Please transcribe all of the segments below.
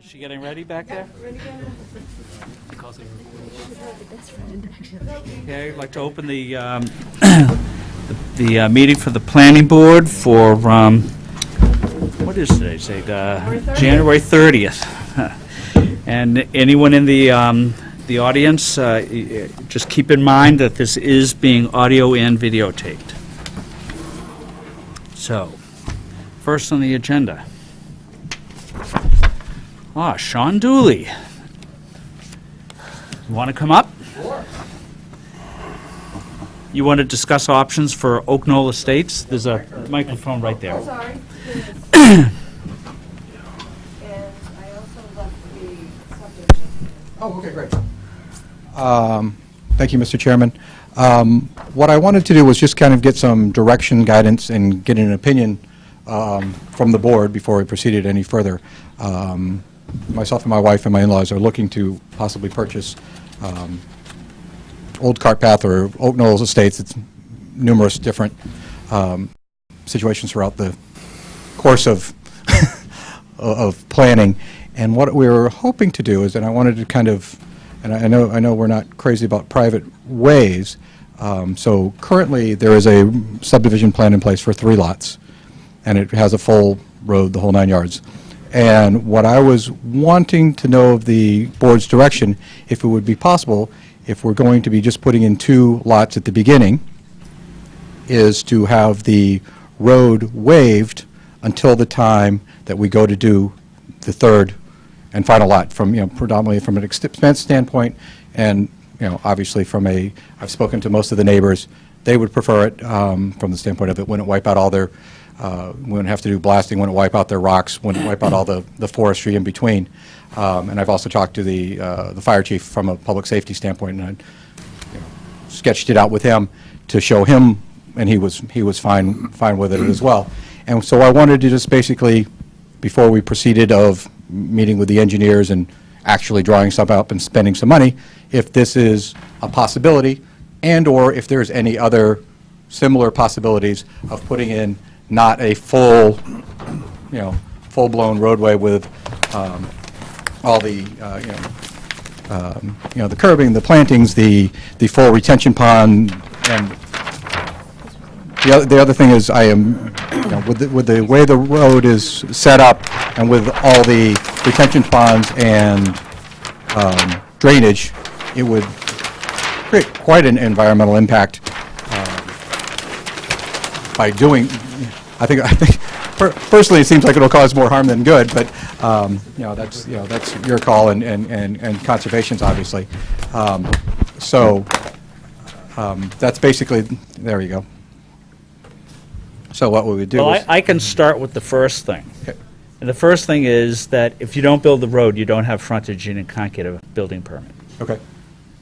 Is she getting ready back there? Okay, I'd like to open the the meeting for the planning board for, what is today? Say, January 30th. And anyone in the audience, just keep in mind that this is being audio and videotaped. So, first on the agenda. Sean Dooley. You want to come up? Sure. You want to discuss options for Oak Knoll Estates? There's a microphone right there. Sorry. And I also left the subdivision. Oh, okay, great. Thank you, Mr. Chairman. What I wanted to do was just kind of get some direction, guidance, and get an opinion from the board before we proceeded any further. Myself and my wife and my in-laws are looking to possibly purchase Old Cart Path or Oak Knolls Estates. It's numerous different situations throughout the course of of planning. And what we were hoping to do is, and I wanted to kind of, and I know we're not crazy about private ways. So currently there is a subdivision plan in place for 3 lots, and it has a full road, the whole 9 yards. And what I was wanting to know of the board's direction, if it would be possible, if we're going to be just putting in 2 lots at the beginning, is to have the road waived until the time that we go to do the 3rd and final lot, from, predominantly from an expense standpoint, and, obviously from I've spoken to most of the neighbors, they would prefer it from the standpoint of it wouldn't wipe out all their, wouldn't have to do blasting, wouldn't wipe out their rocks, wouldn't wipe out all the forestry in between. And I've also talked to the fire chief from a public safety standpoint, and I sketched it out with him to show him, and he was fine with it as well. And so I wanted to just basically, before we proceeded of meeting with the engineers and actually drawing stuff up and spending some money, if this is a possibility, and or if there's any other similar possibilities of putting in not a full-blown roadway with all the, the curbing, the plantings, the full retention pond, and the other thing is I am, with the way the road is set up and with all the retention ponds and drainage, it would create quite an environmental impact by doing. I think personally, it seems like it'll cause more harm than good, but that's your call and conservation's obviously. So that's basically, there you go. So what we would do Well, is, I can start with the first thing. Okay. And the first thing is that if you don't build the road, you don't have frontage and you can't get a building permit. okay,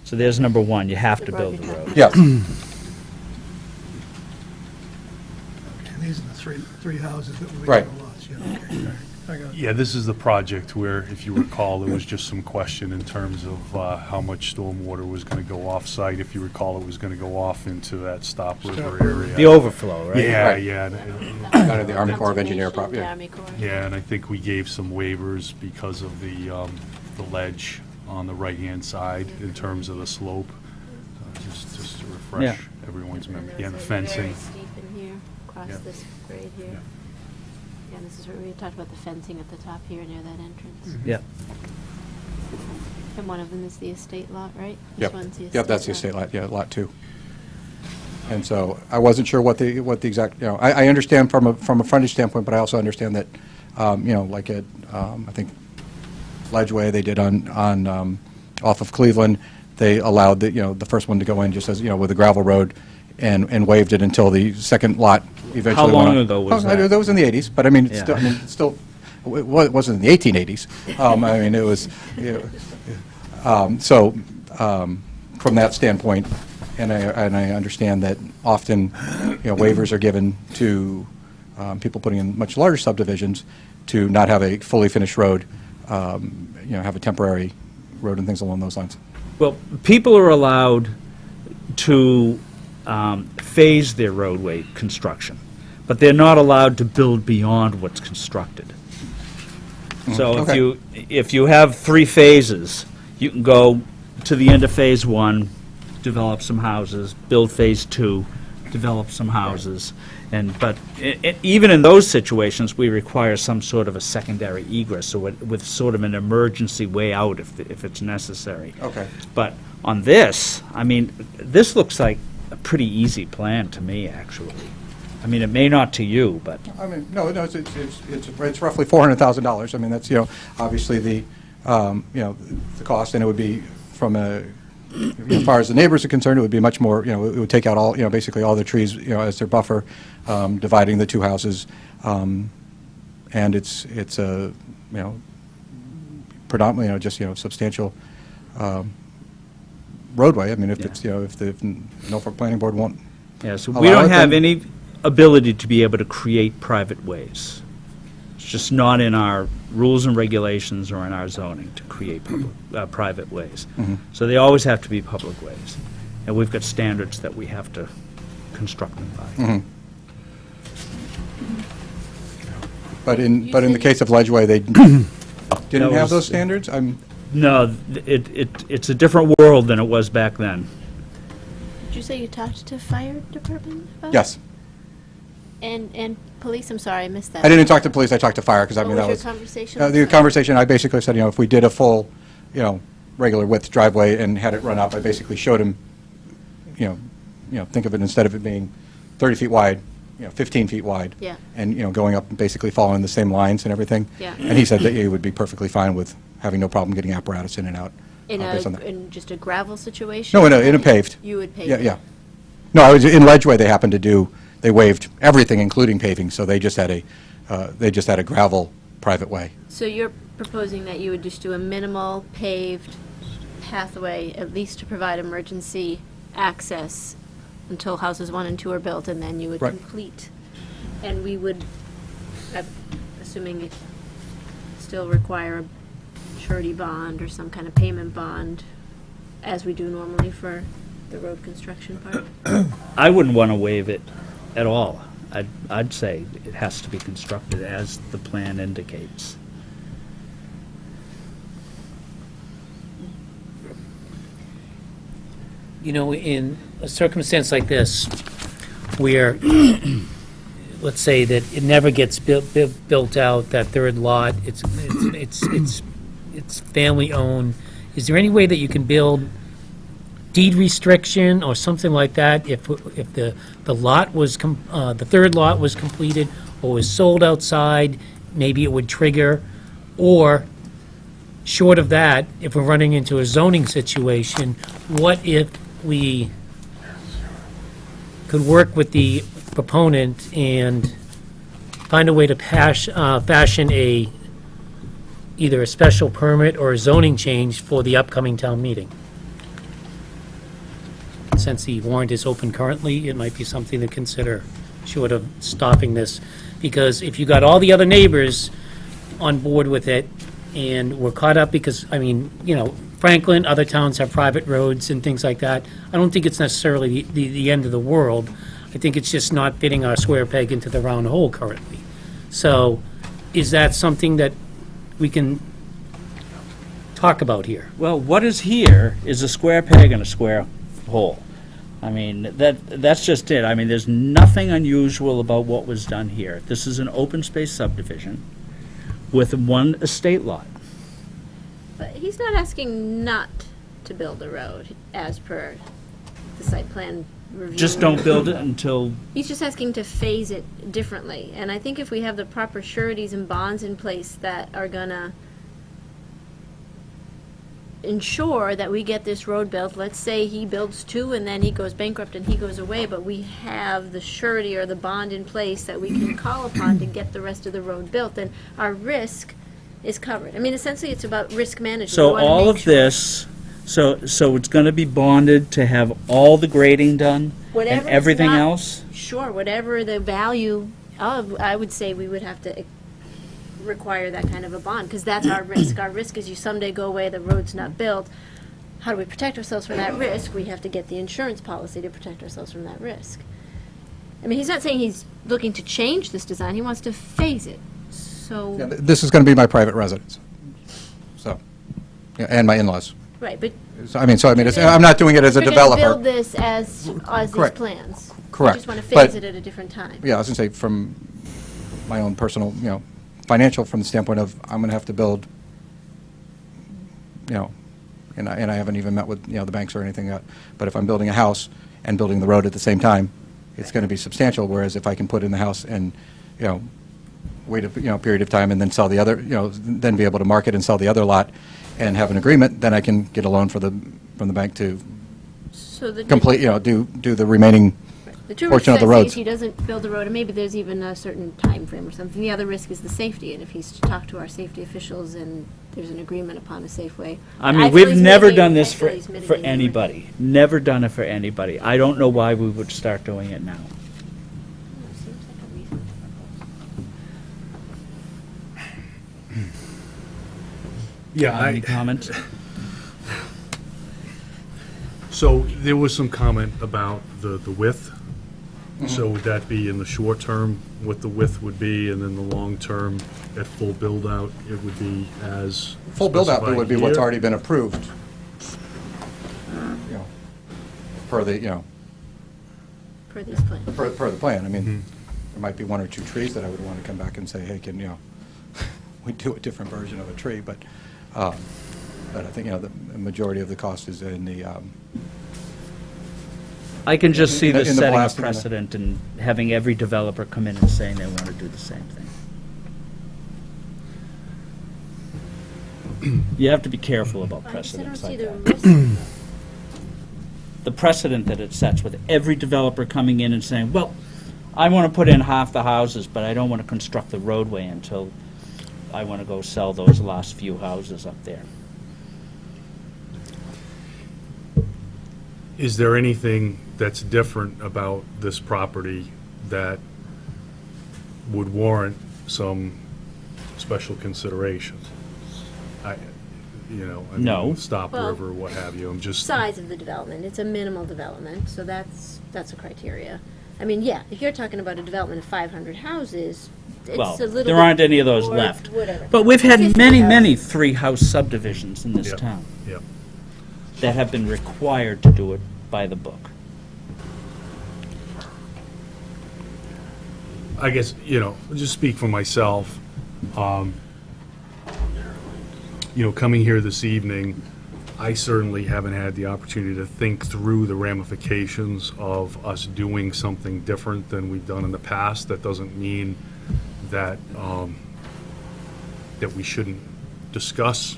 So there's number one, you have to build the road. yeah, And these are the three houses that we Right. got lots, yeah, okay. I got it. Yeah, this is the project where, if you recall, there was just some question in terms of how much stormwater was going to go off-site. If you recall, it was going to go off into that Stop River area. The overflow, right? Yeah, Right. yeah. kind of the Army Corps of Engineer Conservation, property. the Army Corps. Yeah, and I think we gave some waivers because of the ledge on the right-hand side in terms of the slope. Just to refresh everyone's memory. Yeah, the fencing. Very steep in here, across Yeah. this grade here. Yeah. Yeah, and this is where we talked about the fencing at the top here near that entrance. Yeah. And one of them is the estate lot, right? Yep, This one's the yep, that's the estate lot, yeah, lot 2. And so I wasn't sure what the exact, I understand from a frontage standpoint, but I also understand that, like at, I think Ledgeway, they did on off of Cleveland, they allowed the first one to go in just as, with a gravel road and waived it until the second lot eventually How went long on. ago was that? That was in the 80s, but I mean, Yeah. it wasn't in the 1880s. I mean, it was, from that standpoint, and I understand that often, waivers are given to people putting in much larger subdivisions to not have a fully finished road, have a temporary road and things along those lines. Well, people are allowed to phase their roadway construction, but they're not allowed to build beyond what's constructed. So Okay. if you have 3 phases, you can go to the end of Phase 1, develop some houses, build Phase 2, develop some houses. But even in those situations, we require some sort of a secondary egress, so with sort of an emergency way out if it's necessary. Okay. But on this, I mean, this looks like a pretty easy plan to me, actually. I mean, it may not to you, but, I mean, no, it's roughly $400,000. I mean, that's, obviously the, the cost, and it would be from as far as the neighbors are concerned, it would be much more, it would take out all, basically all the trees, as their buffer, dividing the 2 houses. And it's a, predominantly, just, substantial roadway. I mean, if it's, if the Norfolk Planning Board won't yeah, so allow we don't it, have then- any ability to be able to create private ways. It's just not in our rules and regulations or in our zoning to create private ways. So they always have to be public ways. And we've got standards that we have to construct them by. But in the case of Ledgeway, they didn't That have was- those standards? No, it's a different world than it was back then. Did you say you talked to fire department about it? Yes. And police, I'm sorry, I missed that. I didn't talk to police, I talked to fire, because I What mean, that was was... your conversation? The conversation, I basically said, if we did a full, regular width driveway and had it run up, I basically showed him, think of it, instead of it being 30 feet wide, 15 feet wide. Yeah. And, going up and basically following the same lines and everything. Yeah. And he said that he would be perfectly fine with having no problem getting apparatus in and out. Based on that. In just a gravel situation? No, in a paved. You would pave Yeah, it? yeah. No, I was, in Ledgeway, they happened to do, they waived everything, including paving, so they just had a gravel private way. So you're proposing that you would just do a minimal paved pathway, at least to provide emergency access until houses 1 and 2 are built, and then you would Right. complete. And we would, assuming it still require a surety bond or some kind of payment bond, as we do normally for the road construction part? I wouldn't want to waive it at all. I'd say it has to be constructed as the plan indicates. In a circumstance like this, where, let's say that it never gets built out, that third lot, it's family-owned, is there any way that you can build deed restriction or something like that if the lot was, the third lot was completed or was sold outside, maybe it would trigger? Or, short of that, if we're running into a zoning situation, what if we could work with the proponent and find a way to fashion either a special permit or a zoning change for the upcoming town meeting? Since the warrant is open currently, it might be something to consider, short of stopping this. Because if you got all the other neighbors on board with it, and we're caught up because, Franklin, other towns have private roads and things like that, I don't think it's necessarily the end of the world. I think it's just not fitting our square peg into the round hole currently. So, is that something that we can talk about here? Well, what is here is a square peg and a square hole. I mean, that's just it. I mean, there's nothing unusual about what was done here. This is an open space subdivision with 1 estate lot. But he's not asking not to build a road as per the site plan review. Just don't build it until, He's just asking to phase it differently. And I think if we have the proper sureties and bonds in place that are gonna ensure that we get this road built, let's say he builds 2 and then he goes bankrupt and he goes away, but we have the surety or the bond in place that we can call upon to get the rest of the road built, then our risk is covered. I mean, essentially, it's about risk management. so We wanna all make of sure this, so it's going to be bonded to have all the grading done Whatever and is everything not- else? Sure, whatever the value of, I would say we would have to require that kind of a bond, because that's our risk. Our risk is you someday go away, the road's not built. How do we protect ourselves from that risk? We have to get the insurance policy to protect ourselves from that risk. I mean, he's not saying he's looking to change this design, he wants to phase it. So, Yeah, this is going to be my private residence, so, yeah, and my in-laws. right, but So, I mean, I'm not doing it as a you're going to build developer. this as these Correct. plans. Correct. You just want to But- phase it at a different time. Yeah, I was going to say, from my own personal, financial, from the standpoint of, I'm going to have to build, and I haven't even met with, the banks or anything yet, but if I'm building a house and building the road at the same time, it's going to be substantial, whereas if I can put in the house and, wait a, period of time and then sell the other, then be able to market and sell the other lot and have an agreement, then I can get a loan from the bank to So the complete, do the remaining The true portion risk, of the I see, roads. is he doesn't build the road, and maybe there's even a certain time frame or something. The other risk is the safety, and if he's to talk to our safety officials and there's an agreement upon a safe way. I mean, feel we've he's never mitigating- done I this feel for, he's for mitigating the risk. anybody. Never done it for anybody. I don't know why we would start doing it now. Seems like a reasonable proposal. Yeah, Any comments? So there was some comment about the width. So would that be in the short term, what the width would be, and then the long term, at full build-out, it would be as Full build-out specified would be what's here? already been approved, per the, Per these plans. per the plan. I mean, there might be one or two trees that I would want to come back and say, hey, can, we do a different version of a tree, but I think, the majority of the cost is in the, I can just see In the- this in the setting a blasting and the- precedent and having every developer come in and saying they want to do the same thing. You have to be careful about I just I don't precedents see like the that. risk. The precedent that it sets with every developer coming in and saying, well, I want to put in half the houses, but I don't want to construct the roadway until I want to go sell those last few houses up there. Is there anything that's different about this property that would warrant some special considerations? I mean, No. Stop Well, River, what have you, I'm just. Size of the development, it's a minimal development, so that's a criteria. I mean, yeah, if you're talking about a development of 500 houses, it's Well, a little there bit aren't any of those more left. Whatever. But we've had 50 many, houses. many three-house subdivisions in this Yep, town Yep. that have been required to do it by the book. I guess, just speak for myself. Coming here this evening, I certainly haven't had the opportunity to think through the ramifications of us doing something different than we've done in the past. That doesn't mean that, that we shouldn't discuss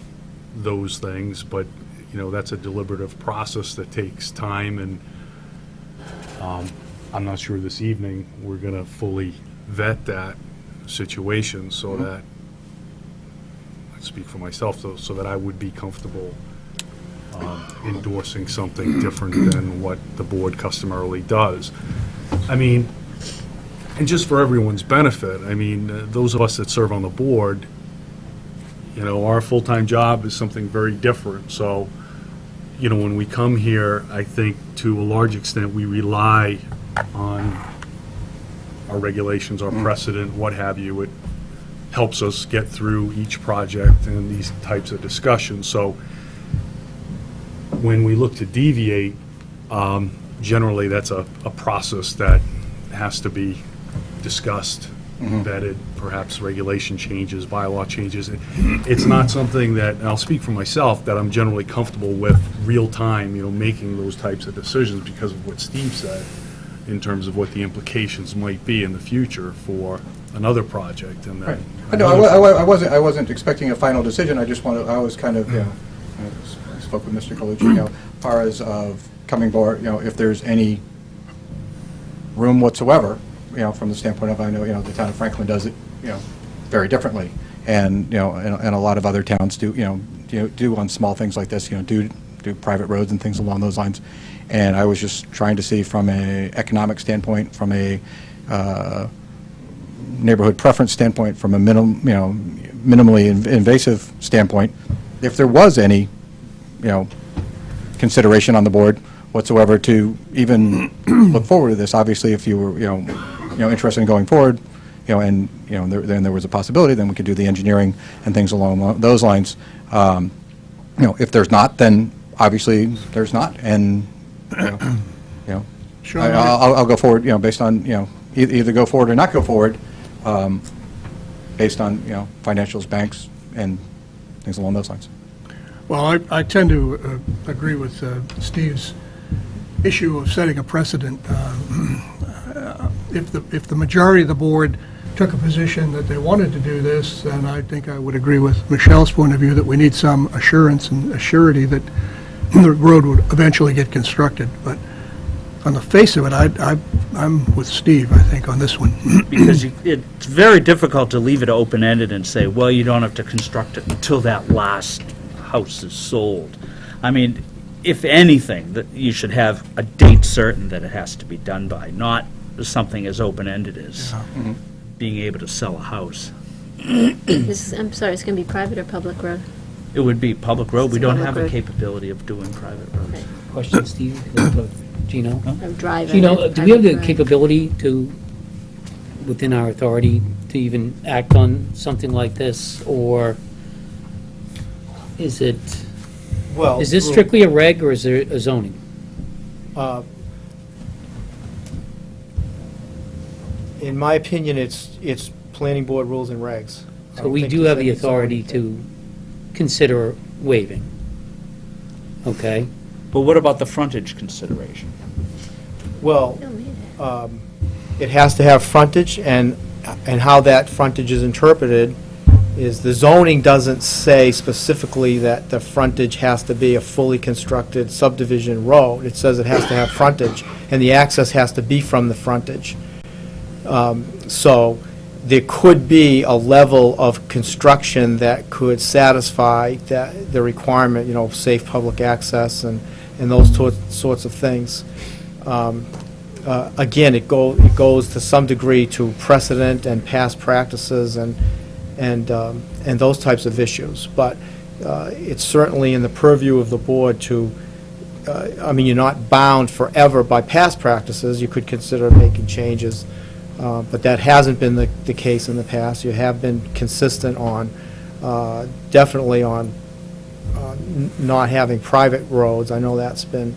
those things, but, that's a deliberative process that takes time, and I'm not sure this evening we're going to fully vet that situation so that, I speak for myself, so that I would be comfortable endorsing something different than what the board customarily does. I mean, and just for everyone's benefit, I mean, those of us that serve on the board, our full-time job is something very different. So, when we come here, I think to a large extent, we rely on our regulations, our precedent, what have you. It helps us get through each project and these types of discussions. So when we look to deviate, generally that's a process that has to be discussed, vetted, perhaps regulation changes, bylaw changes. It's not something that, and I'll speak for myself, that I'm generally comfortable with real time, making those types of decisions because of what Steve said in terms of what the implications might be in the future for another project and then. No, another I wasn't expecting a final decision. I was kind of, I spoke with Mr. Colucci, as far as of coming board, if there's any room whatsoever, from the standpoint of, I know, the town of Franklin does it, very differently. And, and a lot of other towns do, do on small things like this, do private roads and things along those lines. And I was just trying to see from a economic standpoint, from a neighborhood preference standpoint, from a minimally invasive standpoint, if there was any, consideration on the board whatsoever to even look forward to this. Obviously, if you were, interested in going forward, and, then there was a possibility, then we could do the engineering and things along those lines. If there's not, then obviously there's not, and, Sean, I'll go forward, based on, either go forward or not go forward, based on, financials, banks, and things along those lines. well, I tend to agree with Steve's issue of setting a precedent. If the majority of the board took a position that they wanted to do this, then I think I would agree with Michelle's point of view that we need some assurance and assurity that the road would eventually get constructed. But on the face of it, I'm with Steve, I think, on this one. Because it's very difficult to leave it open-ended and say, well, you don't have to construct it until that last house is sold. I mean, if anything, that you should have a date certain that it has to be done by, not something as open-ended as being able to sell a house. I'm sorry, it's going to be private or public road? It would be public road. We It's don't public have a road. capability of doing private roads. Right. Question, Steve, Gino? Or drive. Gino, do we have the private drive. capability to, within our authority, to even act on something like this? Or is it, Well, is this strictly a reg or is there a zoning? In my opinion, it's planning board rules and regs. I So don't we think do there's have the any authority zoning. to consider waiving. Okay? But what about the frontage consideration? Well, Don't need it. it has to have frontage, and how that frontage is interpreted is the zoning doesn't say specifically that the frontage has to be a fully constructed subdivision road. It says it has to have frontage, and the access has to be from the frontage. So there could be a level of construction that could satisfy the requirement, safe public access and those sorts of things. Again, it goes to some degree to precedent and past practices and those types of issues. But it's certainly in the purview of the board to, you're not bound forever by past practices. You could consider making changes. But that hasn't been the case in the past. You have been consistent on, definitely on not having private roads. I know that's been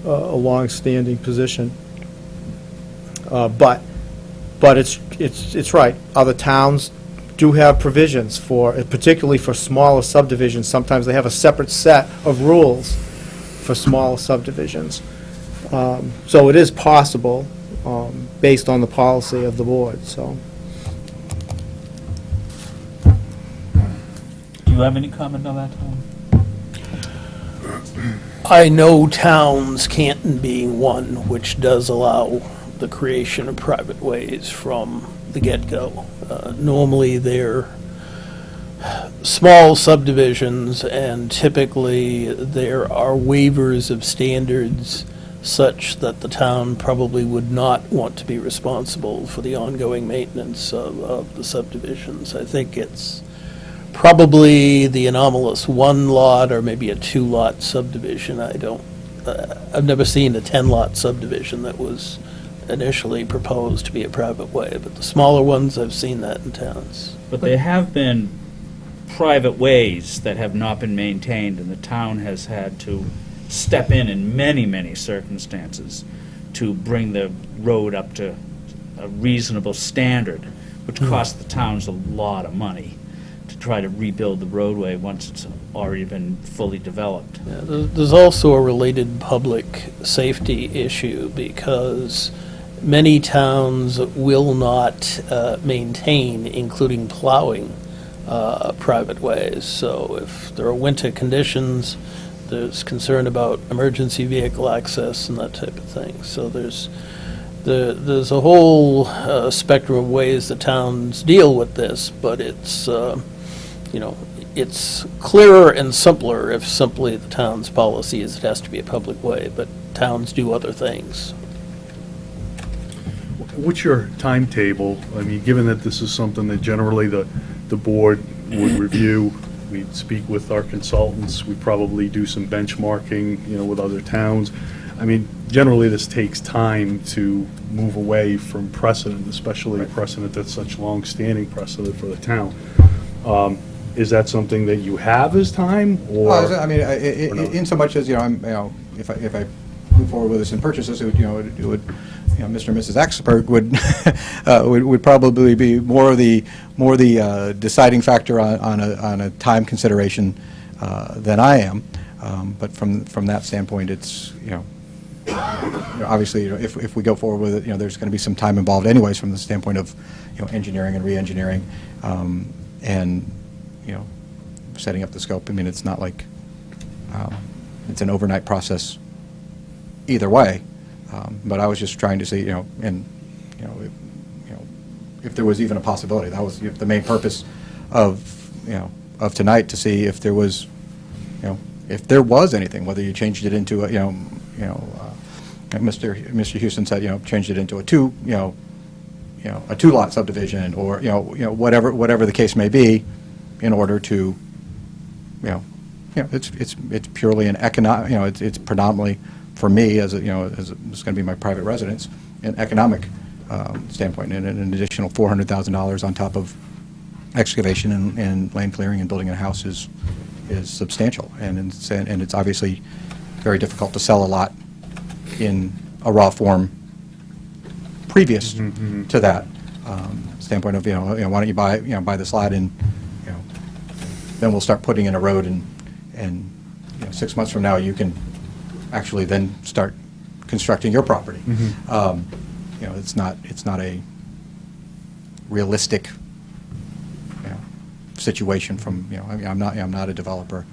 a long-standing position. But it's right. Other towns do have provisions particularly for smaller subdivisions. Sometimes they have a separate set of rules for smaller subdivisions. So it is possible, based on the policy of the board, so. Do you have any comment on that, Tom? I know towns, Canton being one, which does allow the creation of private ways from the get-go. Normally, they're small subdivisions, and typically there are waivers of standards such that the town probably would not want to be responsible for the ongoing maintenance of the subdivisions. I think it's probably the anomalous one lot or maybe a 2-lot subdivision. I've never seen a 10-lot subdivision that was initially proposed to be a private way, but the smaller ones, I've seen that in towns. But there have been private ways that have not been maintained, and the town has had to step in many, many circumstances to bring the road up to a reasonable standard, which costs the towns a lot of money to try to rebuild the roadway once it's already been fully developed. Yeah, there's also a related public safety issue because many towns will not maintain, including plowing, private ways. So if there are winter conditions, there's concern about emergency vehicle access and that type of thing. So there's a whole spectrum of ways the towns deal with this, but it's it's clearer and simpler if simply the town's policy is it has to be a public way, but towns do other things. What's your timetable? I mean, given that this is something that generally the board would review, we'd speak with our consultants, we'd probably do some benchmarking, with other towns. I mean, generally, this takes time to move away from precedent, especially precedent that's such long-standing precedent for the town. Is that something that you have as time, or? I mean, or not? in so much as, if I move forward with this and purchase this, it would, Mr. and Mrs. Axberg would probably be more the deciding factor on a time consideration than I am. But from that standpoint, it's, obviously, if we go forward with it, there's going to be some time involved anyways from the standpoint of, engineering and re-engineering, and, setting up the scope. I mean, it's not like it's an overnight process either way. But I was just trying to see, if there was even a possibility. That was the main purpose of tonight, to see if there was, if there was anything, whether you changed it into a, Mr. Houston said, changed it into a a two-lot subdivision, or, whatever the case may be, in order to, it's purely an economic, it's predominantly, for me, as it's going to be my private residence, an economic standpoint, and an additional $400,000 on top of excavation and land clearing and building a house is substantial, and it's obviously very difficult to sell a lot in a raw form previous to that standpoint of, why don't you buy this lot, and then we'll start putting in a road, and 6 months from now you can actually then start constructing your property. It's not a realistic situation from, I mean, I'm not a developer.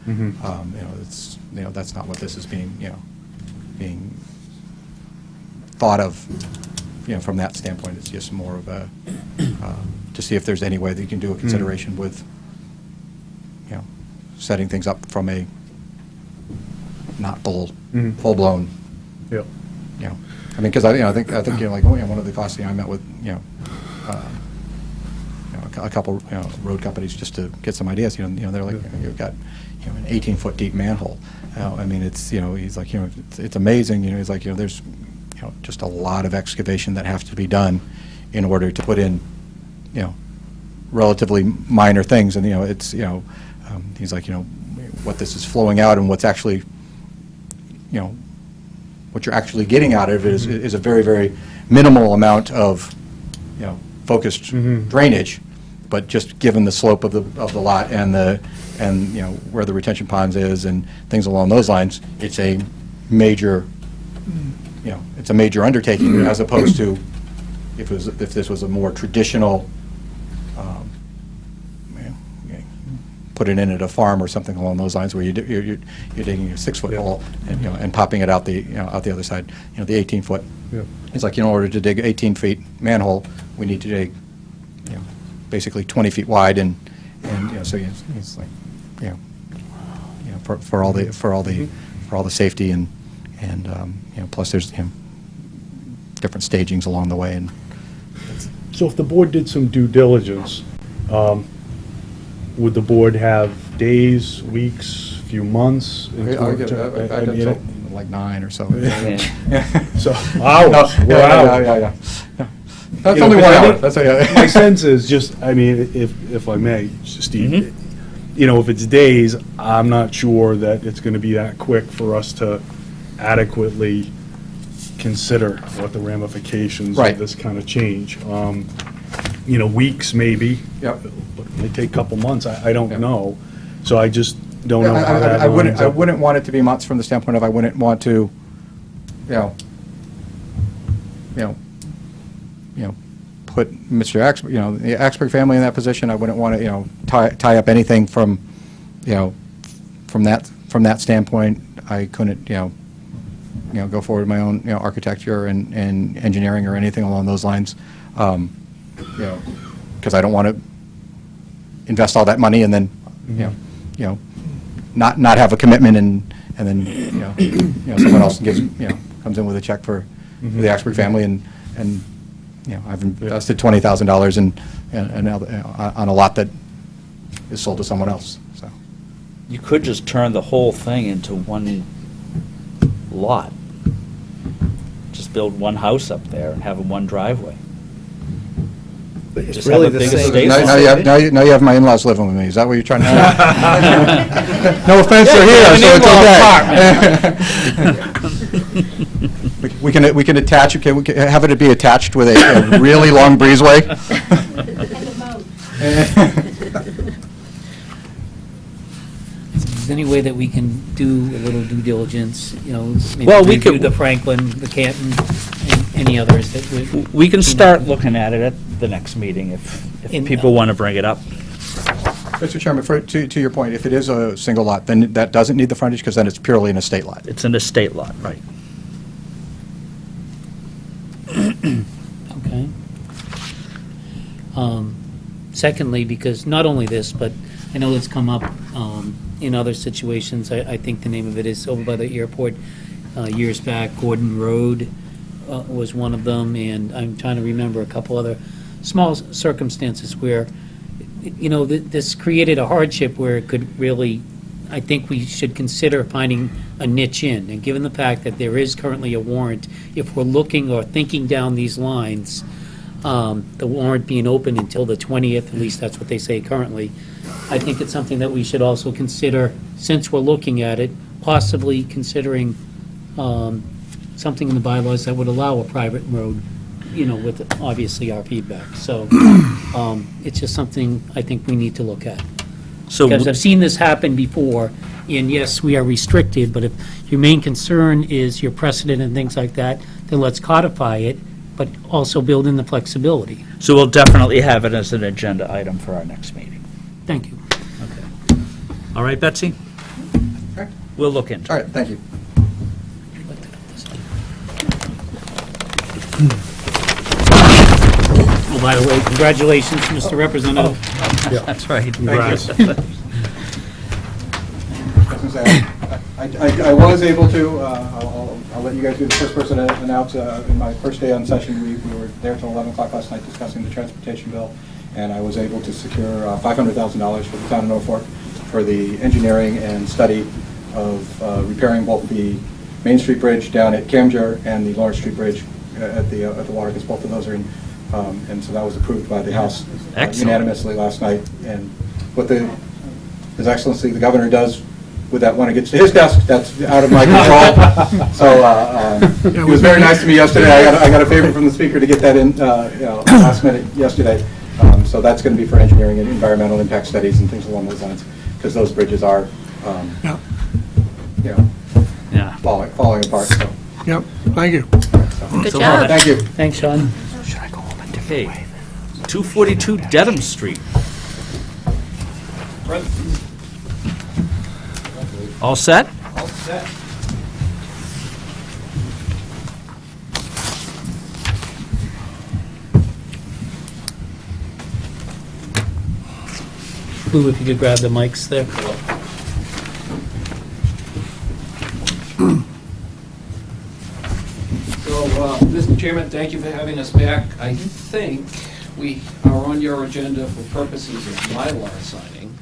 It's, that's not what this is being thought of, from that standpoint. It's just more of a, to see if there's any way that you can do a consideration with, setting things up from a not full-blown, Yeah. I mean, because I think like, one of the costs, I met with, a couple, road companies just to get some ideas. They're like, you've got, an 18-foot deep manhole. I mean, it's, he's like, it's amazing. He's like, there's, just a lot of excavation that has to be done in order to put in, relatively minor things. And it's, he's like, what this is flowing out and what's actually, what you're actually getting out of it is a very, very minimal amount of, focused drainage. But just given the slope of the lot and where the retention ponds is and things along those lines, it's a major, it's a major undertaking, as opposed to if this was a more traditional, put it in at a farm or something along those lines, where you're digging a 6-foot hole and popping it out the other side. The 18-foot. Yeah. It's like, in order to dig 18 feet manhole, we need to dig, basically 20 feet wide, and so it's like, for all the safety and plus there's different stagings along the way. And So if the board did some due diligence, would the board have days, weeks, few months? I got like 9 or so. So hours, we're hours. Yeah. That's You know, only 1 but I hour. think That's My sense is just, I mean, if I may, Steve, if it's days, I'm not sure that it's going to be that quick for us to adequately consider what the ramifications Right. of this kind of change. Weeks maybe. Yep. But it may take a couple months, I don't Yep. know. So I just don't know how that I wouldn't. lines I up. wouldn't want it to be months from the standpoint of, I wouldn't want to, put Mr. Axberg, the Axberg family in that position. I wouldn't want to, tie up anything from from that standpoint. I couldn't, go forward with my own, architecture and engineering or anything along those lines. Because I don't want to invest all that money and then, not have a commitment, and then, someone else gives, comes in with a check for the Axberg family, and I've invested $20,000 on a lot that is sold to someone else, so. You could just turn the whole thing into one lot. just build one house up there and have one driveway. It's Just really have a the big same. estate. Now you have my in-laws living with me, is that what you're trying to say? No offense, they're here, so it's okay. We can attach, we can have it be attached with a really long breezeway. If there's any way that we can do a little due diligence, maybe Well, we review could- the Franklin, the Canton, and any others that would. We can start looking at it at the next meeting if In- people want to bring it up. Mr. Chairman, to your point, if it is a single lot, then that doesn't need the frontage, because then it's purely an estate lot. It's an estate lot, right? Okay. Secondly, because not only this, but I know it's come up in other situations. I think the name of it is over by the airport years back. Gordon Road was one of them, and I'm trying to remember a couple other small circumstances where, this created a hardship where it could really, I think we should consider finding a niche in. And given the fact that there is currently a warrant, if we're looking or thinking down these lines, the warrant being open until the 20th, at least that's what they say currently, I think it's something that we should also consider, since we're looking at it, possibly considering something in the bylaws that would allow a private road, with obviously our feedback. So it's just something I think we need to look at. So Because I've seen this happen before, and yes, we are restricted, but if your main concern is your precedent and things like that, then let's codify it, but also build in the flexibility. So we'll definitely have it as an agenda item for our next meeting. Thank you. All right, Betsy? Okay. We'll look into it. All right, thank you. Well, by the way, congratulations, Mr. Representative. That's right. Congrats. I was able to, I'll let you guys be the first person to announce, in my first day on session, we were there till 11 o'clock last night discussing the transportation bill, and I was able to secure $500,000 for the town of Norfolk for the engineering and study of repairing both the Main Street Bridge down at Camger and the Lawrence Street Bridge at the water, because both of those are in, and so that was approved by the House Excellent. unanimously last night. And what His Excellency, the Governor, does with that when it gets to his desk, that's out of my control. So he was very nice to me yesterday. I got a favor from the Speaker to get that in last minute yesterday. So that's going to be for engineering and environmental impact studies and things along those lines, because those bridges are, Yeah. falling apart. So, Yep, thank you. Good job. thank you. Thanks, Sean. Okay. 242 Dedham Street. All set? All set. Lou, if you could grab the mics there. So, Mr. Chairman, thank you for having us back. I think we are on your agenda for purposes of Mylar signing.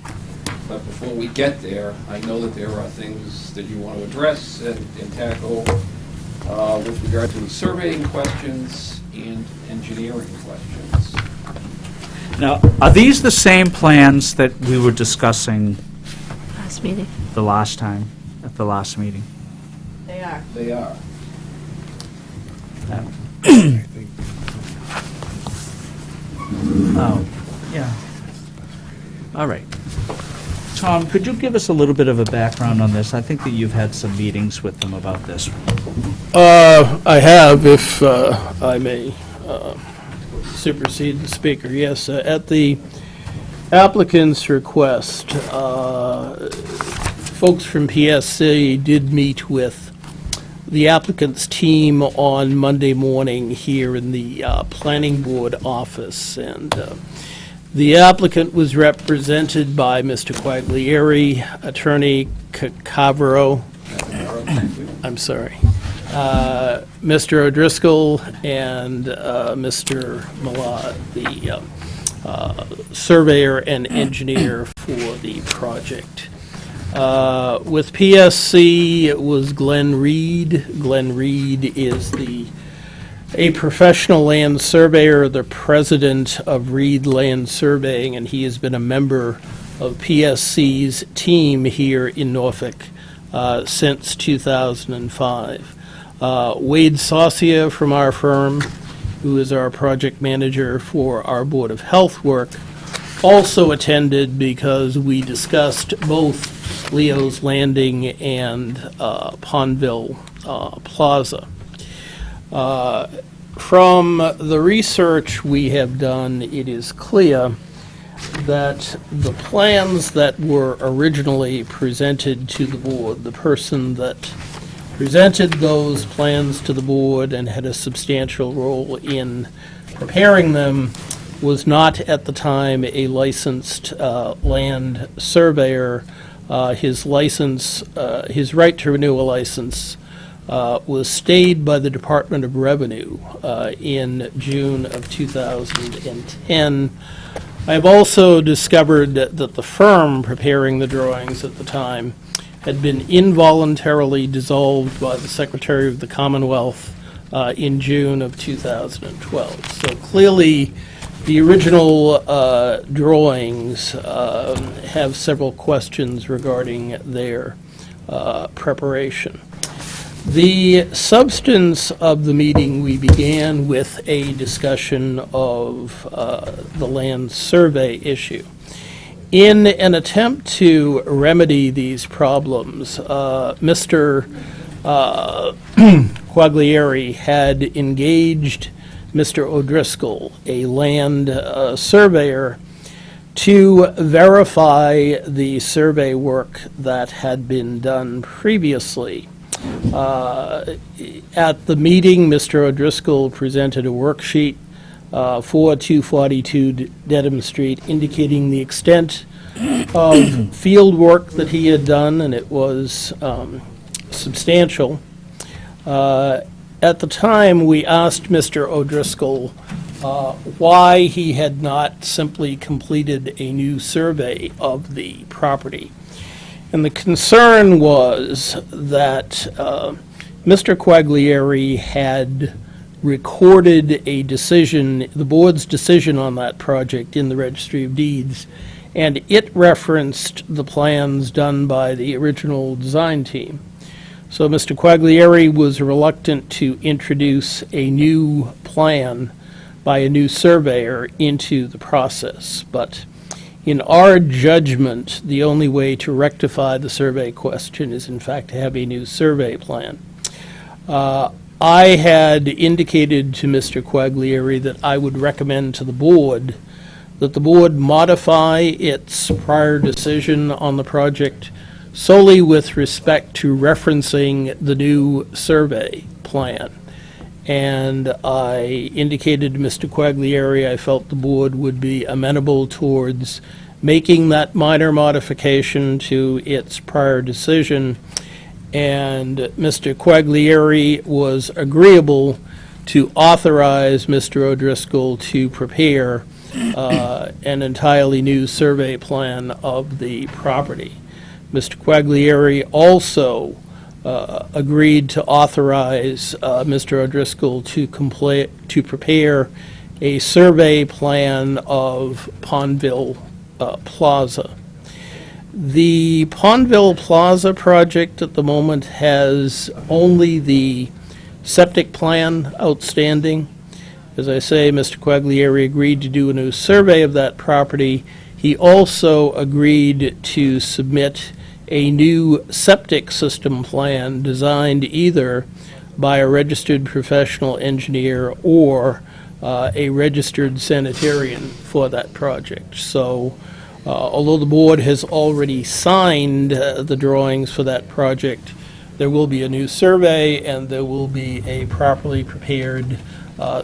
But before we get there, I know that there are things that you want to address and tackle with regard to surveying questions and engineering questions. Now, are these the same plans that we were discussing Last meeting. the last time, at the last meeting? They are. They are. Oh, yeah. All right. Tom, could you give us a little bit of a background on this? I think that you've had some meetings with them about this. I have, if I may supersede the speaker. Yes, at the applicant's request, folks from PSC did meet with the applicant's team on Monday morning here in the planning board office, and the applicant was represented by Mr. Quaglieri, Attorney Cavaro, I'm sorry, Mr. O'Driscoll, and Mr. Malott, the surveyor and engineer for the project. With PSC, it was Glenn Reed. Glenn Reed is the a professional land surveyor, the president of Reed Land Surveying, and he has been a member of PSC's team here in Norfolk since 2005. Wade Saucia from our firm, who is our project manager for our Board of Health work, also attended because we discussed both Leo's Landing and Pondville Plaza. From the research we have done, it is clear that the plans that were originally presented to the board, the person that presented those plans to the board and had a substantial role in preparing them, was not at the time a licensed land surveyor. His license, his right to renew a license was stayed by the Department of Revenue in June of 2010. I have also discovered that the firm preparing the drawings at the time had been involuntarily dissolved by the Secretary of the Commonwealth in June of 2012. So clearly, the original drawings have several questions regarding their preparation. The substance of the meeting, we began with a discussion of the land survey issue. In an attempt to remedy these problems, Mr. Quaglieri had engaged Mr. O'Driscoll, a land surveyor, to verify the survey work that had been done previously. At the meeting, Mr. O'Driscoll presented a worksheet for 242 Dedham Street indicating the extent of field work that he had done, and it was substantial. At the time, we asked Mr. O'Driscoll why he had not simply completed a new survey of the property. And the concern was that Mr. Quaglieri had recorded a decision, the board's decision on that project in the Registry of Deeds, and it referenced the plans done by the original design team. So Mr. Quaglieri was reluctant to introduce a new plan by a new surveyor into the process. But in our judgment, the only way to rectify the survey question is in fact to have a new survey plan. I had indicated to Mr. Quaglieri that I would recommend to the board that the board modify its prior decision on the project solely with respect to referencing the new survey plan. And I indicated to Mr. Quaglieri I felt the board would be amenable towards making that minor modification to its prior decision. And Mr. Quaglieri was agreeable to authorize Mr. O'Driscoll to prepare an entirely new survey plan of the property. Mr. Quaglieri also agreed to authorize Mr. O'Driscoll to prepare a survey plan of Pondville Plaza. The Pondville Plaza project at the moment has only the septic plan outstanding. As I say, Mr. Quaglieri agreed to do a new survey of that property. He also agreed to submit a new septic system plan designed either by a registered professional engineer or a registered sanitarian for that project. So although the board has already signed the drawings for that project, there will be a new survey and there will be a properly prepared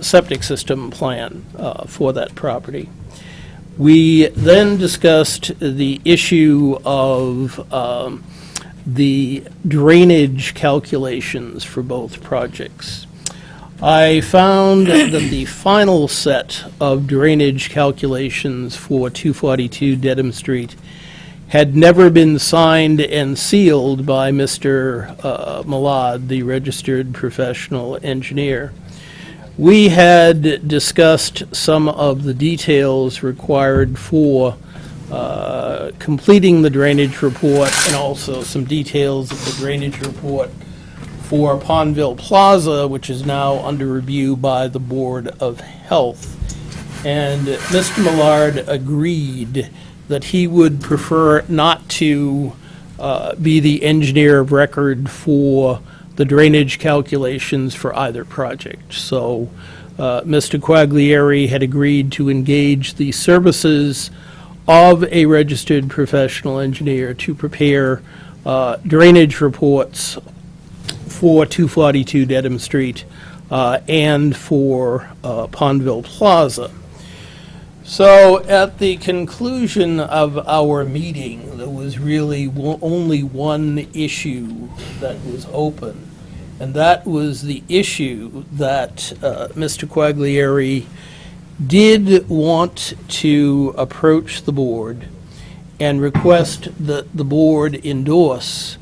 septic system plan for that property. We then discussed the issue of the drainage calculations for both projects. I found that the final set of drainage calculations for 242 Dedham Street had never been signed and sealed by Mr. Malad, the registered professional engineer. We had discussed some of the details required for completing the drainage report, and also some details of the drainage report for Pondville Plaza, which is now under review by the Board of Health. And Mr. Millard agreed that he would prefer not to be the engineer of record for the drainage calculations for either project. So Mr. Quaglieri had agreed to engage the services of a registered professional engineer to prepare drainage reports for 242 Dedham Street and for Pondville Plaza. So at the conclusion of our meeting, there was really only one issue that was open, and that was the issue that Mr. Quaglieri did want to approach the board and request that the board endorse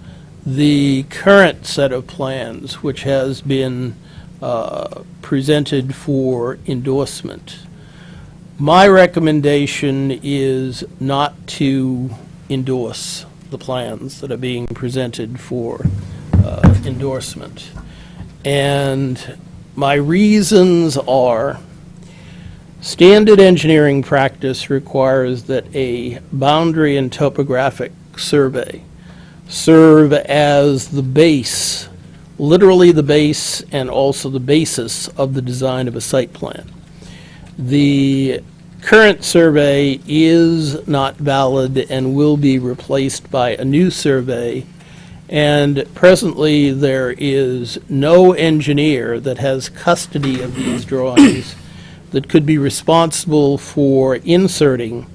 the current set of plans, which has been presented for endorsement. My recommendation is not to endorse the plans that are being presented for endorsement. And my reasons are: standard engineering practice requires that a boundary and topographic survey serve as the base, literally the base, and also the basis of the design of a site plan. The current survey is not valid and will be replaced by a new survey, and presently there is no engineer that has custody of these drawings that could be responsible for inserting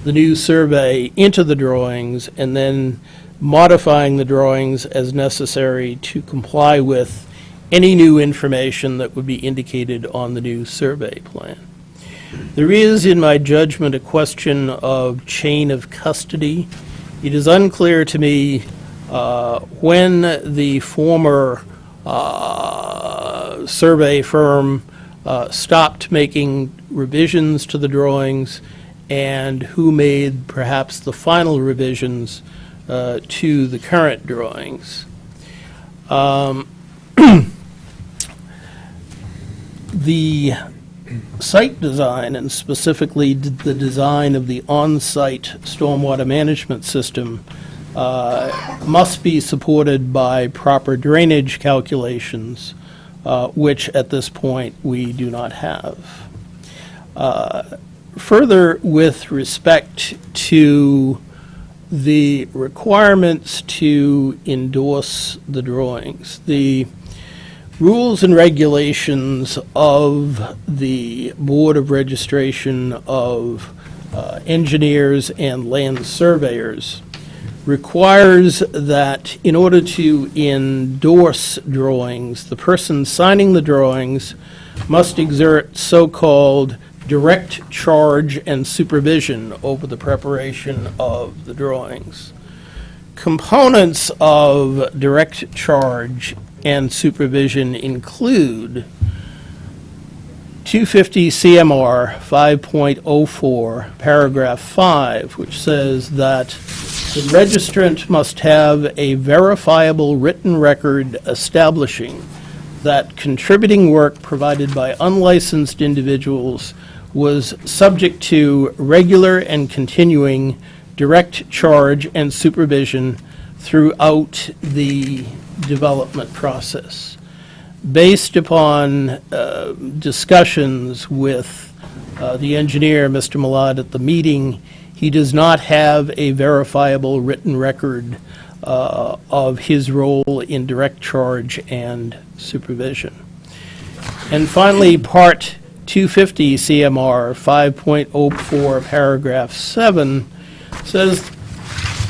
the new survey into the drawings and then modifying the drawings as necessary to comply with any new information that would be indicated on the new survey plan. There is, in my judgment, a question of chain of custody. It is unclear to me when the former survey firm stopped making revisions to the drawings and who made perhaps the final revisions to the current drawings. The site design, and specifically the design of the on-site stormwater management system, must be supported by proper drainage calculations, which at this point we do not have. Further, with respect to the requirements to endorse the drawings, the rules and regulations of the Board of Registration of Engineers and Land Surveyors requires that in order to endorse drawings, the person signing the drawings must exert so-called direct charge and supervision over the preparation of the drawings. Components of direct charge and supervision include 250 CMR 5.04, paragraph 5, which says that the registrant must have a verifiable written record establishing that contributing work provided by unlicensed individuals was subject to regular and continuing direct charge and supervision throughout the development process. Based upon discussions with the engineer, Mr. Millard, at the meeting, he does not have a verifiable written record of his role in direct charge and supervision. And finally, Part 250 CMR 5.04, paragraph 7 says,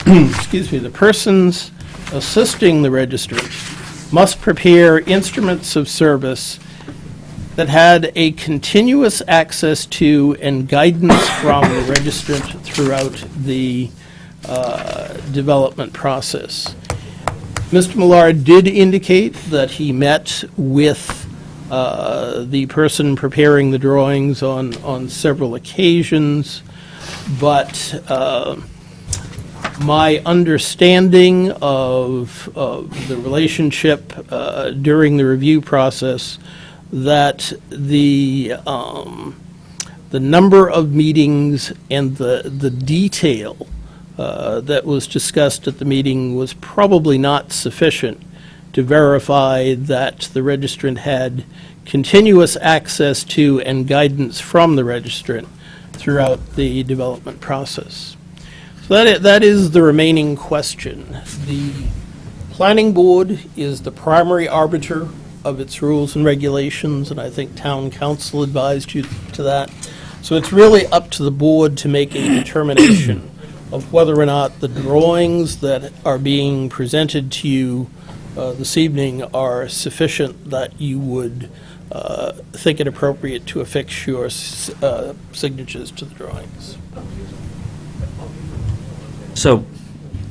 excuse me, the persons assisting the registrant must prepare instruments of service that had a continuous access to and guidance from the registrant throughout the development process. Mr. Millard did indicate that he met with the person preparing the drawings on several occasions, but my understanding of the relationship during the review process, that the number of meetings and the detail that was discussed at the meeting was probably not sufficient to verify that the registrant had continuous access to and guidance from the registrant throughout the development process. So that is the remaining question. The planning board is the primary arbiter of its rules and regulations, and I think town council advised you to that. So it's really up to the board to make a determination of whether or not the drawings that are being presented to you this evening are sufficient that you would think it appropriate to affix your signatures to the drawings. So,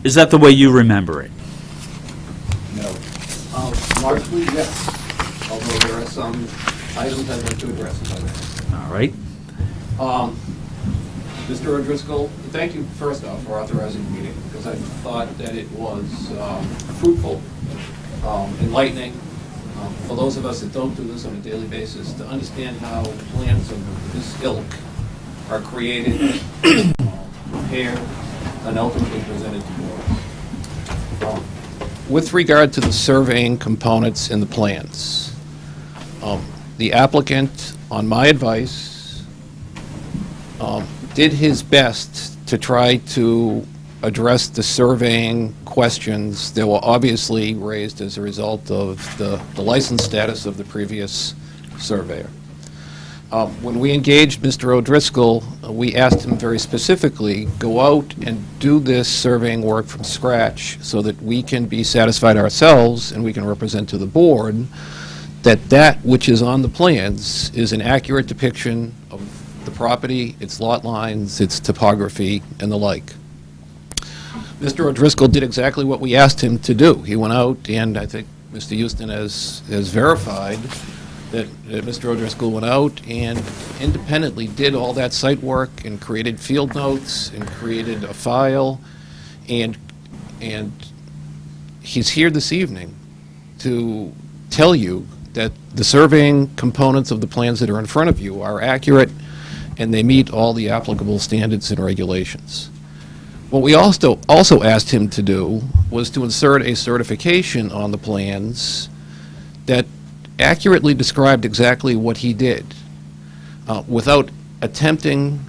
is that the way you remember it? No. Largely, yes, although there are some items I'd like to address, if I may. All right. Mr. O'Driscoll, thank you, first off, for authorizing the meeting, because I thought that it was fruitful, enlightening, for those of us that don't do this on a daily basis, to understand how plans of this ilk are created, prepared, and ultimately presented to boards. With regard to the surveying components in the plans, the applicant, on my advice, did his best to try to address the surveying questions that were obviously raised as a result of the license status of the previous surveyor. When we engaged Mr. O'Driscoll, we asked him very specifically, go out and do this surveying work from scratch so that we can be satisfied ourselves and we can represent to the board that that which is on the plans is an accurate depiction of the property, its lot lines, its topography, and the like. Mr. O'Driscoll did exactly what we asked him to do. He went out, and I think Mr. Houston has verified that Mr. O'Driscoll went out and independently did all that site work and created field notes and created a file, and he's here this evening to tell you that the surveying components of the plans that are in front of you are accurate and they meet all the applicable standards and regulations. What we also asked him to do was to insert a certification on the plans that accurately described exactly what he did, without attempting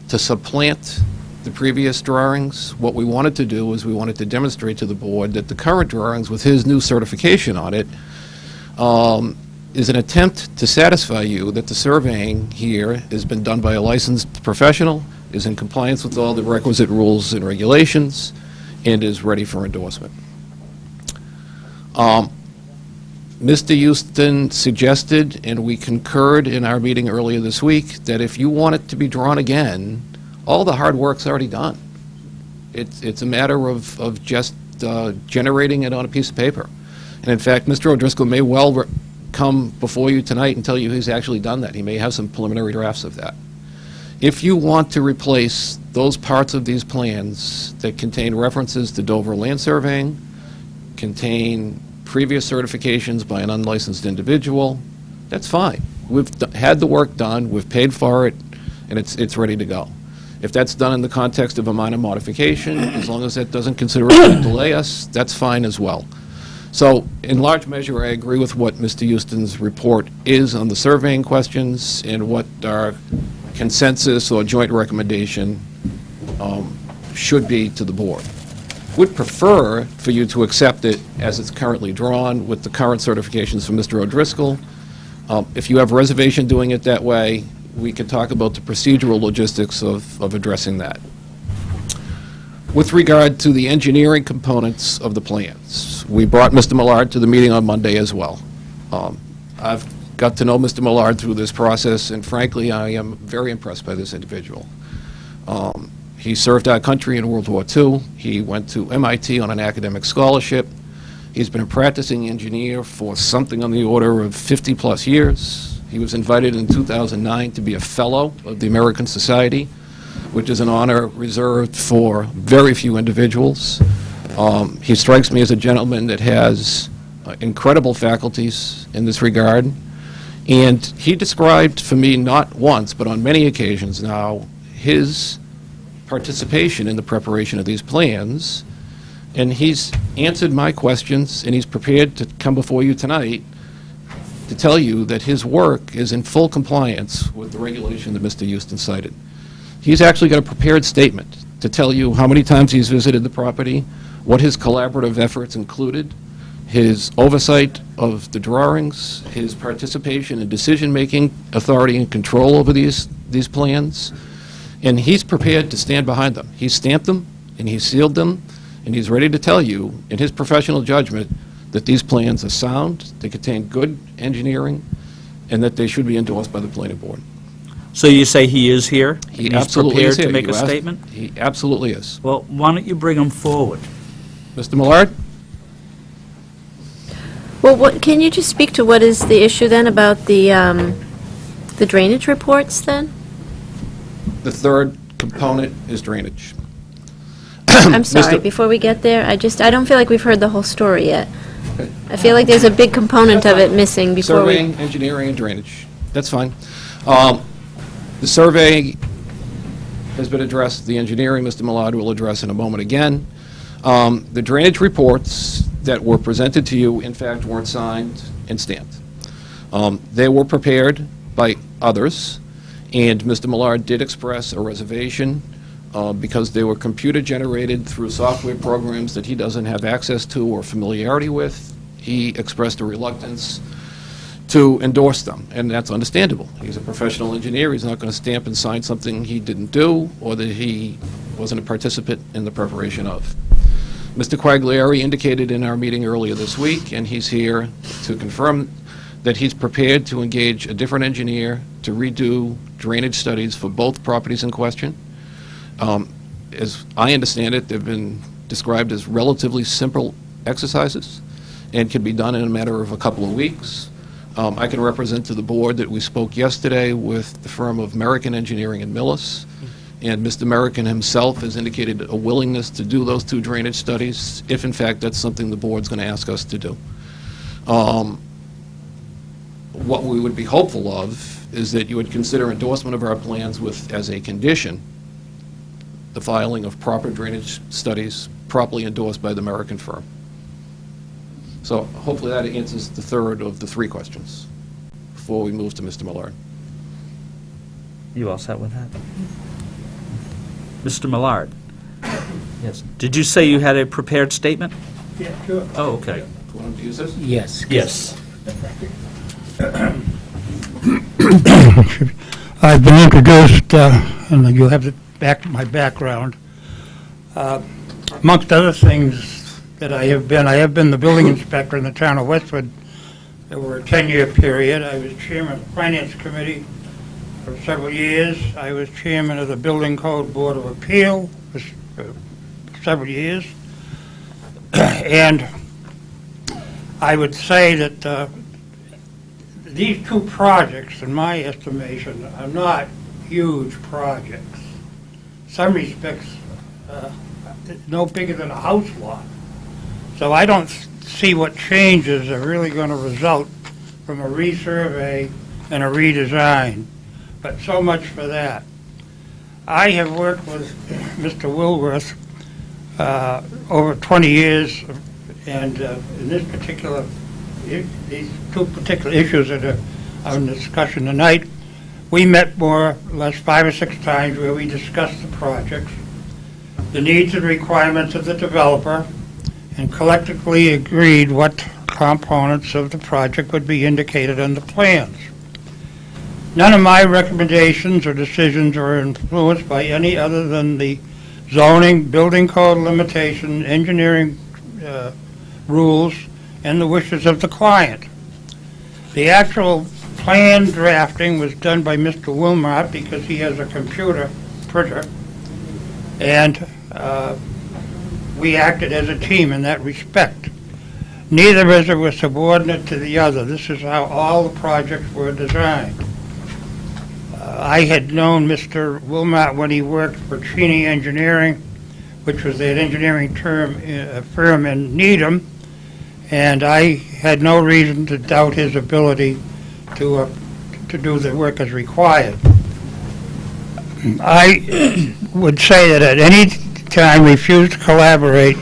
to supplant the previous drawings. What we wanted to do is we wanted to demonstrate to the board that the current drawings with his new certification on it is an attempt to satisfy you that the surveying here has been done by a licensed professional, is in compliance with all the requisite rules and regulations, and is ready for endorsement. Mr. Houston suggested, and we concurred in our meeting earlier this week, that if you want it to be drawn again, all the hard work's already done. It's a matter of just generating it on a piece of paper. And in fact, Mr. O'Driscoll may well come before you tonight and tell you he's actually done that. He may have some preliminary drafts of that. If you want to replace those parts of these plans that contain references to Dover land surveying, contain previous certifications by an unlicensed individual, that's fine. We've had the work done, we've paid for it, and it's ready to go. If that's done in the context of a minor modification, as long as that doesn't considerably delay us, that's fine as well. So, in large measure, I agree with what Mr. Houston's report is on the surveying questions and what our consensus or joint recommendation should be to the board. Would prefer for you to accept it as it's currently drawn with the current certifications from Mr. O'Driscoll. If you have reservation doing it that way, we can talk about the procedural logistics of addressing that. With regard to the engineering components of the plans, we brought Mr. Millard to the meeting on Monday as well. I've got to know Mr. Millard through this process, and frankly, I am very impressed by this individual. He served our country in World War II. He went to MIT on an academic scholarship. He's been a practicing engineer for something on the order of 50-plus years. He was invited in 2009 to be a fellow of the American Society, which is an honor reserved for very few individuals. He strikes me as a gentleman that has incredible faculties in this regard. And he described for me, not once, but on many occasions now, his participation in the preparation of these plans. And he's answered my questions, and he's prepared to come before you tonight to tell you that his work is in full compliance with the regulation that Mr. Houston cited. He's actually got a prepared statement to tell you how many times he's visited the property, what his collaborative efforts included, his oversight of the drawings, his participation in decision-making, authority and control over these plans, and he's prepared to stand behind them. He stamped them, and he sealed them, and he's ready to tell you, in his professional judgment, that these plans are sound, they contain good engineering, and that they should be endorsed by the planning board. So you say he is here? He and absolutely is He's here. prepared to make You a asked- statement? He absolutely is. Well, why don't you bring him forward? Mr. Millard? Well, can you just speak to what is the issue then about the drainage reports then? The third component is drainage. I'm sorry, Mr. before we get there, I don't feel like we've heard the whole story yet. I feel like there's a big component of it missing before we... Surveying, engineering, and drainage. That's fine. The survey has been addressed. The engineering, Mr. Millard will address in a moment again. The drainage reports that were presented to you, in fact, weren't signed and stamped. They were prepared by others, and Mr. Millard did express a reservation because they were computer-generated through software programs that he doesn't have access to or familiarity with. He expressed a reluctance to endorse them, and that's understandable. He's a professional engineer. He's not going to stamp and sign something he didn't do or that he wasn't a participant in the preparation of. Mr. Quagliari indicated in our meeting earlier this week, and he's here to confirm that he's prepared to engage a different engineer to redo drainage studies for both properties in question. As I understand it, they've been described as relatively simple exercises and can be done in a matter of a couple of weeks. I can represent to the board that we spoke yesterday with the firm of American Engineering in Millis, and Mr. American himself has indicated a willingness to do those two drainage studies, if in fact that's something the board's going to ask us to do. What we would be hopeful of is that you would consider endorsement of our plans with, as a condition, the filing of proper drainage studies properly endorsed by the American firm. So hopefully that answers the third of the three questions before we move to Mr. Millard. You all set with that? Mr. Millard? Yes. Did you say you had a prepared statement? Yeah, sure. Oh, okay. Want to use this? Yes. Yes. I've been introduced, and you have my background. Amongst other things that I have been the building inspector in the town of Westwood over a 10-year period. I was chairman of the Finance Committee for several years. I was chairman of the Building Code Board of Appeal for several years. And I would say that these two projects, in my estimation, are not huge projects. In some respects, no bigger than a house lot. So I don't see what changes are really going to result from a resurvey and a redesign. But so much for that. I have worked with Mr. Wilworth over 20 years, and in this particular, these two particular issues that are on discussion tonight, we met more or less 5 or 6 times where we discussed the projects, the needs and requirements of the developer, and collectively agreed what components of the project would be indicated on the plans. None of my recommendations or decisions are influenced by any other than the zoning, building code limitation, engineering rules, and the wishes of the client. The actual plan drafting was done by Mr. Wilmot because he has a computer printer, and we acted as a team in that respect. Neither of us were subordinate to the other. This is how all the projects were designed. I had known Mr. Wilmot when he worked for Cheney Engineering, which was an engineering firm in Needham, and I had no reason to doubt his ability to do the work as required. I would say that at any time refused to collaborate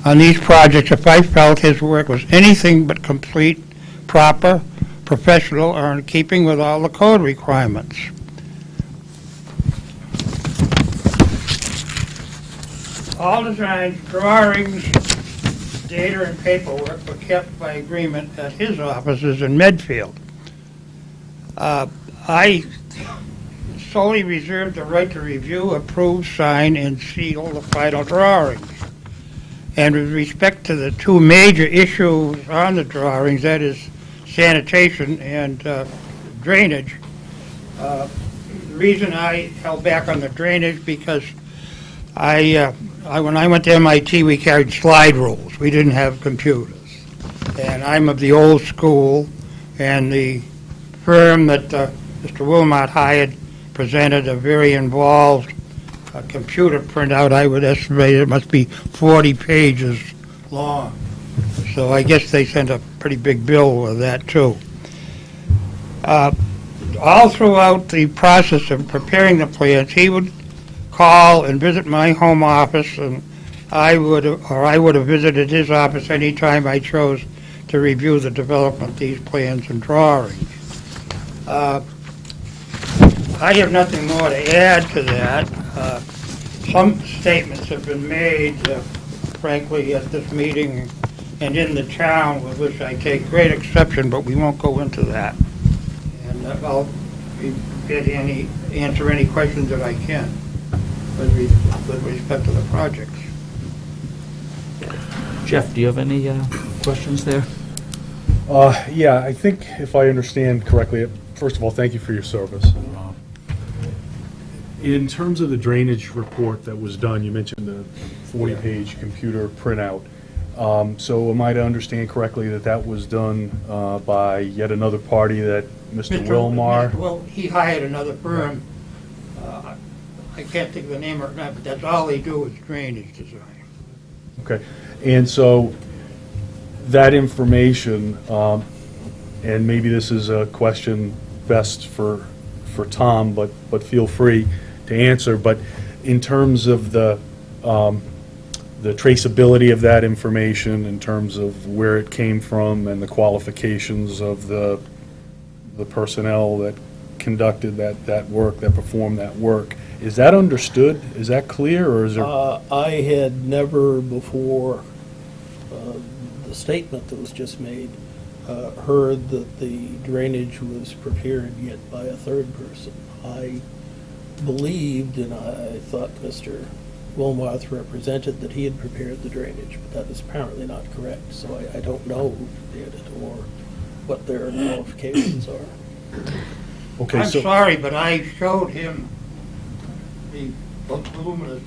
on these projects if I felt his work was anything but complete, proper, professional, or in keeping with all the code requirements. All designs, drawings, data, and paperwork were kept by agreement at his offices in Medfield. I solely reserved the right to review, approve, sign, and seal the final drawings. And with respect to the two major issues on the drawings, that is sanitation and drainage, the reason I held back on the drainage because when I went to MIT, we carried slide rules. We didn't have computers. And I'm of the old school, and the firm that Mr. Wilmot hired presented a very involved computer printout. I would estimate it must be 40 pages long. So I guess they sent a pretty big bill with that, too. All throughout the process of preparing the plans, he would call and visit my home office, and I would have visited his office anytime I chose to review the development of these plans and drawings. I have nothing more to add to that. Some statements have been made, frankly, at this meeting and in the town with which I take great exception, but we won't go into that. And I'll answer any questions that I can with respect to the projects. Jeff, do you have any questions there? Yeah, I think if I understand correctly, first of all, thank you for your service. In terms of the drainage report that was done, you mentioned the 40-page computer printout. So am I to understand correctly that that was done by yet another party that Mr. Wilmar? Well, he hired another firm. I can't think of the name right now, but that's all they do is drainage design. Okay, and so that information, and maybe this is a question best for Tom, but feel free to answer, but in terms of the traceability of that information, in terms of where it came from and the qualifications of the personnel that conducted that work, that performed that work, is that understood? Is that clear, or is there? I had never before the statement that was just made heard that the drainage was prepared yet by a third person. I believed, and I thought Mr. Wilmarth represented that he had prepared the drainage, but that is apparently not correct. So I don't know who did it or what their qualifications are. Okay, I'm so sorry, but I showed him the voluminous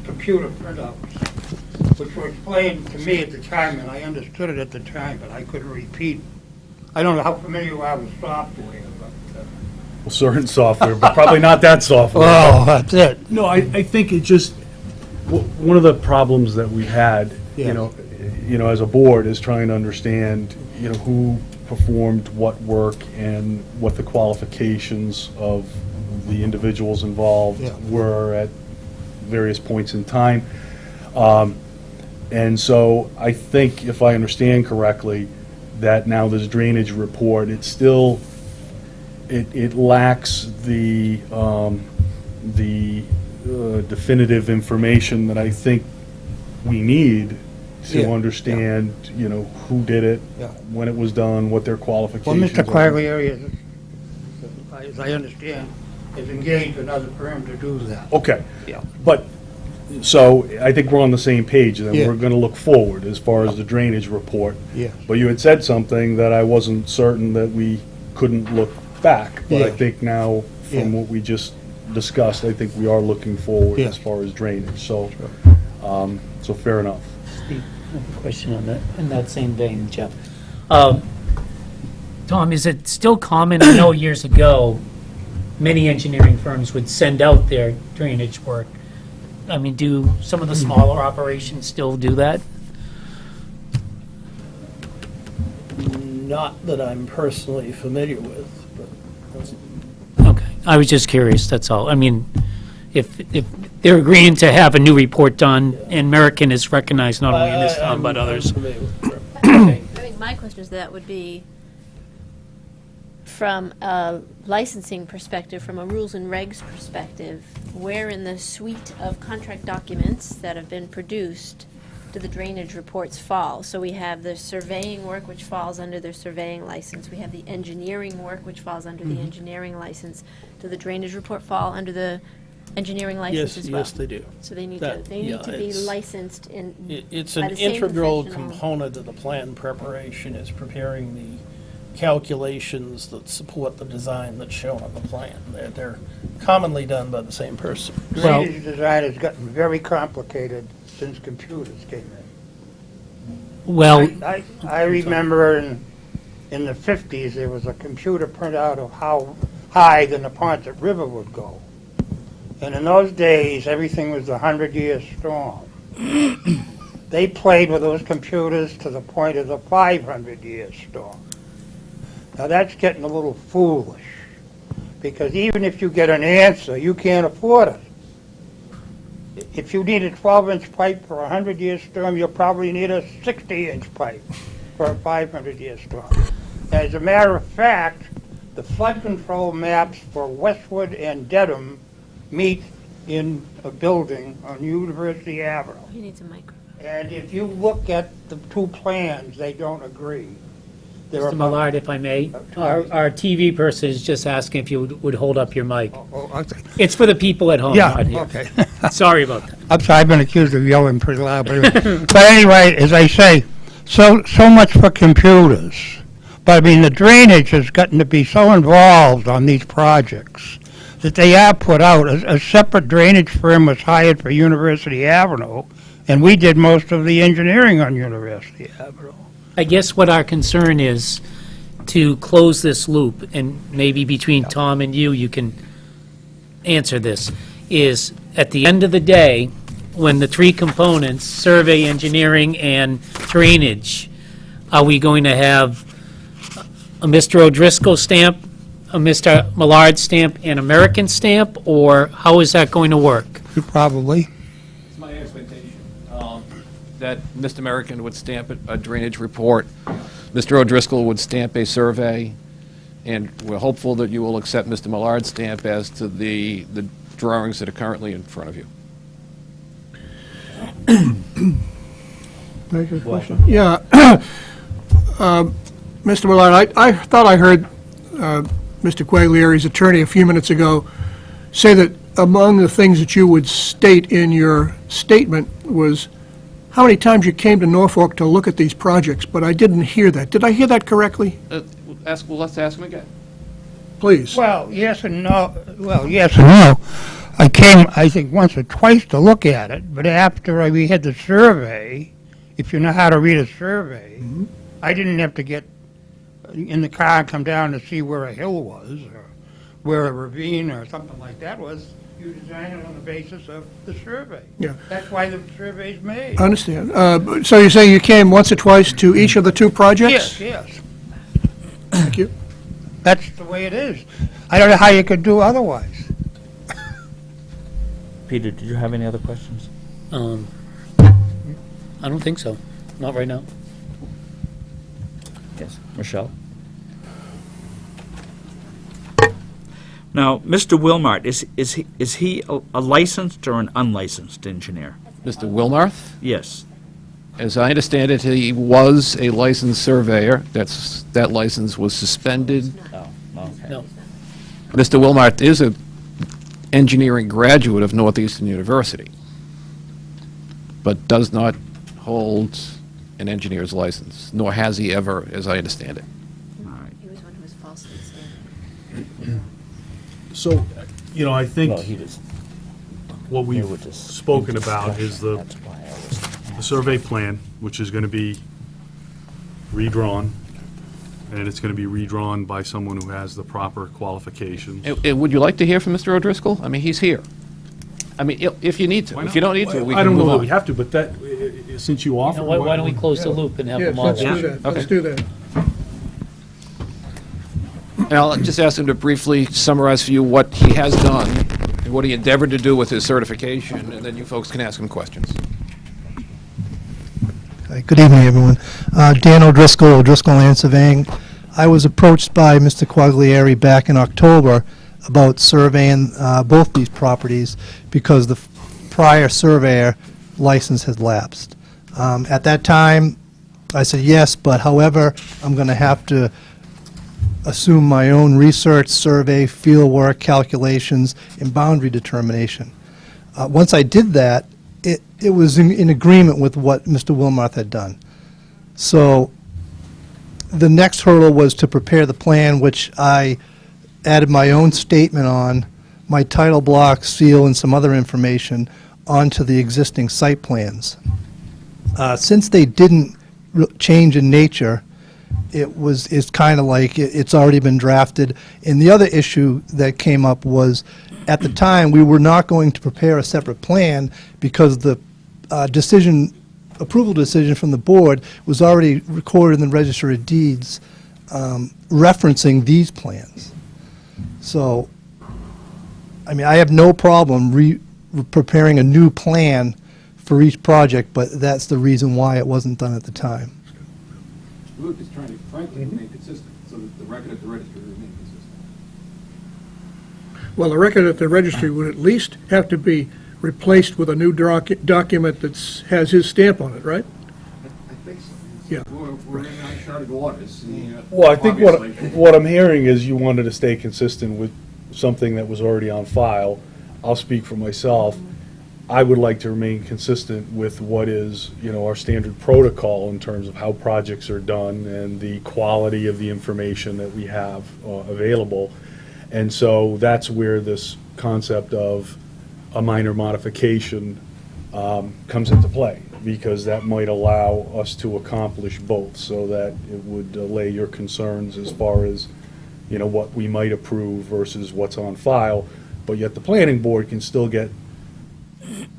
computer printouts, which were explained to me at the time, and I understood it at the time, but I couldn't repeat. I don't know how familiar you are with software, but... certain software, but probably not that software. Oh, that's it. No, I think it just, one of the problems that we've had, Yeah. you know, as a board is trying to understand, who performed what work and what the qualifications of the individuals involved Yeah. were at various points in time. And so I think, if I understand correctly, that now this drainage report, it still, it lacks the definitive information that I think we need to Yeah, understand, who did it, Yeah. when it was done, what their Well, qualifications Mr. are. Quaglieri, as I understand, has engaged another firm to do that. Okay. Yeah. But, so, I think we're on the same page, then. Yeah. We're gonna look forward as far as the drainage report. Yes. But you had said something that I wasn't certain that we couldn't look back. But I Yeah. think now, from Yeah. what we just discussed, I think we are looking forward Yeah. as far as drainage, so, so fair enough. Question on that, in that same vein, Jeff. Tom, is it still common, I know years ago, many engineering firms would send out their drainage work. I mean, do some of the smaller operations still do that? Not that I'm personally familiar with, but Okay, I was just curious, that's all. I mean, if they're agreeing to have a new report done, and American is recognized not only in this town, but others. I'm familiar with it. I think my question to that would be, from a licensing perspective, from a rules and regs perspective, where in the suite of contract documents that have been produced do the drainage reports fall? So we have the surveying work, which falls under the surveying license. We have the engineering work, which falls under the engineering license. Do the drainage report fall under the engineering license as well? Yes, they do. So they need That- to, they need yeah, to be it's- licensed in, It's by an the same integral professional. component of the plan preparation, is preparing the calculations that support the design that's shown on the plan. They're commonly done by the same person. Well- Drainage design has gotten very complicated since computers came in. Well, I remember in the 50s, there was a computer printout of how high the Neponset River would go. And in those days, everything was a 100-year storm. They played with those computers to the point of the 500-year storm. Now, that's getting a little foolish, because even if you get an answer, you can't afford it. If you need a 12-inch pipe for a 100-year storm, you'll probably need a 60-inch pipe for a 500-year storm. As a matter of fact, the flood control maps for Westwood and Dedham meet in a building on University Avenue. He needs a microphone. And if you look at the two plans, they don't agree. They're Mr. about- Millard, if I may, our TV person is just asking if you would hold up your mic. Oh, okay. It's for the people at home, Yeah, not here. okay. Sorry about that. I'm sorry, I've been accused of yelling pretty loud, but anyway, as I say, so much for computers. But I mean, the drainage has gotten to be so involved on these projects that they are put out. A separate drainage firm was hired for University Avenue, and we did most of the engineering on University Avenue. I guess what our concern is, to close this loop, and maybe between Tom and you can answer this, is at the end of the day, when the three components, survey, engineering, and drainage, are we going to have a Mr. O'Driscoll stamp, a Mr. Millard stamp, and American stamp, or how is that going to work? Probably. It's my expectation that Mr. American would stamp a drainage report, Mr. O'Driscoll would stamp a survey, and we're hopeful that you will accept Mr. Millard's stamp as to the drawings that are currently in front of you. Thank you. Question? Yeah. Mr. Millard, I thought I heard Mr. Quagliari's attorney a few minutes ago say that among the things that you would state in your statement was how many times you came to Norfolk to look at these projects, but I didn't hear that. Did I hear that correctly? Let's ask him again. Please. Well, yes and no. Well, yes and no. I came, I think, once or twice to look at it, but after we had the survey, if you know how to read a survey, I didn't have to get in the car and come down to see where a hill was, or where a ravine or something like that was. You design it on the basis of the survey. Yeah. That's why the survey's made. I understand. So you're saying you came once or twice to each of the two projects? Yes. Thank you. That's the way it is. I don't know how you could do otherwise. Peter, did you have any other questions? I don't think so, not right now. Yes. Michelle? Now, Mr. Wilmart, is he a licensed or an unlicensed engineer? Mr. Wilmarth, Yes. as I understand it, he was a licensed surveyor. That license was suspended. Oh, okay. No. Mr. Wilmarth is an engineering graduate of Northeastern University, but does not hold an engineer's license, nor has he ever, as I understand it. He was one who was falsely stated. So, you know, I think Well, he just, what they we've were just. spoken about is the That's why I was the survey plan, which is going to be redrawn, and it's going to be redrawn by someone who has the proper qualifications. And would you like to hear from Mr. O'Driscoll? I mean, he's here. I mean, if you need to. If you don't need to, we I can don't know move that we on. have to, but that, since you offer. Why don't we close the loop and have Yes, them all? let's do that, let's do that. And I'll just ask him to briefly summarize for you what he has done and what he endeavored to do with his certification, and then you folks can ask him questions. Hi, good evening, everyone. Dan O'Driscoll, O'Driscoll Land Surveying. I was approached by Mr. Quaglieri back in October about surveying both these properties because the prior surveyor license had lapsed. At that time, I said yes, but however, I'm going to have to assume my own research, survey, fieldwork, calculations, and boundary determination. Once I did that, it was in agreement with what Mr. Wilmarth had done. So the next hurdle was to prepare the plan, which I added my own statement on, my title block, seal, and some other information onto the existing site plans. Since they didn't change in nature, it's kind of like it's already been drafted. And the other issue that came up was, at the time, we were not going to prepare a separate plan because the approval decision from the board was already recorded in the Register of Deeds referencing these plans. So, I mean, I have no problem preparing a new plan for each project, but that's the reason why it wasn't done at the time. We're just trying to, frankly, remain consistent, so that the record at the registry remain consistent. Well, the record at the registry would at least have to be replaced with a new document that has his stamp on it, right? I think so. Yeah. We're in uncharted waters. Well, I think Obviously. what I'm hearing is you wanted to stay consistent with something that was already on file. I'll speak for myself. I would like to remain consistent with what is, our standard protocol in terms of how projects are done and the quality of the information that we have available. And so that's where this concept of a minor modification comes into play, because that might allow us to accomplish both, so that it would allay your concerns as far as, what we might approve versus what's on file, but yet the planning board can still get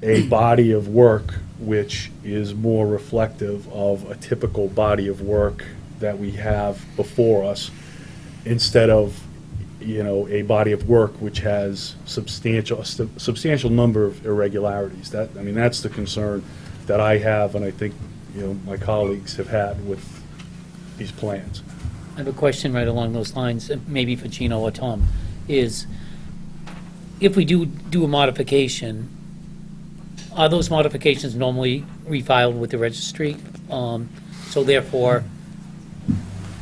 a body of work which is more reflective of a typical body of work that we have before us, instead of, a body of work which has a substantial number of irregularities. That's the concern that I have, and I think, my colleagues have had with these plans. I have a question right along those lines, maybe for Gino or Tom, is if we do a modification, are those modifications normally refiled with the registry? So therefore,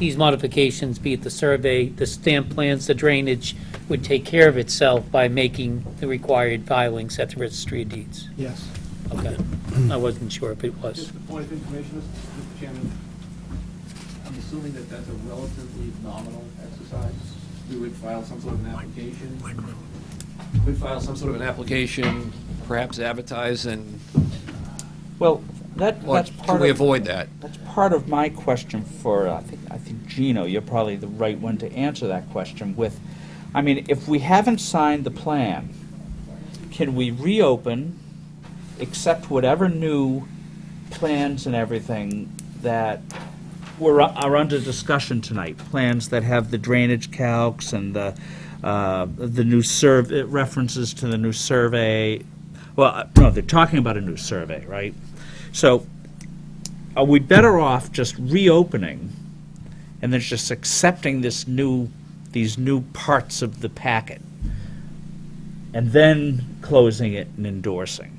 these modifications, be it the survey, the stamp plans, the drainage, would take care of itself by making the required filings at the Registry of Deeds? Yes. Okay. I wasn't sure if it was. Just a point of information, Mr. Chairman. I'm assuming that that's a relatively nominal exercise. We would file some sort of an application. We'd file some sort of an application, perhaps advertise, and, Well, or that's can part we of, avoid that? that's part of my question for, I think Gino, you're probably the right one to answer that question with, if we haven't signed the plan, can we reopen, accept whatever new plans and everything that are under discussion tonight? Plans that have the drainage calcs and the new references to the new survey. Well, no, they're talking about a new survey, right? So are we better off just reopening and then just accepting these new parts of the packet and then closing it and endorsing?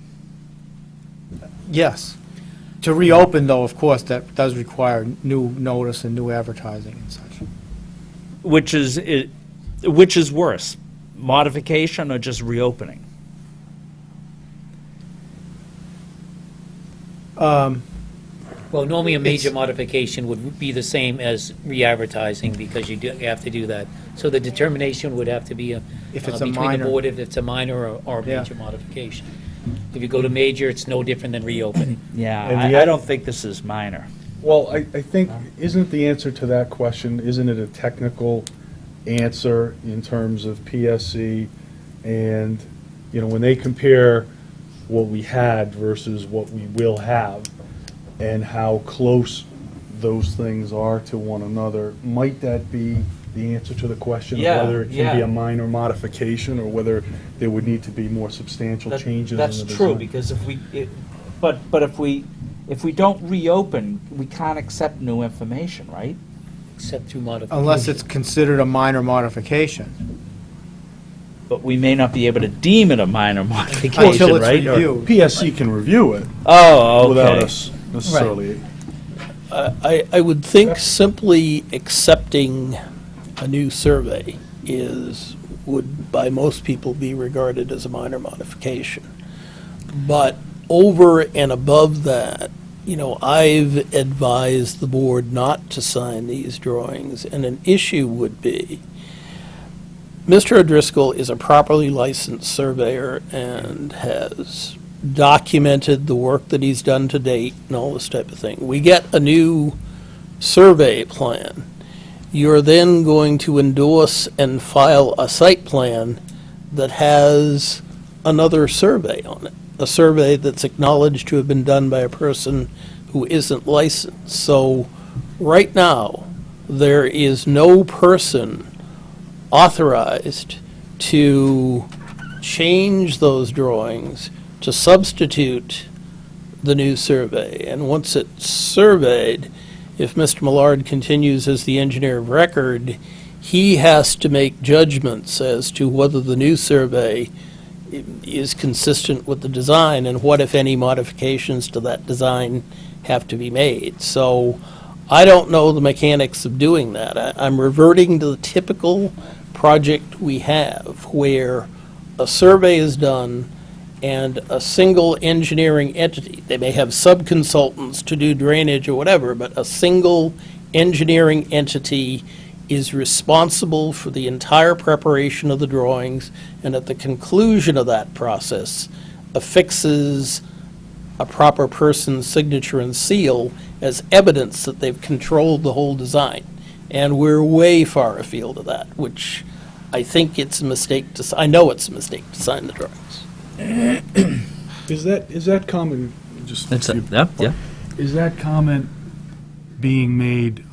Yes. To reopen, though, of course, that does require new notice and new advertising and such. Which is worse, modification or just reopening? Well, normally a major modification would be the same as re-advertising, because you have to do that. So the determination would have to be If it's a between the minor. board if it's a minor or a Yeah. major modification. If you go to major, it's no different than reopening. Yeah, And the- I don't think this is minor. Well, I think, isn't the answer to that question, isn't it a technical answer in terms of PSC? And, when they compare what we had versus what we will have, and how close those things are to one another, might that be the answer to the question Yeah, of whether it can be yeah. a minor modification, or whether there would need to be more substantial changes in the That's design? true, because but if we don't reopen, we can't accept new information, right? Except through modification. Unless it's considered a minor modification. But we may not be able to deem it a minor Until modification, it's right? reviewed. PSC can review it Oh, without okay. us necessarily. I would think simply accepting a new survey would by most people be regarded as a minor modification. But over and above that, I've advised the board not to sign these drawings, and an issue would be, Mr. O'Driscoll is a properly licensed surveyor and has documented the work that he's done to date and all this type of thing. We get a new survey plan. You're then going to endorse and file a site plan that has another survey on it, a survey that's acknowledged to have been done by a person who isn't licensed. So right now, there is no person authorized to change those drawings to substitute the new survey. And once it's surveyed, if Mr. Millard continues as the engineer of record, he has to make judgments as to whether the new survey is consistent with the design and what, if any, modifications to that design have to be made. So I don't know the mechanics of doing that. I'm reverting to the typical project we have, where a survey is done and a single engineering entity, they may have sub-consultants to do drainage or whatever, but a single engineering entity is responsible for the entire preparation of the drawings, and at the conclusion of that process, affixes a proper person's signature and seal as evidence that they've controlled the whole design. And we're way far afield of that, which I think it's a mistake I know it's a mistake to sign the drawings. Is that common, just a few- Yeah. Is that comment being made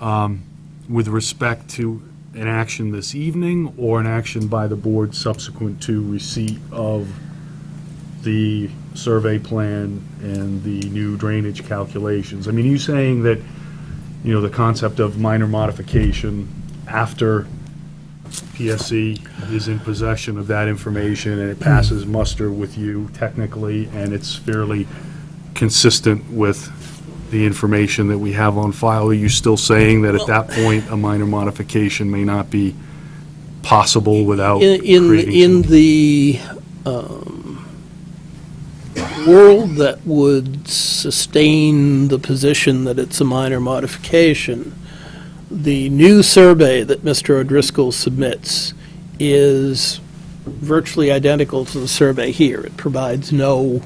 with respect to an action this evening, or an action by the board subsequent to receipt of the survey plan and the new drainage calculations? I mean, you saying that, the concept of minor modification after PSC is in possession of that information and it passes muster with you technically, and it's fairly consistent with the information that we have on file, are you still saying that at that point, a minor modification may not be possible without creating In some- the world that would sustain the position that it's a minor modification, the new survey that Mr. O'Driscoll submits is virtually identical to the survey here. It provides no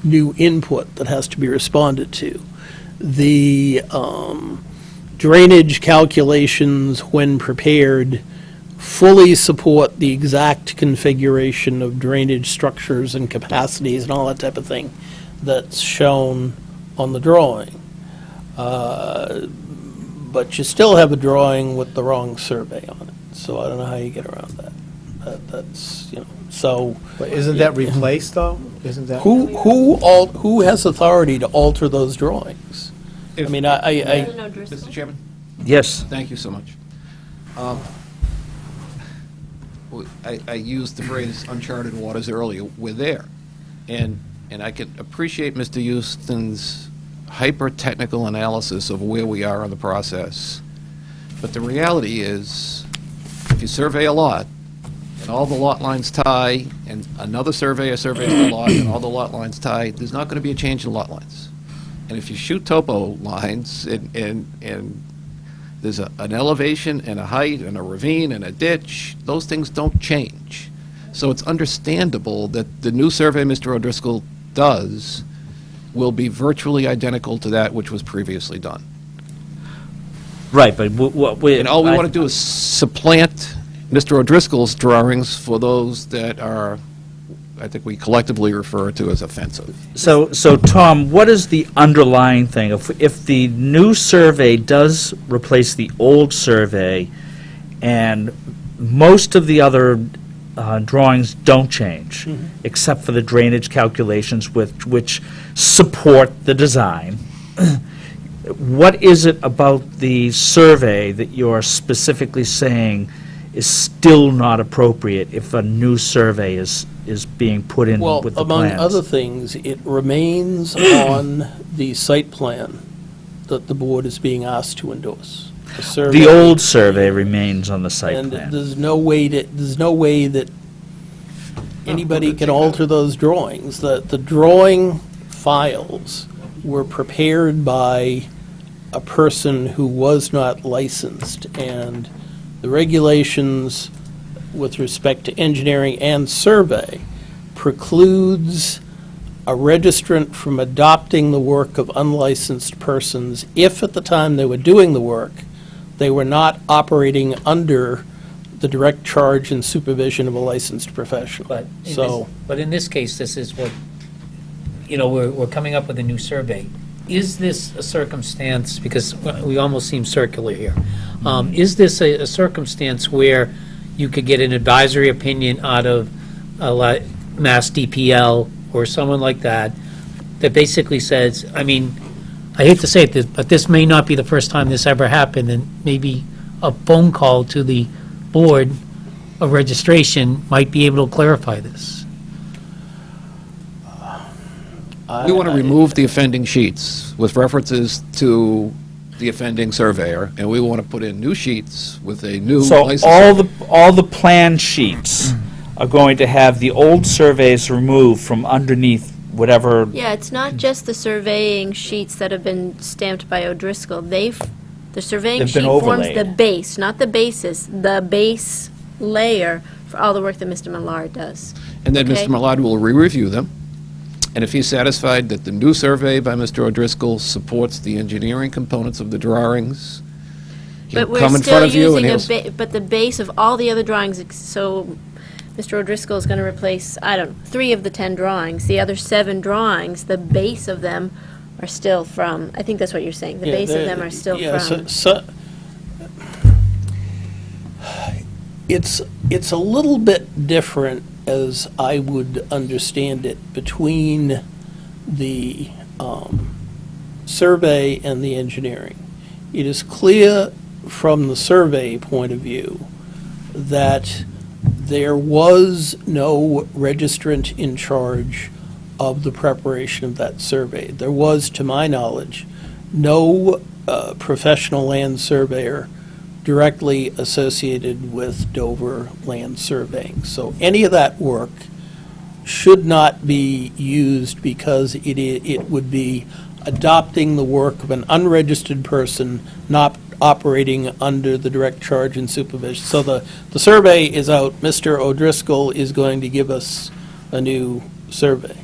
new input that has to be responded to. The drainage calculations, when prepared, fully support the exact configuration of drainage structures and capacities and all that type of thing that's shown on the drawing. But you still have a drawing with the wrong survey on it, so I don't know how you get around that. That's, so. But isn't that replaced, though? Isn't that? Who has authority to alter those drawings? I mean, Mr. Chairman? Yes. Thank you so much. I used the phrase uncharted waters earlier. We're there. And I can appreciate Mr. Houston's hyper-technical analysis of where we are in the process. But the reality is, if you survey a lot, and all the lot lines tie, and another surveyor surveys the lot, and all the lot lines tie, there's not going to be a change in lot lines. And if you shoot topo lines, and there's an elevation and a height and a ravine and a ditch, those things don't change. So it's understandable that the new survey Mr. O'Driscoll does will be virtually identical to that which was previously done. Right, but what we... And all we want to do is supplant Mr. O'Driscoll's drawings for those that are, I think we collectively refer to as offensive. So, Tom, what is the underlying thing? If the new survey does replace the old survey, and most of the other drawings don't change, except for the drainage calculations which support the design, what is it about the survey that you're specifically saying is still not appropriate if a new survey is being put in Well, with the among plans? other things, it remains on the site plan that the board is being asked to endorse. The old survey remains on the site And plan. there's no way that anybody can alter those drawings. The drawing files were prepared by a person who was not licensed, and the regulations with respect to engineering and survey precludes a registrant from adopting the work of unlicensed persons if at the time they were doing the work, they were not operating under the direct charge and supervision of a licensed professional. But in this case, this is what, we're coming up with a new survey. Is this a circumstance, because we almost seem circular here, is this a circumstance where you could get an advisory opinion out of Mass DPL or someone like that, that basically says, I hate to say it, but this may not be the first time this ever happened, and maybe a phone call to the board of registration might be able to clarify this. We want to remove the offending sheets with references to the offending surveyor, and we want to put in new sheets with a new So license. all the plan sheets are going to have the old surveys removed from underneath whatever... Yeah, it's not just the surveying sheets that have been stamped by O'Driscoll. The surveying They've been sheet forms overlaid. the base, not the basis, the base layer for all the work that Mr. Millard does. And then Okay. Mr. Millard will re-review them, and if he's satisfied that the new survey by Mr. O'Driscoll supports the engineering components of the drawings, he'll But we're come in still front of you and using he'll... but the base of all the other drawings, so Mr. O'Driscoll is going to replace, 3 of the 10 drawings. The other 7 drawings, the base of them are still from, I think that's what you're saying, the base of them are still from. It's a little bit different, as I would understand it, between the survey and the engineering. It is clear from the survey point of view that there was no registrant in charge of the preparation of that survey. There was, to my knowledge, no professional land surveyor directly associated with Dover Land Surveying. So any of that work should not be used because it would be adopting the work of an unregistered person not operating under the direct charge and supervision. So the survey is out. Mr. O'Driscoll is going to give us a new survey.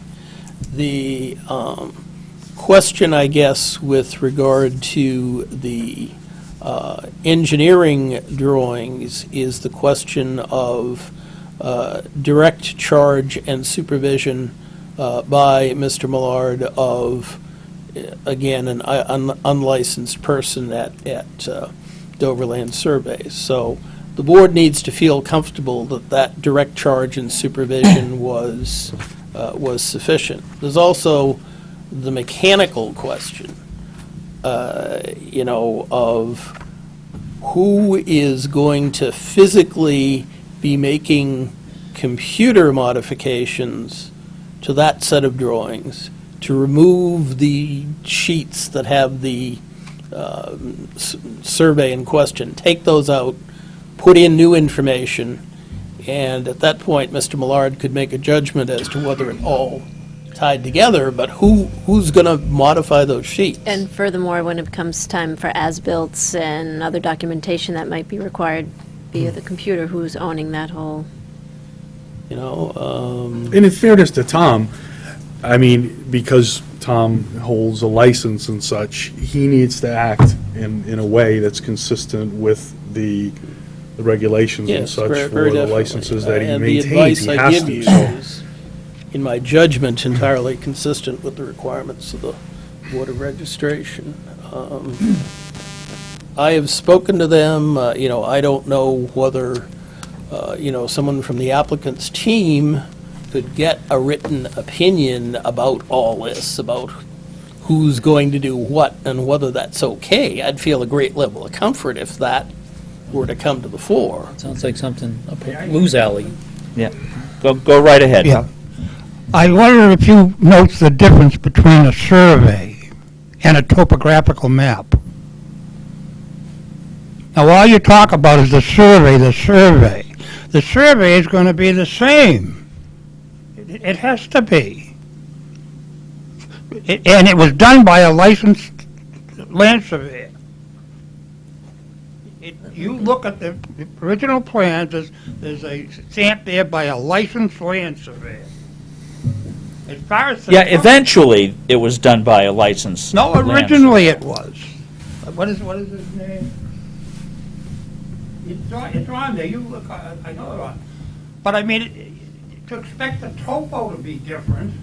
The question, I guess, with regard to the engineering drawings is the question of direct charge and supervision by Mr. Millard of, again, an unlicensed person at Dover Land Surveys. So the board needs to feel comfortable that that direct charge and supervision was sufficient. There's also the mechanical question, of who is going to physically be making computer modifications to that set of drawings to remove the sheets that have the survey in question, take those out, put in new information, and at that point, Mr. Millard could make a judgment as to whether it all tied together, but who's going to modify those sheets? And furthermore, when it comes time for as-built and other documentation that might be required via the computer, who's owning that whole? In fairness to Tom, I mean, because Tom holds a license and such, he needs to act in a way that's consistent with the regulations and Yes, such very, for very the definitely. licenses that he And the maintains. advice He I has give to, you so. is, in my judgment, entirely consistent with the requirements of the Board of Registration. I have spoken to them, I don't know whether, someone from the applicant's team could get a written opinion about all this, about who's going to do what and whether that's okay. I'd feel a great level of comfort if that were to come to the fore. Sounds like something up Lou's alley. Yeah. Go right ahead. Yeah. I wonder if you note the difference between a survey and a topographical map. Now, all you talk about is the survey, the survey. The survey is going to be the same. It has to be. And it was done by a licensed land surveyor. You look at the original plans, there's a stamp there by a licensed land surveyor. As far as the Yeah, eventually, it was done by a licensed. No, land originally it was. What is his name? It's on there, you look, I know it on. But I mean, to expect the topo to be different,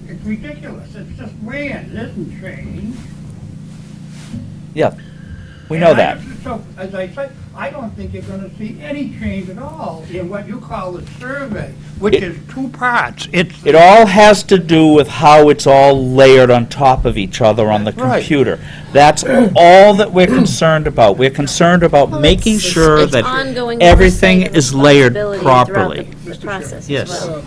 it's ridiculous. It's just land, it isn't changed. Yeah, we know that. So, as I said, I don't think you're gonna see any change at all in what you call the survey, which is two parts. It all has to do with how it's all layered on top of each other on the That's right. computer. That's all that we're concerned about. We're concerned about making sure It's that ongoing everything oversight and is layered responsibility throughout properly. the process as Yes. well.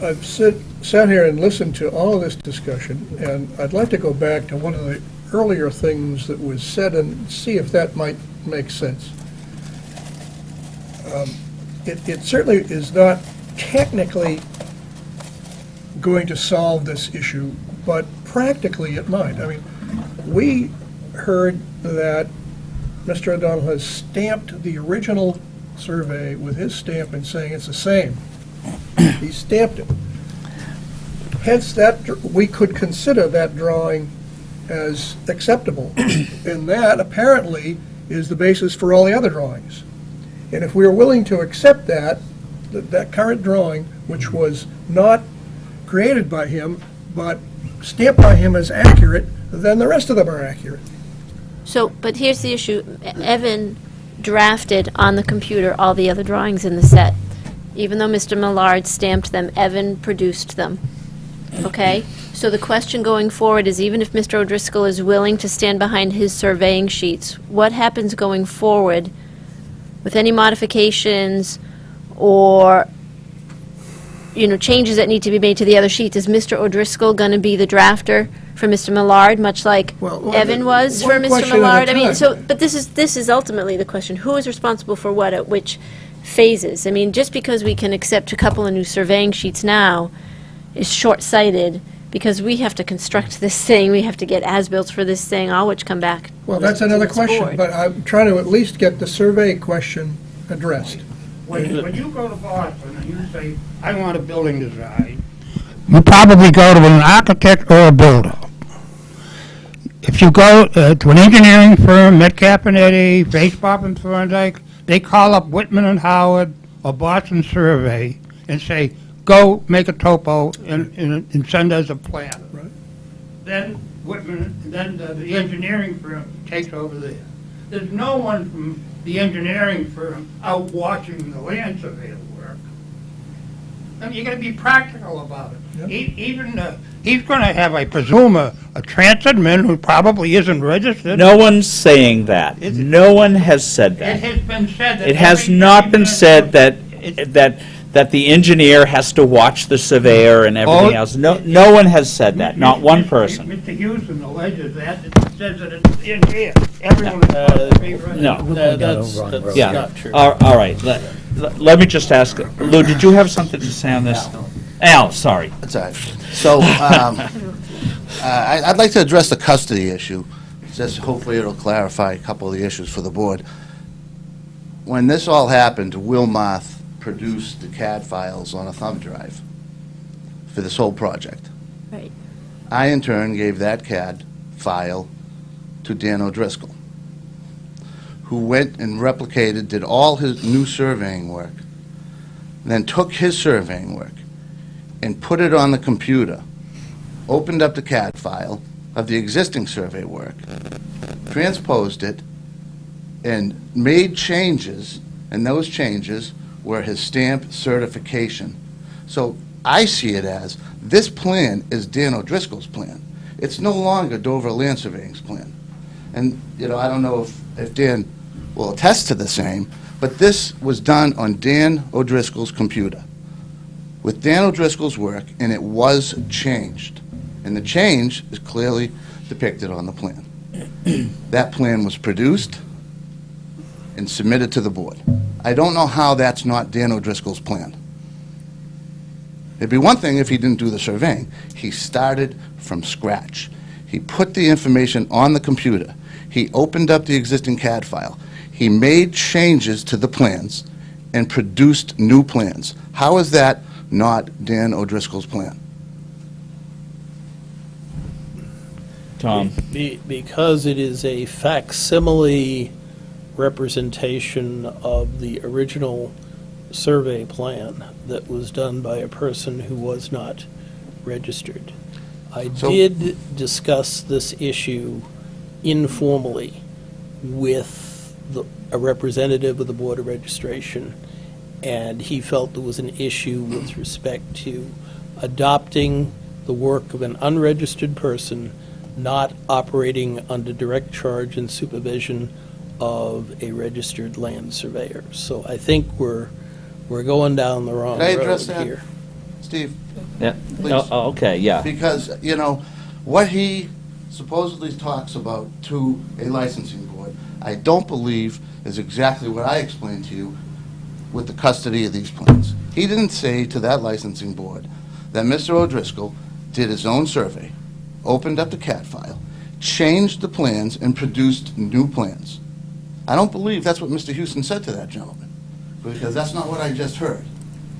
I've sat here and listened to all of this discussion, and I'd like to go back to one of the earlier things that was said and see if that might make sense. It certainly is not technically going to solve this issue, but practically it might. I mean, we heard that Mr. O'Donnell has stamped the original survey with his stamp and saying it's the same. He stamped it. Hence, we could consider that drawing as acceptable. And that apparently is the basis for all the other drawings. And if we are willing to accept that current drawing, which was not created by him, but stamped by him as accurate, then the rest of them are accurate. So, but here's the issue. Evan drafted on the computer all the other drawings in the set. Even though Mr. Millard stamped them, Evan produced them. Okay? So the question going forward is, even if Mr. O'Driscoll is willing to stand behind his surveying sheets, what happens going forward with any modifications or, changes that need to be made to the other sheets? Is Mr. O'Driscoll going to be the drafter for Mr. Millard, much like Well, Evan was for one Mr. question at a Millard? I mean, time. so, but this is ultimately the question. Who is responsible for what at which phases? I mean, just because we can accept a couple of new surveying sheets now is short-sighted, because we have to construct this thing, we have to get as-built for this thing, all which come back. Well, that's to another this question, board. but I'm trying to at least get the survey question addressed. When you go to Boston and you say, I want a building design, you probably go to an architect or a builder. If you go to an engineering firm, Metcalf and Eddy, Basebop and Thorndike, they call up Whitman and Howard or Boston Survey and say, go make a topo and send us a plan. Right. Then the engineering firm takes over there. There's no one from the engineering firm out watching the land surveyor work. I mean, you gotta be practical about it. Yep. He's gonna have, I presume, a transitman who probably isn't registered. No one's saying that. Is it- No one has said It that. has been said that. It has every not 30 been minutes- said that, It's- that the engineer has to watch the surveyor and everything Oh, else. No one has said that, not one person. Mr. Houston alleges that, it says that it's in here. Everyone is supposed to be registered. No. That's Yeah. not true. All right. Let me just ask, Lou, did you have something to say on this? Al, sorry. That's all right. So, I'd like to address the custody issue, just hopefully it'll clarify a couple of the issues for the board. When this all happened, Will Moth produced the CAD files on a thumb drive. for this whole project. Right. I, in turn, gave that CAD file to Dan O'Driscoll, who went and replicated, did all his new surveying work, then took his surveying work and put it on the computer, opened up the CAD file of the existing survey work, transposed it, and made changes, and those changes were his stamp certification. So I see it as, this plan is Dan O'Driscoll's plan. It's no longer Dover Land Surveying's plan. And, you know, I don't know if Dan will attest to the same, but this was done on Dan O'Driscoll's computer, with Dan O'Driscoll's work, and it was changed. And the change is clearly depicted on the plan. That plan was produced and submitted to the board. I don't know how that's not Dan O'Driscoll's plan. It'd be one thing if he didn't do the surveying. He started from scratch. He put the information on the computer. He opened up the existing CAD file. He made changes to the plans and produced new plans. How is that not Dan O'Driscoll's plan? Tom? Because it is a facsimile representation of the original survey plan that was done by a person who was not registered. I did discuss this issue informally with a representative of the Board of Registration, and he felt there was an issue with respect to adopting the work of an unregistered person not operating under direct charge and supervision of a registered land surveyor. So I think we're going down the wrong road here. Can I address that, Steve? Yeah. Please. Oh, okay, yeah. Because, you know, what he supposedly talks about to a licensing board, I don't believe is exactly what I explained to you with the custody of these plans. He didn't say to that licensing board that Mr. O'Driscoll did his own survey, opened up the CAD file, changed the plans, and produced new plans. I don't believe that's what Mr. Houston said to that gentleman, because that's not what I just heard.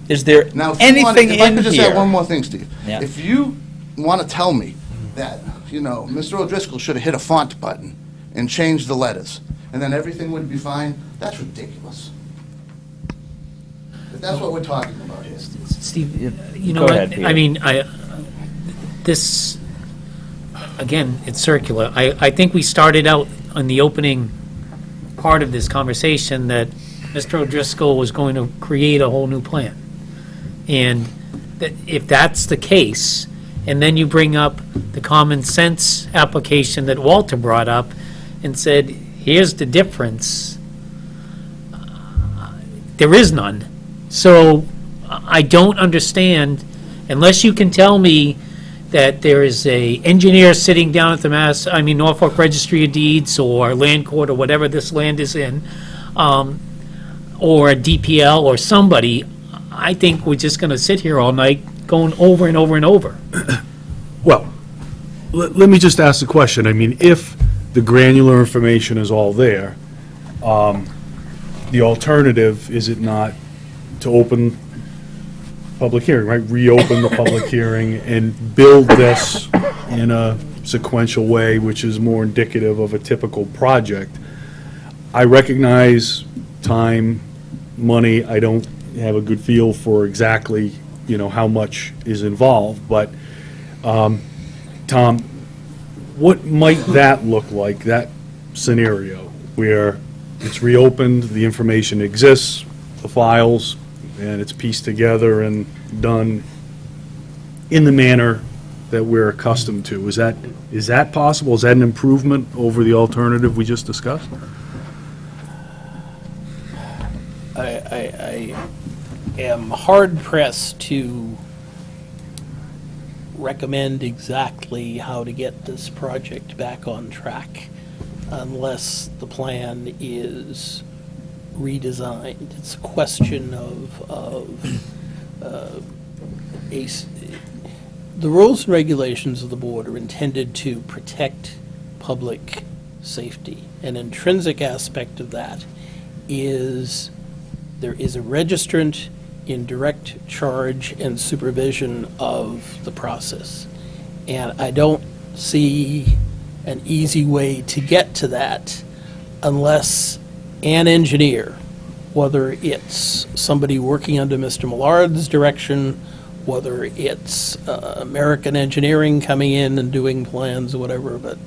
Is there Now, if you anything want- if I in could just add here? one more thing, Steve. Yeah. If you want to tell me that, you know, Mr. O'Driscoll should have hit a font button and changed the letters, and then everything would be fine, that's ridiculous. If that's what we're talking about here. Steve, you Go know ahead, what, Peter. I mean, this, again, it's circular. I think we started out on the opening part of this conversation that Mr. O'Driscoll was going to create a whole new plan. And that if that's the case, and then you bring up the common sense application that Walter brought up and said, here's the difference, there is none. So I don't understand, unless you can tell me that there is a engineer sitting down at the Norfolk Registry of Deeds or Land Court or whatever this land is in, or a DPL or somebody. I think we're just going to sit here all night going over and over and over. Well, let me just ask the question. I mean, if the granular information is all there, the alternative, is it not to open public hearing, right? Reopen the public hearing and build this in a sequential way, which is more indicative of a typical project. I recognize time, money. I don't have a good feel for exactly, you know, how much is involved, but, Tom, what might that look like, that scenario, where it's reopened, the information exists, the files, and it's pieced together and done in the manner that we're accustomed to? Is that possible? Is that an improvement over the alternative we just discussed? I am hard-pressed to recommend exactly how to get this project back on track unless the plan is redesigned. It's a question the rules and regulations of the board are intended to protect public safety. An intrinsic aspect of that is there is a registrant in direct charge and supervision of the process. And I don't see an easy way to get to that unless an engineer, whether it's somebody working under Mr. Millard's direction, whether it's American Engineering coming in and doing plans or whatever, but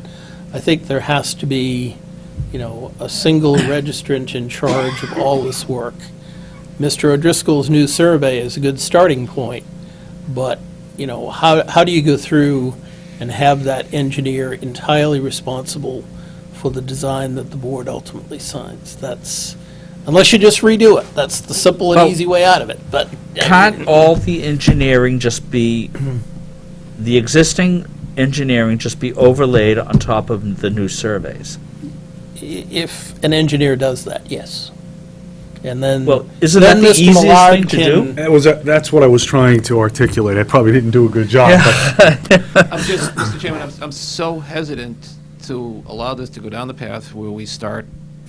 I think there has to be, a single registrant in charge of all this work. Mr. O'Driscoll's new survey is a good starting point, but, how do you go through and have that engineer entirely responsible for the design that the board ultimately signs? That's, unless you just redo it, that's the simple and Well, easy way out of it, but. Can't all the engineering just be, the existing engineering just be overlaid on top of the new surveys? If an engineer does that, yes. And then. Well, isn't that then the Mr. easiest Millard thing to do? That's what I was trying to articulate. I probably didn't do a good job, but I'm just, Mr. Chairman, I'm so hesitant to allow this to go down the path where we start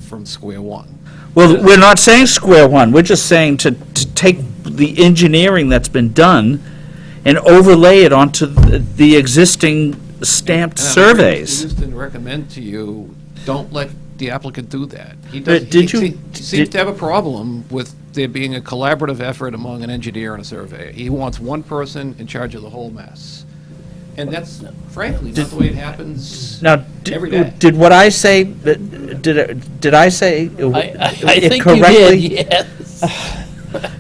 from square one. Well, we're not saying square one, we're just saying to take the engineering that's been done and overlay it onto the existing stamped And I'm surveys. just to recommend to you, don't let the applicant do that. He does, Did you- he seems to have a problem with there being a collaborative effort among an engineer and a surveyor. He wants one person in charge of the whole mess. And that's frankly not the way it happens Now, every day. did what I say, did I say I it think you correctly? did, yes.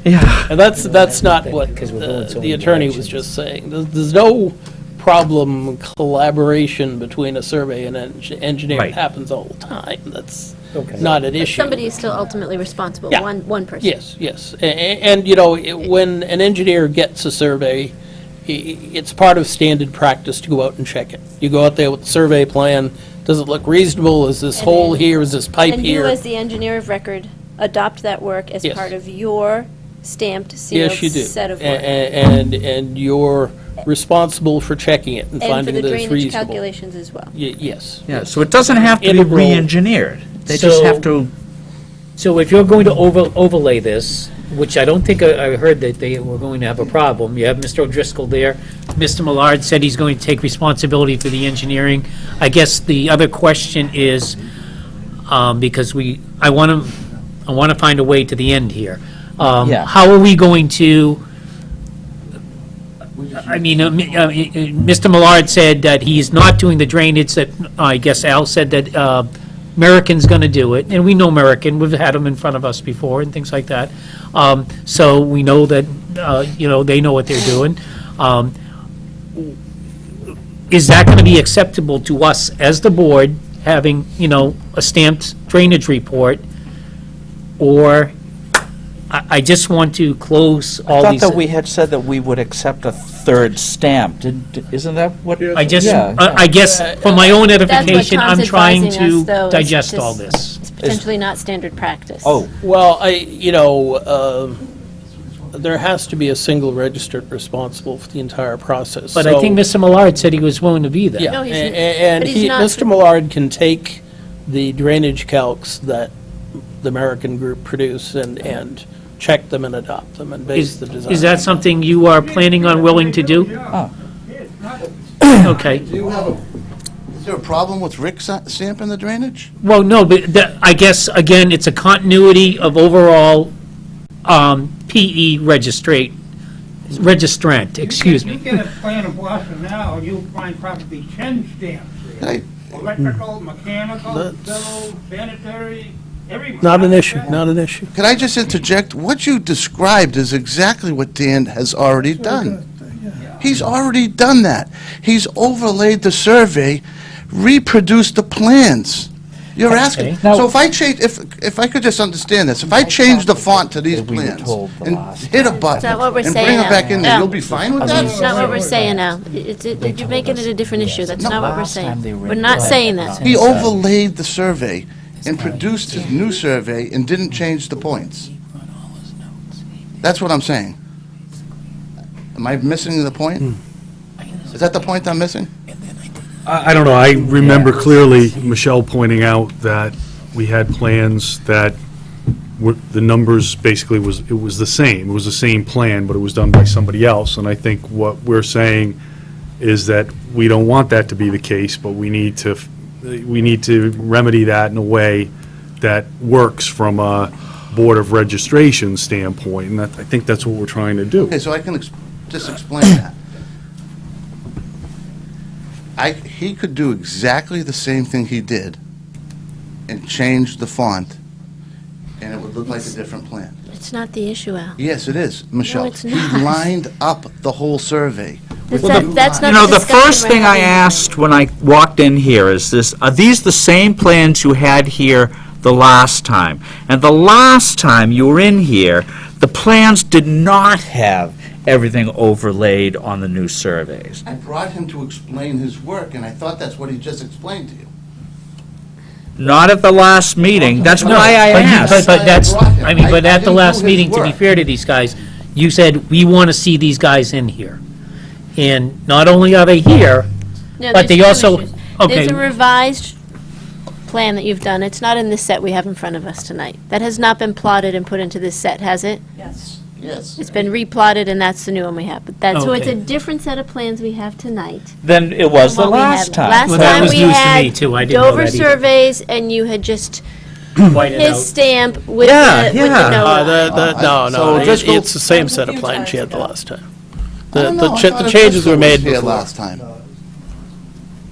Yeah. And that's not what Because we're going so the many attorney was directions. just saying. There's no problem collaboration between a survey and an engineer. Right. It happens all the time. That's Okay. not an But issue. somebody is still ultimately responsible, Yeah. one person. Yes. And, when an engineer gets a survey, it's part of standard practice to go out and check it. You go out there with the survey plan, does it look reasonable? Is this And hole then- here, is this pipe And you, here? as the engineer of record, adopt that work as Yes. part of your stamped, sealed Yes, you do. set of work. And you're responsible for checking it and And for finding the that it's drainage reasonable. calculations as well. Yes. Yeah, so it doesn't have to be Integral- re-engineered. They just So- have to, So if you're going to overlay this, which I don't think I heard that they were going to have a problem, you have Mr. O'Driscoll there. Mr. Millard said he's going to take responsibility for the engineering. I guess the other question is, because I want to find a way to the end here. Yeah. How are we going to, Mr. Millard said that he's not doing the drainage that, I guess Al said that American's going to do it, and we know American, we've had them in front of us before and things like that. So we know that, they know what they're doing. Is that going to be acceptable to us as the board, having, a stamped drainage report? Or, I just want to close I all thought these. that we had said that we would accept a third stamp. Isn't that what? I just, Yeah, I guess, for my own That's what edification, Tom's I'm trying advising to us, though, is digest just- all this. It's potentially not standard practice. Oh, Well, there has to be a single registrant responsible for the entire process. But I think So- Mr. Millard said he was willing to be there. Yeah, No, he's and n- and but he's not- Mr. Millard can take the drainage calcs that the American group produce and check them and adopt them and base the design. Is that something you are planning on willing to do? oh. Okay. Is there a problem with Rick stamping the drainage? Well, no, but I guess, again, it's a continuity of overall PE registrant, excuse You me. get a plan of Boston now, you'll find probably 10 stamps there. Hey, Electrical, mechanical, civil, sanitary, everything. Not an issue, not an issue. Could I just interject? What you described is exactly what Dan has already done. He's already done that. He's overlaid the survey, reproduced the plans. You're asking, Okay. Now- so if I change, if I could just understand this, if I change the font to these That we were plans told the and last hit a button not what we're and saying bring it now. back in there, No. you'll be fine with That's that? not what we're saying now. You're making it a different issue. That's not what we're Last time they saying. were We're not right. saying that. He overlaid the survey and produced his new survey and didn't change the points. That's what I'm saying. Am I missing the point? Is that the point I'm missing? I don't know, I remember clearly Michelle pointing out that we had plans that the numbers basically it was the same. It was the same plan, but it was done by somebody else. And I think what we're saying is that we don't want that to be the case, but we need to remedy that in a way that works from a Board of Registration standpoint, and I think that's what we're trying to do. Okay, so I can just explain that. He could do exactly the same thing he did and change the font, and it would look like a different plan. It's not the issue, Al. Yes, it is, Michelle. it's He not. lined up the whole survey. That's not You know, the discussion first we're thing I having. asked when I walked in here is this, are these the same plans you had here the last time? And the last time you were in here, the plans did not have everything overlaid on the new surveys. I brought him to explain his work, and I thought that's what he just explained to you. Not at the last meeting, that's No, why I but you- asked. But that's, I mean, but I at the didn't last do his meeting, to be work. fair to these guys, you said, we want to see these guys in here. And not only are they here, No, but they there's two also- issues. okay. There's a revised plan that you've done. It's not in this set we have in front of us tonight. That has not been plotted and put into this set, has it? Yes. It's been replotted, and that's the new one we have. But that's, so it's a Okay. different set of plans we have tonight. Then it was the than what we last had time. Last Well, that time was we news to had me, too. I didn't know Dover that either. surveys, and you had just whited his out. stamp with Yeah, the, with yeah. the no. No, So no, just go- it's the same set of plans she had the last time. I don't know, I thought The changes Driscoll were made was here before. last time.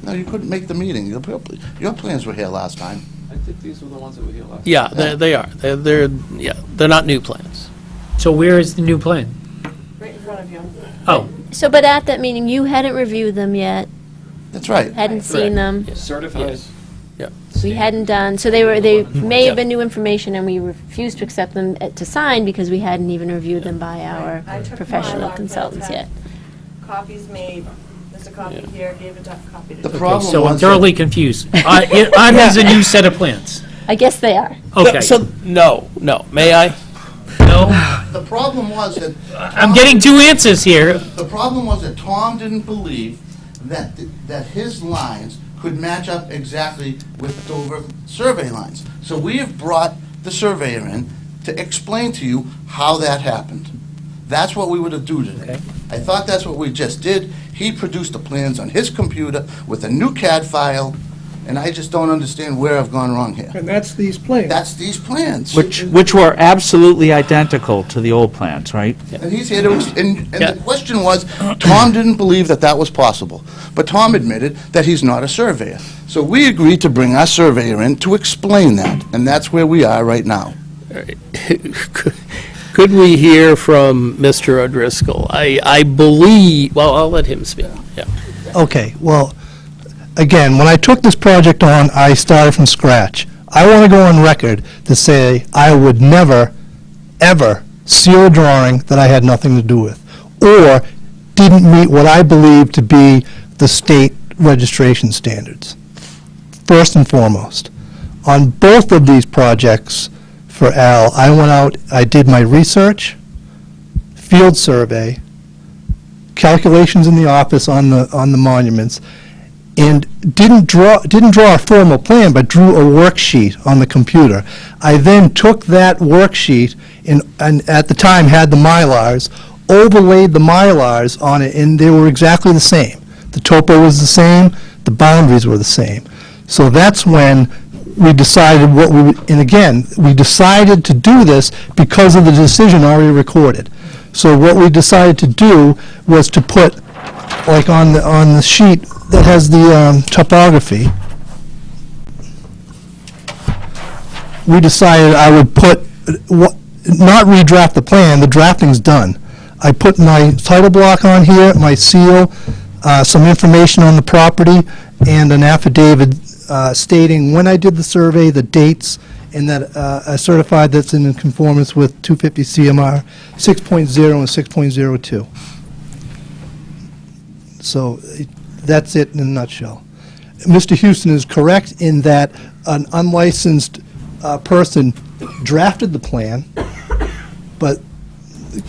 No, you couldn't make the meeting. Your plans were here last time. I think these were the ones that were here last. Yeah, they are. They're not new plans. So where is the new plan? Right in front of you. Oh, So, but at that meeting, you hadn't reviewed them yet, That's right. hadn't seen them. Certified. We hadn't done, so they may have been new information, and we refused to accept them to sign because we hadn't even reviewed them by our I took professional Mylar, consultants had yet. Copies made, there's a copy here, gave a copy to. The Jim. problem so I'm was that- thoroughly confused. Are these a new set of plans? I guess they are. Okay. So, no, may I? No, The problem was that. I'm getting two answers here. The problem was that Tom didn't believe that his lines could match up exactly with Dover survey lines. So we have brought the surveyor in to explain to you how that happened. That's what we were to do today. Okay. I thought that's what we just did. He produced the plans on his computer with a new CAD file, and I just don't understand where I've gone wrong here. And that's these plans. That's these plans. Which were absolutely identical to the old plans, right? And he's here to, and Yeah. the question was, Tom didn't believe that that was possible. But Tom admitted that he's not a surveyor. So we agreed to bring our surveyor in to explain that, and that's where we are right now. Could we hear from Mr. O'Driscoll? I believe, well, I'll let him speak. Yeah. Okay, well, again, when I took this project on, I started from scratch. I want to go on record to say I would never, ever seal a drawing that I had nothing to do with, or didn't meet what I believe to be the state registration standards, first and foremost. On both of these projects for Al, I went out, I did my research, field survey, calculations in the office on the monuments, and didn't draw a formal plan, but drew a worksheet on the computer. I then took that worksheet and at the time had the Mylars, overlaid the Mylars on it, and they were exactly the same. The topo was the same, the boundaries were the same. So that's when we decided what we would, and again, we decided to do this because of the decision already recorded. So what we decided to do was to put, like on the sheet that has the topography, we decided I would put, not redraft the plan, the drafting's done. I put my title block on here, my seal, some information on the property, and an affidavit stating when I did the survey, the dates, and that I certified that's in conformance with 250 CMR 6.0 and 6.02. So that's it in a nutshell. Mr. Houston is correct in that an unlicensed person drafted the plan, but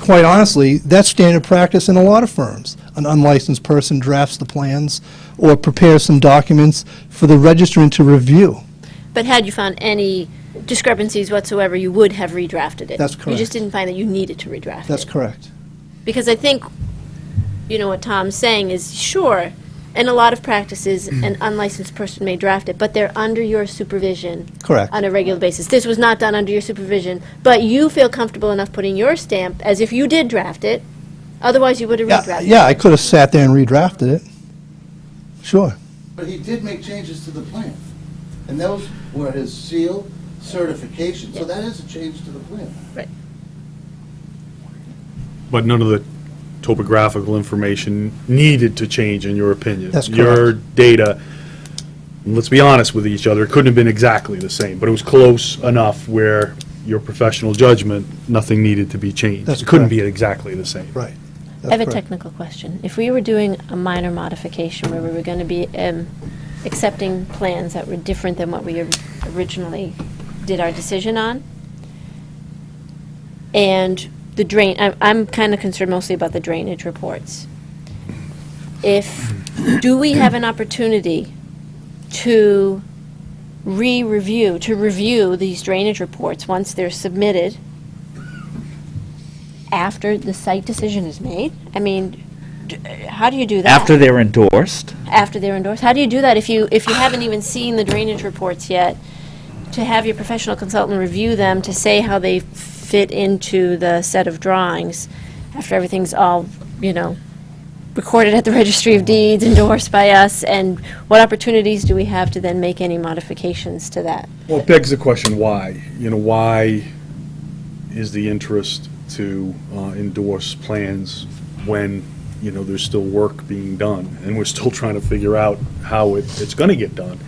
quite honestly, that's standard practice in a lot of firms. An unlicensed person drafts the plans or prepares some documents for the registrant to review. But had you found any discrepancies whatsoever, you would have redrafted it. That's You correct. just didn't find that you needed to redraft it. That's correct. Because I think, what Tom's saying is, sure, in a lot of practices, an unlicensed person may draft it, but they're under your supervision. Correct. On a regular basis. This was not done under your supervision, but you feel comfortable enough putting your stamp as if you did draft it, otherwise you would have Yeah, redrafted it. yeah, I could have sat there and redrafted it. Sure. But he did make changes to the plan, and those were his seal certification, so that is a change to the plan. Right. But none of the topographical information needed to change, in your opinion. That's Your data, and let's be honest with each other, it couldn't have been exactly the same, but it was close enough where your professional judgment, nothing needed to be changed. That's It couldn't correct. be exactly the same. Right. I have a technical question. If we were doing a minor modification where we were going to be accepting plans that were different than what we originally did our decision on, and the drain, I'm kind of concerned mostly about the drainage reports. Do we have an opportunity to review these drainage reports once they're submitted after the site decision is made? I mean, how do you do that? After they're endorsed? After they're endorsed? How do you do that if you haven't even seen the drainage reports yet? To have your professional consultant review them, to say how they fit into the set of drawings, after everything's all, recorded at the Registry of Deeds, endorsed by us, and what opportunities do we have to then make any modifications to that? Well, it begs the question, why? Why is the interest to endorse plans when, there's still work being done, and we're still trying to figure out how it's going to get done?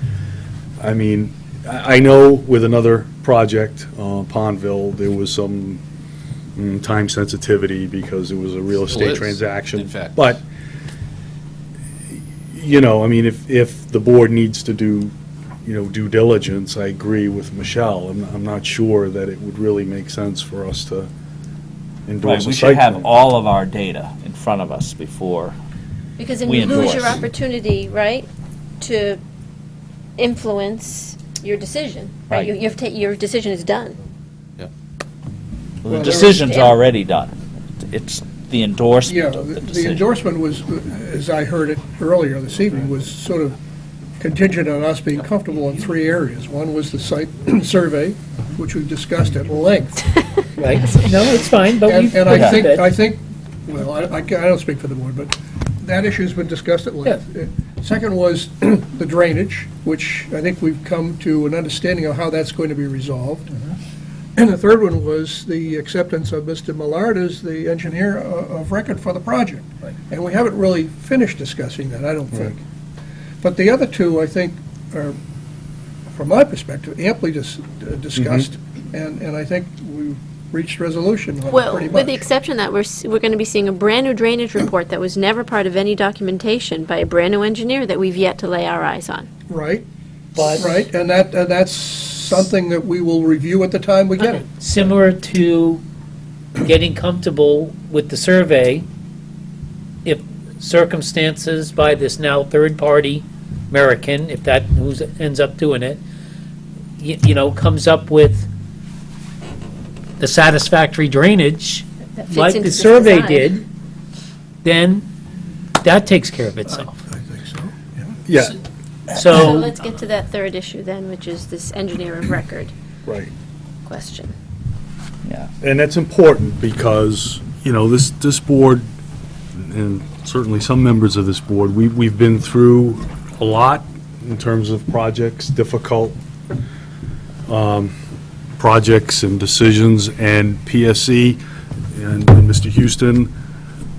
I mean, I know with another project, Pondville, there was some time sensitivity because it was a real Still estate is, transaction. in fact. But, I mean, if the board needs to do, due diligence, I agree with Michelle. I'm not sure that it would really make sense for us to Right, endorse a we site should have plan. all of our data in front of us before. Because then We you lose your endorse. opportunity, right, to influence your decision. Right? Right. Your decision is done. Well, the decision's already done. It's the endorsement of the The decision. endorsement was, as I heard it earlier this evening, was sort of contingent on us being comfortable in three areas. One was the site survey, which we've discussed at length. Right? No, it's fine, but we. And I think, well, I don't speak for the board, but that issue's been discussed at length. Second was the drainage, which I think we've come to an understanding of how that's going to be resolved. And the third one was the acceptance of Mr. Millard as the engineer of record for the project. And we haven't really finished discussing that, I don't think. But the other two, I think, are, from my perspective, amply discussed, and I think we've reached resolution on it Well, pretty much. with the exception that we're going to be seeing a brand-new drainage report that was never part of any documentation by a brand-new engineer that we've yet to lay our eyes on. Right, But right, and that's something that we will review at the time we get it. similar to getting comfortable with the survey, if circumstances by this now third-party American, if that who ends up doing it, comes up with the satisfactory drainage, That fits like into the this survey design. did, then that takes care of itself. I think so, yeah. Yeah, So So, let's get to that third issue then, which is this engineer of record right. question. Yeah. And that's important because, this board, and certainly some members of this board, we've been through a lot in terms of projects, difficult projects and decisions, and PSC and Mr. Houston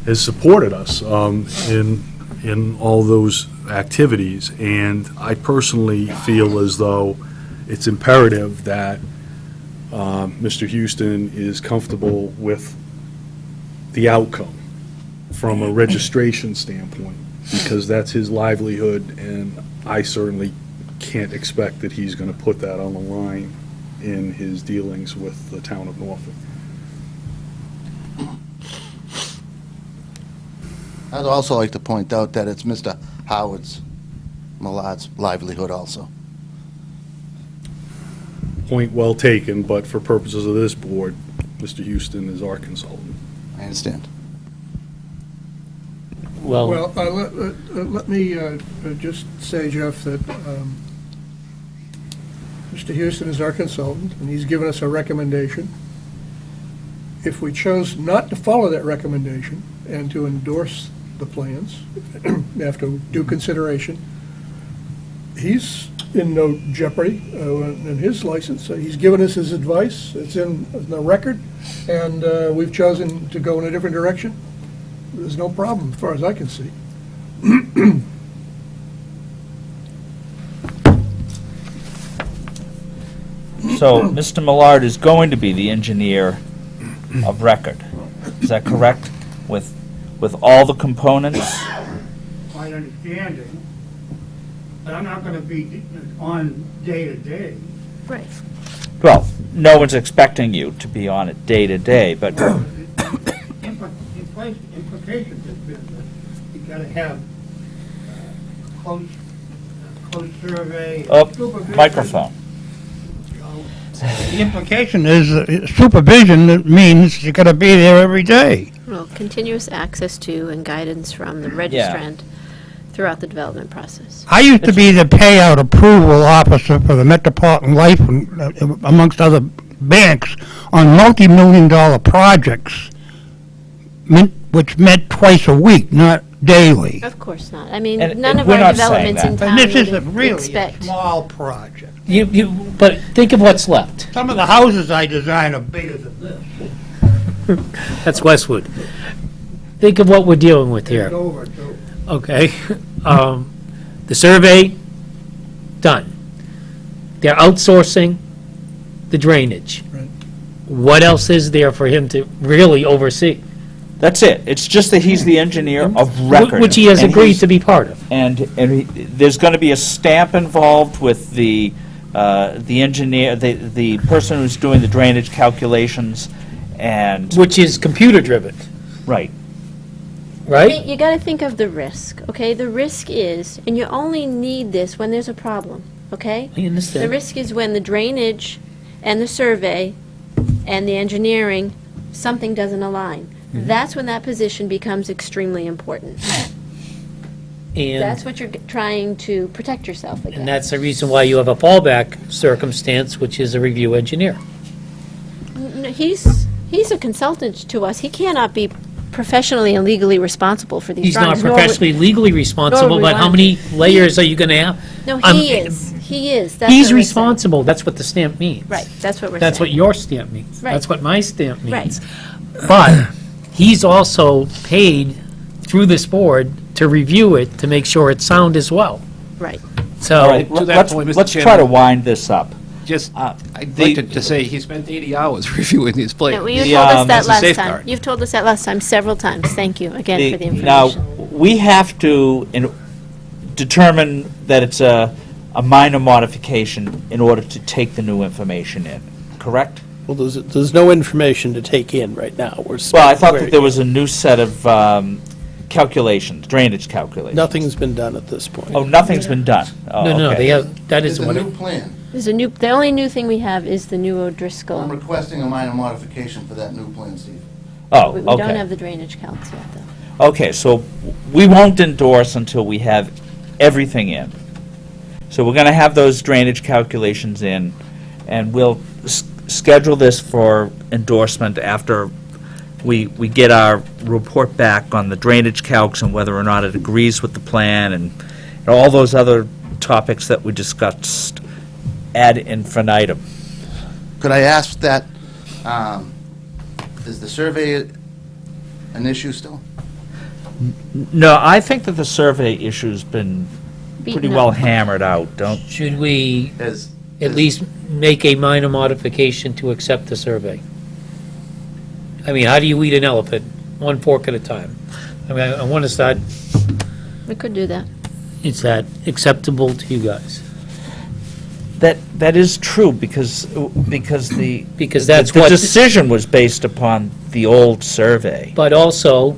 has supported us in all those activities. And I personally feel as though it's imperative that Mr. Houston is comfortable with the outcome from a registration standpoint, because that's his livelihood, and I certainly can't expect that he's going to put that on the line in his dealings with the town of Norfolk. I'd also like to point out that it's Mr. Millard's livelihood also. point well taken, but for purposes of this board, Mr. Houston is our consultant. I understand. Well, Well, let me just say, Jeff, that Mr. Houston is our consultant, and he's given us a recommendation. If we chose not to follow that recommendation and to endorse the plans after due consideration, he's in no jeopardy in his license. He's given us his advice, it's in the record, and we've chosen to go in a different direction. There's no problem, as far as I can see. So Mr. Millard is going to be the engineer of record. Is that correct? With all the components? My understanding, but I'm not going to be on day to day. Right. Well, no one's expecting you to be on it day to day, but Implications has been that you got to have close survey. supervision. microphone. The implication is supervision, that means you got to be there every day. Well, continuous access to and guidance from the registrant throughout the development process. I used to be the payout approval officer for the Metropolitan Life, amongst other banks, on multi-million-dollar projects, which met twice a week, not daily. Of course not. I mean, And- none and of we're our not saying developments in that. town And this is would really a expect. small project. but think of what's left. Some of the houses I design are bigger than this. That's Westwood. Think of what we're dealing with It's here. over, too. Okay. The survey, done. They're outsourcing the drainage. Right. What else is there for him to really oversee? That's it. It's just that he's the engineer of record. Which he has and agreed he's- to be part of. And there's going to be a stamp involved with the engineer, the person who's doing the drainage calculations, and, Which is computer-driven, right. right? You got to think of the risk, okay? The risk is, and you only need this when there's a problem, okay? I The understand. risk is when the drainage and the survey and the engineering, something doesn't align. That's when that position becomes extremely important. That's And what you're trying to protect yourself against. and that's the reason why you have a fallback circumstance, which is a review engineer. He's a consultant to us. He cannot be professionally and legally responsible for these He's not drawings. nor would- professionally, legally responsible, we but how want many to. layers are you going to have? No, I'm- he is. He is. That's He's what we're saying. responsible, that's what the stamp means. Right, that's what we're saying. That's what your stamp means. Right. That's what my stamp Right. means. But he's also paid through this board to review it, to make sure it's sound as well. Right. So. All right, to that let's point, Mr. let's try Chairman. to wind this up. Just, Uh, I'd the- like to say, he spent 80 hours reviewing these plans. Yeah, well, you The, told us that that's a last time. safeguard. You've told us that last time several times. Thank you again for the Now, information. we have to determine that it's a minor modification in order to take the new information in, correct? Well, there's no information to take in right now. Well, I thought that there was a new set of calculations, drainage calculations. Nothing's been done at this point. Oh, nothing's been done? Oh, No, okay. they have, that It's is a what, new plan. There's a new, the only new thing we have is the new I'm O'Driscoll. requesting a minor modification for that new plan, Steve. Oh, We don't okay. have the drainage counts yet, though. Okay, so we won't endorse until we have everything in. So we're going to have those drainage calculations in, and we'll schedule this for endorsement after we get our report back on the drainage calcs and whether or not it agrees with the plan, and all those other topics that we discussed ad infinitum. Could I ask that, is the survey an issue still? No, I think that the survey issue's been pretty Beaten well up. hammered out, don't? should we Is- at is- least make a minor modification to accept the survey? I mean, how do you eat an elephant? One fork at a time. I mean, I want to start, We could do that. is that acceptable to you guys? That is true, because the... Because that's the what- decision was based upon the old survey. But also,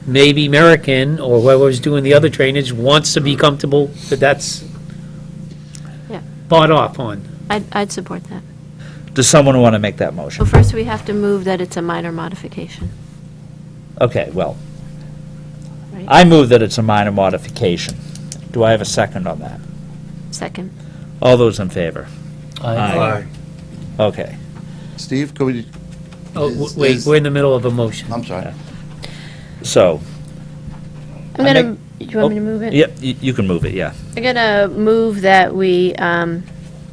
maybe American, or whoever's doing the other drainage, wants to be comfortable that that's Yeah. bought off on. I'd support that. Does someone want to make that motion? Well, first we have to move that it's a minor modification. Okay, well, Right. I move that it's a minor modification. Do I have a second on that? Second. All those in favor? Aye. Okay. Steve, could we, Oh, Is- wait, is- we're in the middle of a motion. I'm sorry. So, I'm I gonna, make- you want me to move it? yep, you can move it, yeah. I'm gonna move that we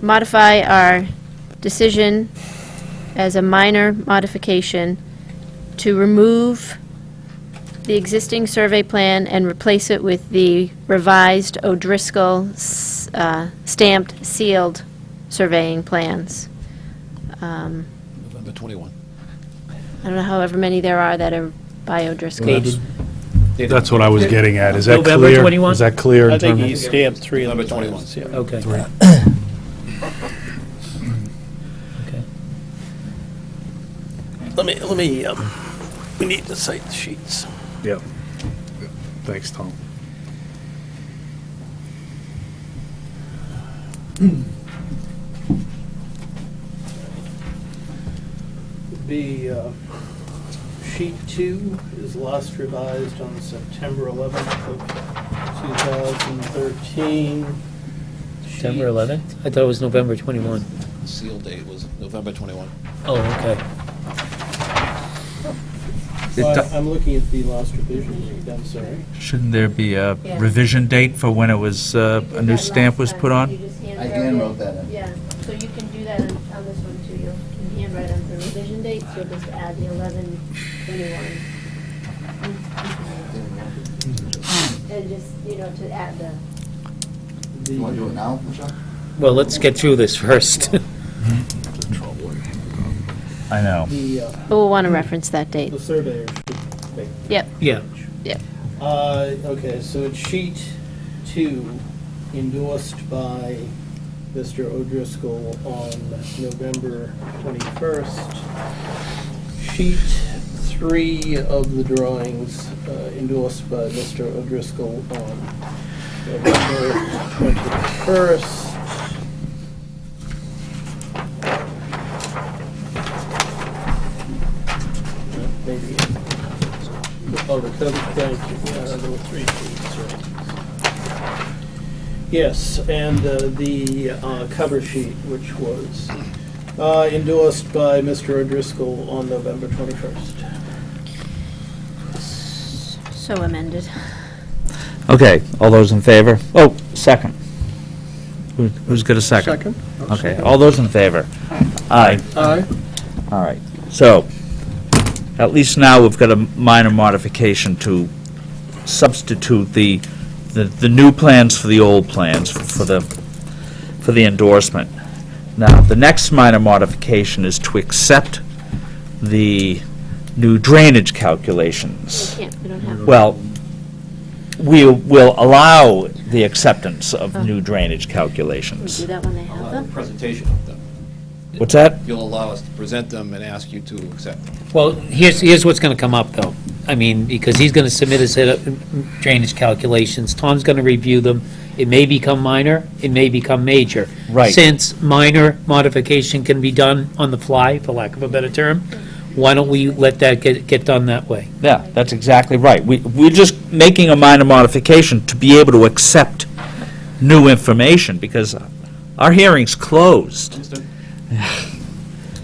modify our decision as a minor modification to remove the existing survey plan and replace it with the revised O'Driscoll stamped, sealed surveying plans. November 21. I don't know however many there are that are by O'Driscoll. Dated. That's what I was getting at. Is that November clear? 21? Is that clear? I in think terms he of- stamped 3 of the Number 21. plans, yeah. Okay. Three. Okay. Let me, we need to cite the sheets. Yep. Thanks, Tom. The sheet 2 is last revised on September 11th of 2013. September 11th? I thought it was November 21. Seal date was November 21. Oh, okay. Well, I'm looking at the last revision sheet, I'm sorry. Shouldn't there be a Yeah. revision date for when it was, a new stamp was put on? I handwrote that in. Yeah, so you can do that on this one too. You can handwrite on the revision dates, you'll just add the 11/21. And just, to add the. You want to do it now, Michelle? Well, let's get through this first. I know. But we'll want to reference that date. The surveyor should make. Yep, Yeah. yep. Okay, so it's sheet 2 endorsed by Mr. O'Driscoll on November 21st. Sheet 3 of the drawings endorsed by Mr. O'Driscoll on November 21st. Maybe. Oh, the cover, thank you, there were 3 sheets, right. Yes, and the cover sheet, which was endorsed by Mr. O'Driscoll on November 21st. So amended. Okay, all those in favor? Oh, second. Who's got a second? Second? Okay, all those in favor? Aye. Aye. All right, so, at least now we've got a minor modification to substitute the new plans for the old plans for the endorsement. Now, the next minor modification is to accept the new drainage calculations. We don't have. Well, we will allow the acceptance of new drainage We'll calculations. do that when they have Allow a them. presentation of them. What's that? You'll allow us to present them and ask you to accept them. Well, here's what's going to come up, though. I mean, because he's going to submit a set of drainage calculations, Tom's going to review them. It may become minor, it may become major. Right. Since minor modification can be done on the fly, for lack of a better term, why don't we let that get done that way? Yeah, that's exactly right. We're just making a minor modification to be able to accept new information, because our hearing's closed. Understood?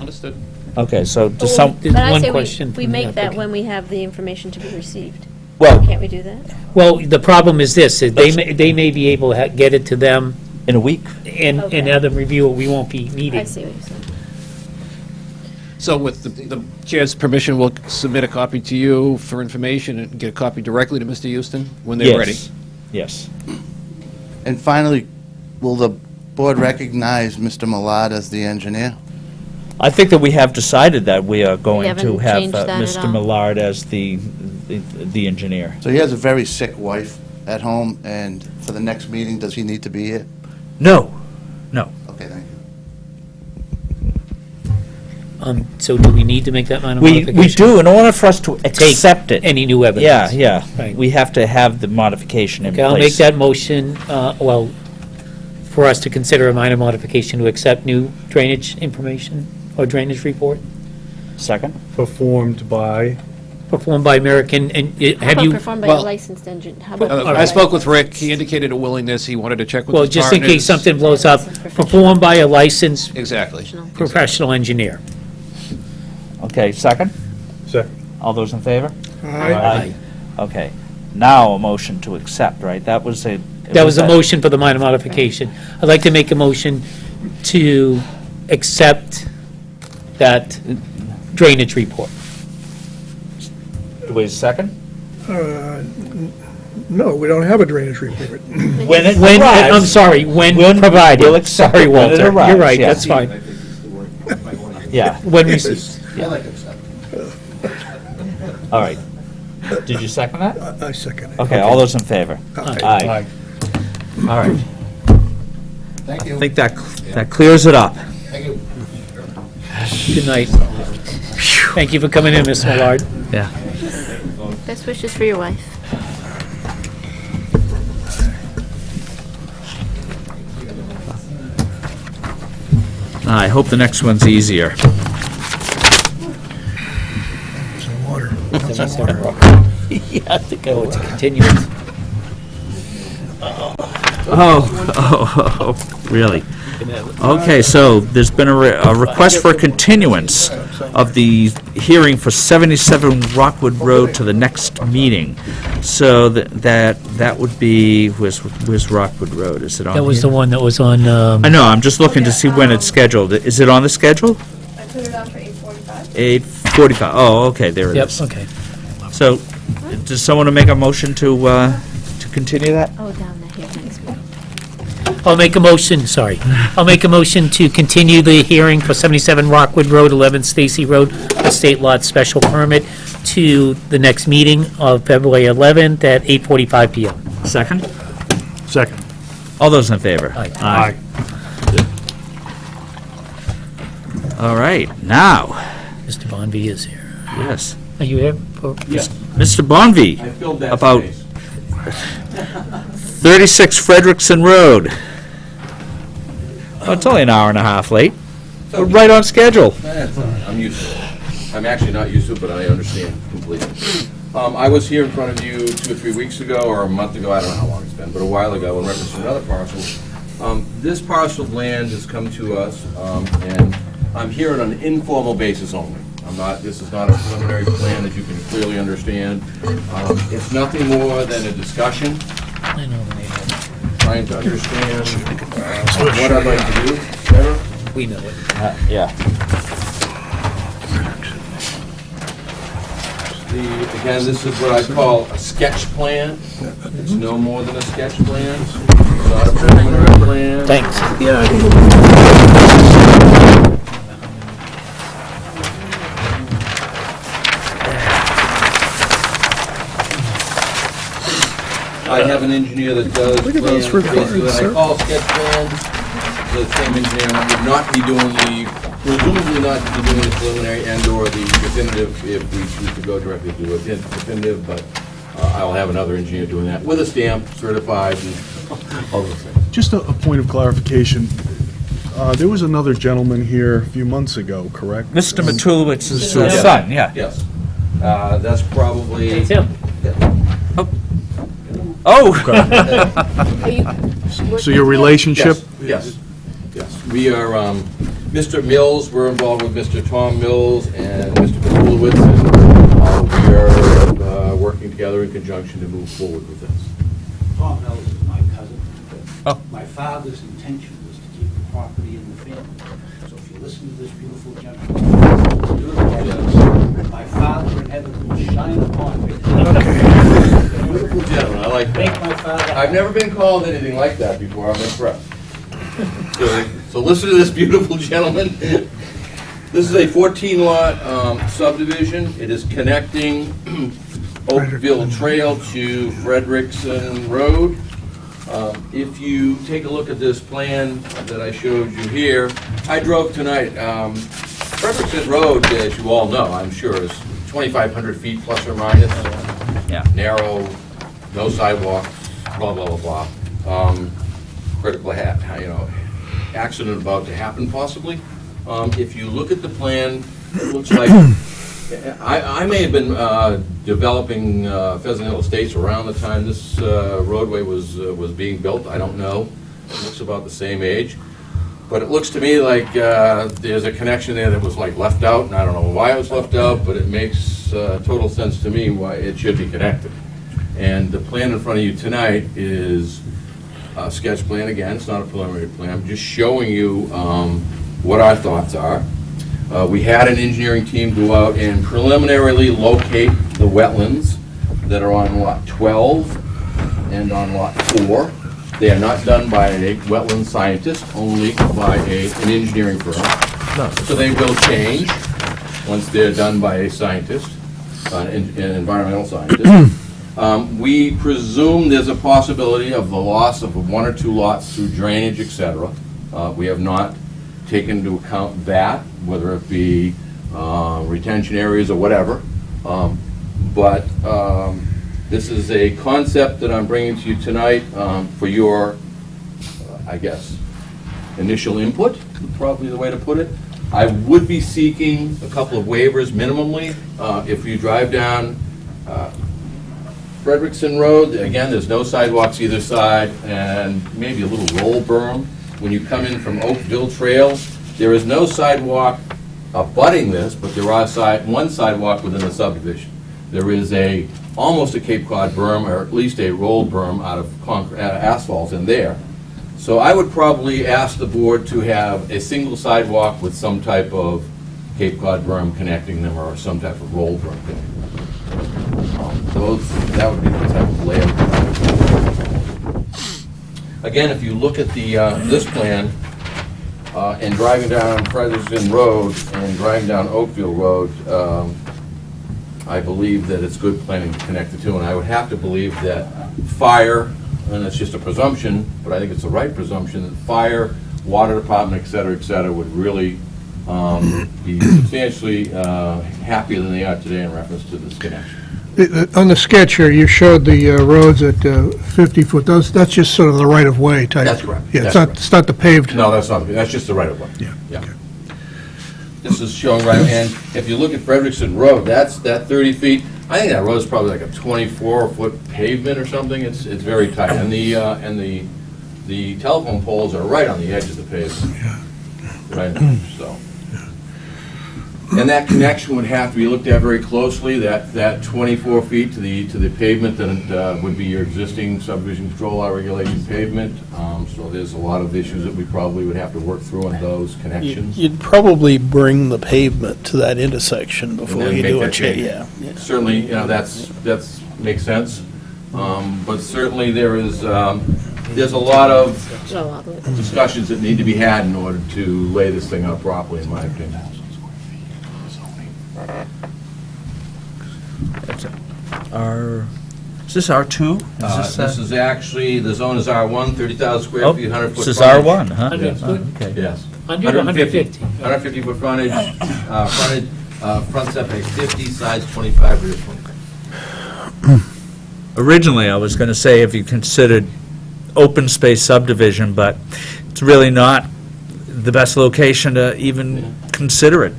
Understood. Okay, so does some, There's But I one say question we from the make that applicant. when we have the information to be received. well, Can't we do that? Well, the problem is this, is they may be able to get it to them in a week? and Okay. have them review it, we won't be I meeting. see what you're saying. So with the chair's permission, we'll submit a copy to you for information and get a copy directly to Mr. Houston when they're ready. Yes. And finally, will the board recognize Mr. Millard as the engineer? I think that we have decided that we are going to haven't have changed that at Mr. all. Millard as the engineer. So he has a very sick wife at home, and for the next meeting, does he need to be here? No, no. Okay, thank you. So do we need to make that minor We modification? do, in order for us to accept it. Any new Yeah, evidence? yeah. Right. We have to have the modification in Okay, place. I'll make that motion, for us to consider a minor modification to accept new drainage information or drainage report Second? Performed by, performed by American, and How have about you, performed by a well- licensed engine? How about? I spoke with Rick, he indicated a willingness, he wanted to check with well, his just in case partners. something blows up, performed by a licensed Exactly. professional engineer. Okay, second? second. All those in favor? Aye. Okay. Now a motion to accept, right? That was a... That was a motion for the minor modification. I'd like to make a motion to accept that drainage report. Wait a second? No, we don't have a drainage report. When it When, I'm arrives, sorry, when we'll provided. accept Sorry, it when it Walter. You're arrives, right, yeah. that's fine. yeah, When received. all right. Did you second that? I second it. Okay, all those in favor? Aye. All right. Thank I you. think that clears it up. Thank you. Good night. Thank you for coming in, Ms. Millard. Yeah. Best wishes for your wife. I hope the next one's easier. Some water. Yeah, I think I want to continue. Oh, really? Okay, so there's been a request for a continuance of the hearing for 77 Rockwood Road to the next meeting. So that would be, where's Rockwood Road? Is it on That was here? the one that was on, I know, I'm just looking to see when it's scheduled. Is it on the schedule? I put it on for 8:45. 8:45, oh, okay, there it yep, is. okay. So, does someone want to make a motion to continue that? Oh, down there, here, next week. I'll make a motion, sorry. I'll make a motion to continue the hearing for 77 Rockwood Road, 11 Stacy Road, estate lot special permit, to the next meeting of February 11th at 8:45 PM. Second? Second. All those in favor? Aye. All right, now, Mr. Bonvy is here. yes, Are you here? Mr. Bonvy, about 36 Frederickson Road. Oh, it's only an hour and a half late. We're right on schedule. I'm used to it. I'm actually not used to it, but I understand completely. I was here in front of you 2 or 3 weeks ago, or a month ago, I don't know how long it's been, but a while ago, in reference to another parcel. This parcel of land has come to us, and I'm here on an informal basis only. This is not a preliminary plan, as you can clearly understand. It's nothing more than a discussion, I know the name. trying to understand what I'd like to do. Sarah? We know it. Yeah. Again, this is what I call a sketch plan. It's no more than a sketch plan. It's not a preliminary plan. Thanks. I have an engineer that does Look at those plans, records, basically, sir. I call sketch plans. The same engineer would not be doing presumably not be doing the preliminary and/or the definitive if we choose to go directly to a definitive, but I'll have another engineer doing that with a stamp, certified, and all those things. Just a point of clarification. There was another gentleman here a few months ago, correct? Mr. Matulowicz's Yeah. son, yeah. Yes. That's probably... It's him. Oh! So your relationship? Yes, yes. We are, Mr. Mills, we're involved with Mr. Tom Mills and Mr. Patulowitz, and we are working together in conjunction to move forward with this. Tom Mills is my cousin. Oh. My father's intention was to keep the property in the family. So if you listen to this beautiful gentleman, my father in heaven will shine upon me. Beautiful gentleman, I like Make that. my father. I've never been called anything like that before, I'm impressed. So listen to this beautiful gentleman. This is a 14-lot subdivision. It is connecting Oakville Trail to Frederickson Road. If you take a look at this plan that I showed you here, I drove tonight. Frederickson Road, as you all know, I'm sure, is 2,500 feet plus or minus. Yeah. Narrow, no sidewalk, blah, blah, blah, blah. Critical, accident about to happen possibly. If you look at the plan, it looks like, I may have been developing Pheasant Hill Estates around the time this roadway was being built. I don't know. It looks about the same age. But it looks to me like there's a connection there that was like left out, and I don't know why it was left out, but it makes total sense to me why it should be connected. And the plan in front of you tonight is a sketch plan again. It's not a preliminary plan. I'm just showing you what our thoughts are. We had an engineering team go out and preliminarily locate the wetlands that are on Lot 12 and on Lot 4. They are not done by a wetland scientist, only by an engineering firm. So they will change once they're done by a scientist, an environmental scientist. We presume there's a possibility of the loss of 1 or 2 lots through drainage, etc. We have not taken into account that, whether it be retention areas or whatever. But this is a concept that I'm bringing to you tonight for your, I guess, initial input, probably the way to put it. I would be seeking a couple of waivers minimally. If you drive down Frederickson Road, again, there's no sidewalks either side, and maybe a little roll berm. When you come in from Oakville Trail, there is no sidewalk abutting this, but there are one sidewalk within the subdivision. There is almost a Cape Cod berm, or at least a rolled berm out of asphalt in there. So I would probably ask the board to have a single sidewalk with some type of Cape Cod berm connecting them, or some type of rolled berm connecting them. That would be the type of layout. Again, if you look at this plan, and driving down Frederickson Road and driving down Oakville Road, I believe that it's good planning to connect the two, and I would have to believe that fire, and it's just a presumption, but I think it's the right presumption, that fire, water department, et cetera, would really be substantially happier than they are today in reference to this connection. On the sketch here, you showed the roads at 50 foot. That's just sort of the right-of-way type. That's correct. Yeah, That's correct. it's not the paved. No, that's not, that's just the right-of-way. Yeah. Okay. This is showing right, and if you look at Frederickson Road, that 30 feet, I think that road is probably like a 24-foot pavement or something. It's very tight, and the telephone poles are right on the edge of the pavement. Yeah. Right, so. And that connection would have to be looked at very closely, that 24 feet to the pavement that would be your existing subdivision control law regulation pavement. So there's a lot of issues that we probably would have to work through on those connections. You'd probably bring the pavement to that intersection before then you make do a that change. change. Yeah. Certainly, that's makes sense. But certainly there's a lot of discussions that need to be had in order to lay this thing out properly, in my opinion. Is this R2? This is actually, the zone is R1, 30,000 square Oh, feet, 100-foot frontage. this is R1, huh? Yes. Okay. Yes. 100 or 150? 150-foot frontage, front setback 50, sides 25, rear 25. Originally, I was going to say if you considered open space subdivision, but it's really not the best location to even consider it.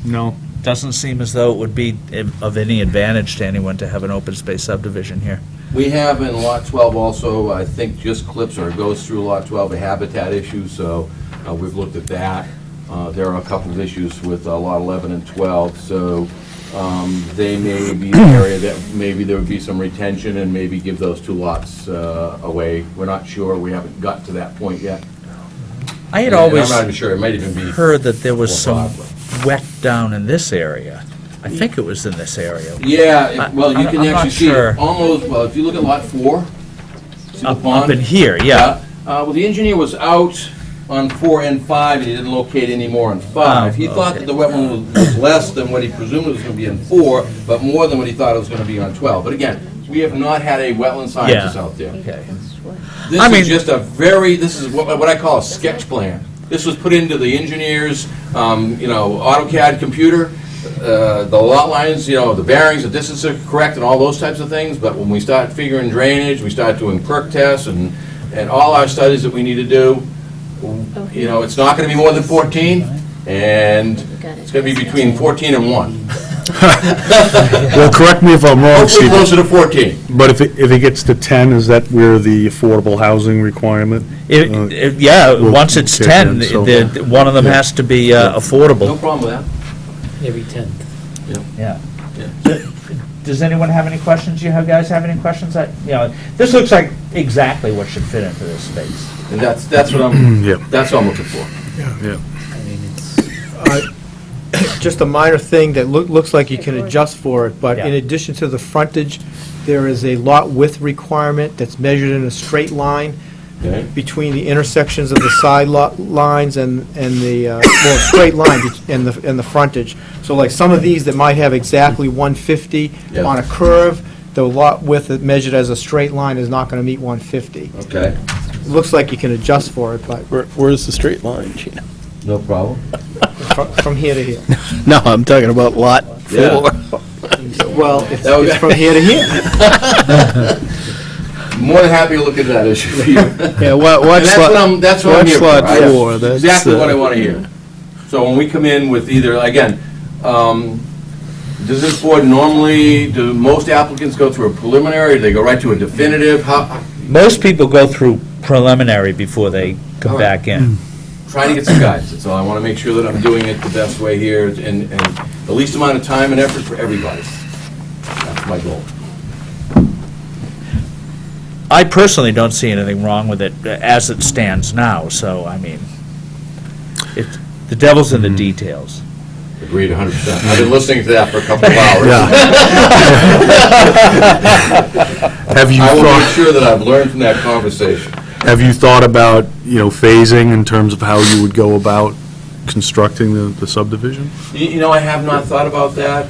No. Doesn't seem as though it would be of any advantage to anyone to have an open space subdivision here. We have in Lot 12 also, I think just clips or goes through Lot 12, a habitat issue, so we've looked at that. There are a couple of issues with Lot 11 and 12, so they may be an area that maybe there would be some retention and maybe give those 2 lots away. We're not sure, we haven't got to that point yet. I had And always I'm not even sure, it might even be heard that there was 4 some or 5. wet down in this area. I think it was in this area. Yeah, well, you can I'm not actually see sure. it almost, well, if you look at Lot 4, see the Up pond? in here, yeah. Well, the engineer was out on 4 and 5, and he didn't locate any more on 5. He thought that the wetland was less than what he presumed it was going to be in 4, but more than what he thought it was going to be on 12. But again, we have not had a wetland scientist out there. Okay. This is just this is what I call a sketch plan. This was put into the engineer's, AutoCAD computer. The lot lines, the bearings, the distances are correct and all those types of things, but when we start figuring drainage, we start doing perk tests and all our studies that we need to do, it's not going to be more than 14, and it's going to be between 14 and 1. Well, correct me if I'm wrong, Hopefully Steve, closer to 14. but if it gets to 10, is that where the affordable housing requirement? Yeah, We'll once it's kick 10, in, so- one of them Yeah. has to be No affordable. problem with that. Every 10th. Yeah. Does anyone have any questions? You guys have any questions? This looks like exactly what should fit into this space. And that's what I'm, Yeah. that's what I'm looking for. Yeah. I mean, it's, Just a minor thing that looks like you can adjust for it, but in Yeah. addition to the frontage, there is a lot width requirement that's measured in a straight line Okay? between the intersections of the side lot lines and the, well, straight line and the frontage. So like some of these that might have exactly 150 Yeah. on a curve, the lot width that measured as a straight line is not going to meet 150. Okay, It looks like you can adjust for it, but Where's the straight line, Gina? no problem. from here to here. No, I'm talking about lot Yeah. 4. Well, it's That would- it's from here to here. More than happy to look into that issue for you. Yeah, watch And that's what I'm, that's what I'm here for. lot I- 4. That's Exactly what I want to hear. So when we come in with either, again, does this board normally, do most applicants go through a preliminary, do they go right to a definitive? How, Most people go through preliminary before they come All right. back in. trying to get some guidance, that's all. I want to make sure that I'm doing it the best way here and the least amount of time and effort for everybody. That's my goal. I personally don't see anything wrong with it as it stands now, so, I mean, the devil's in the details. Agreed 100%. I've been listening to that for a couple of hours. Have you I will make thought, sure that I've learned from that conversation. have you thought about, phasing in terms of how you would go about constructing the subdivision? You know, I have not thought about that.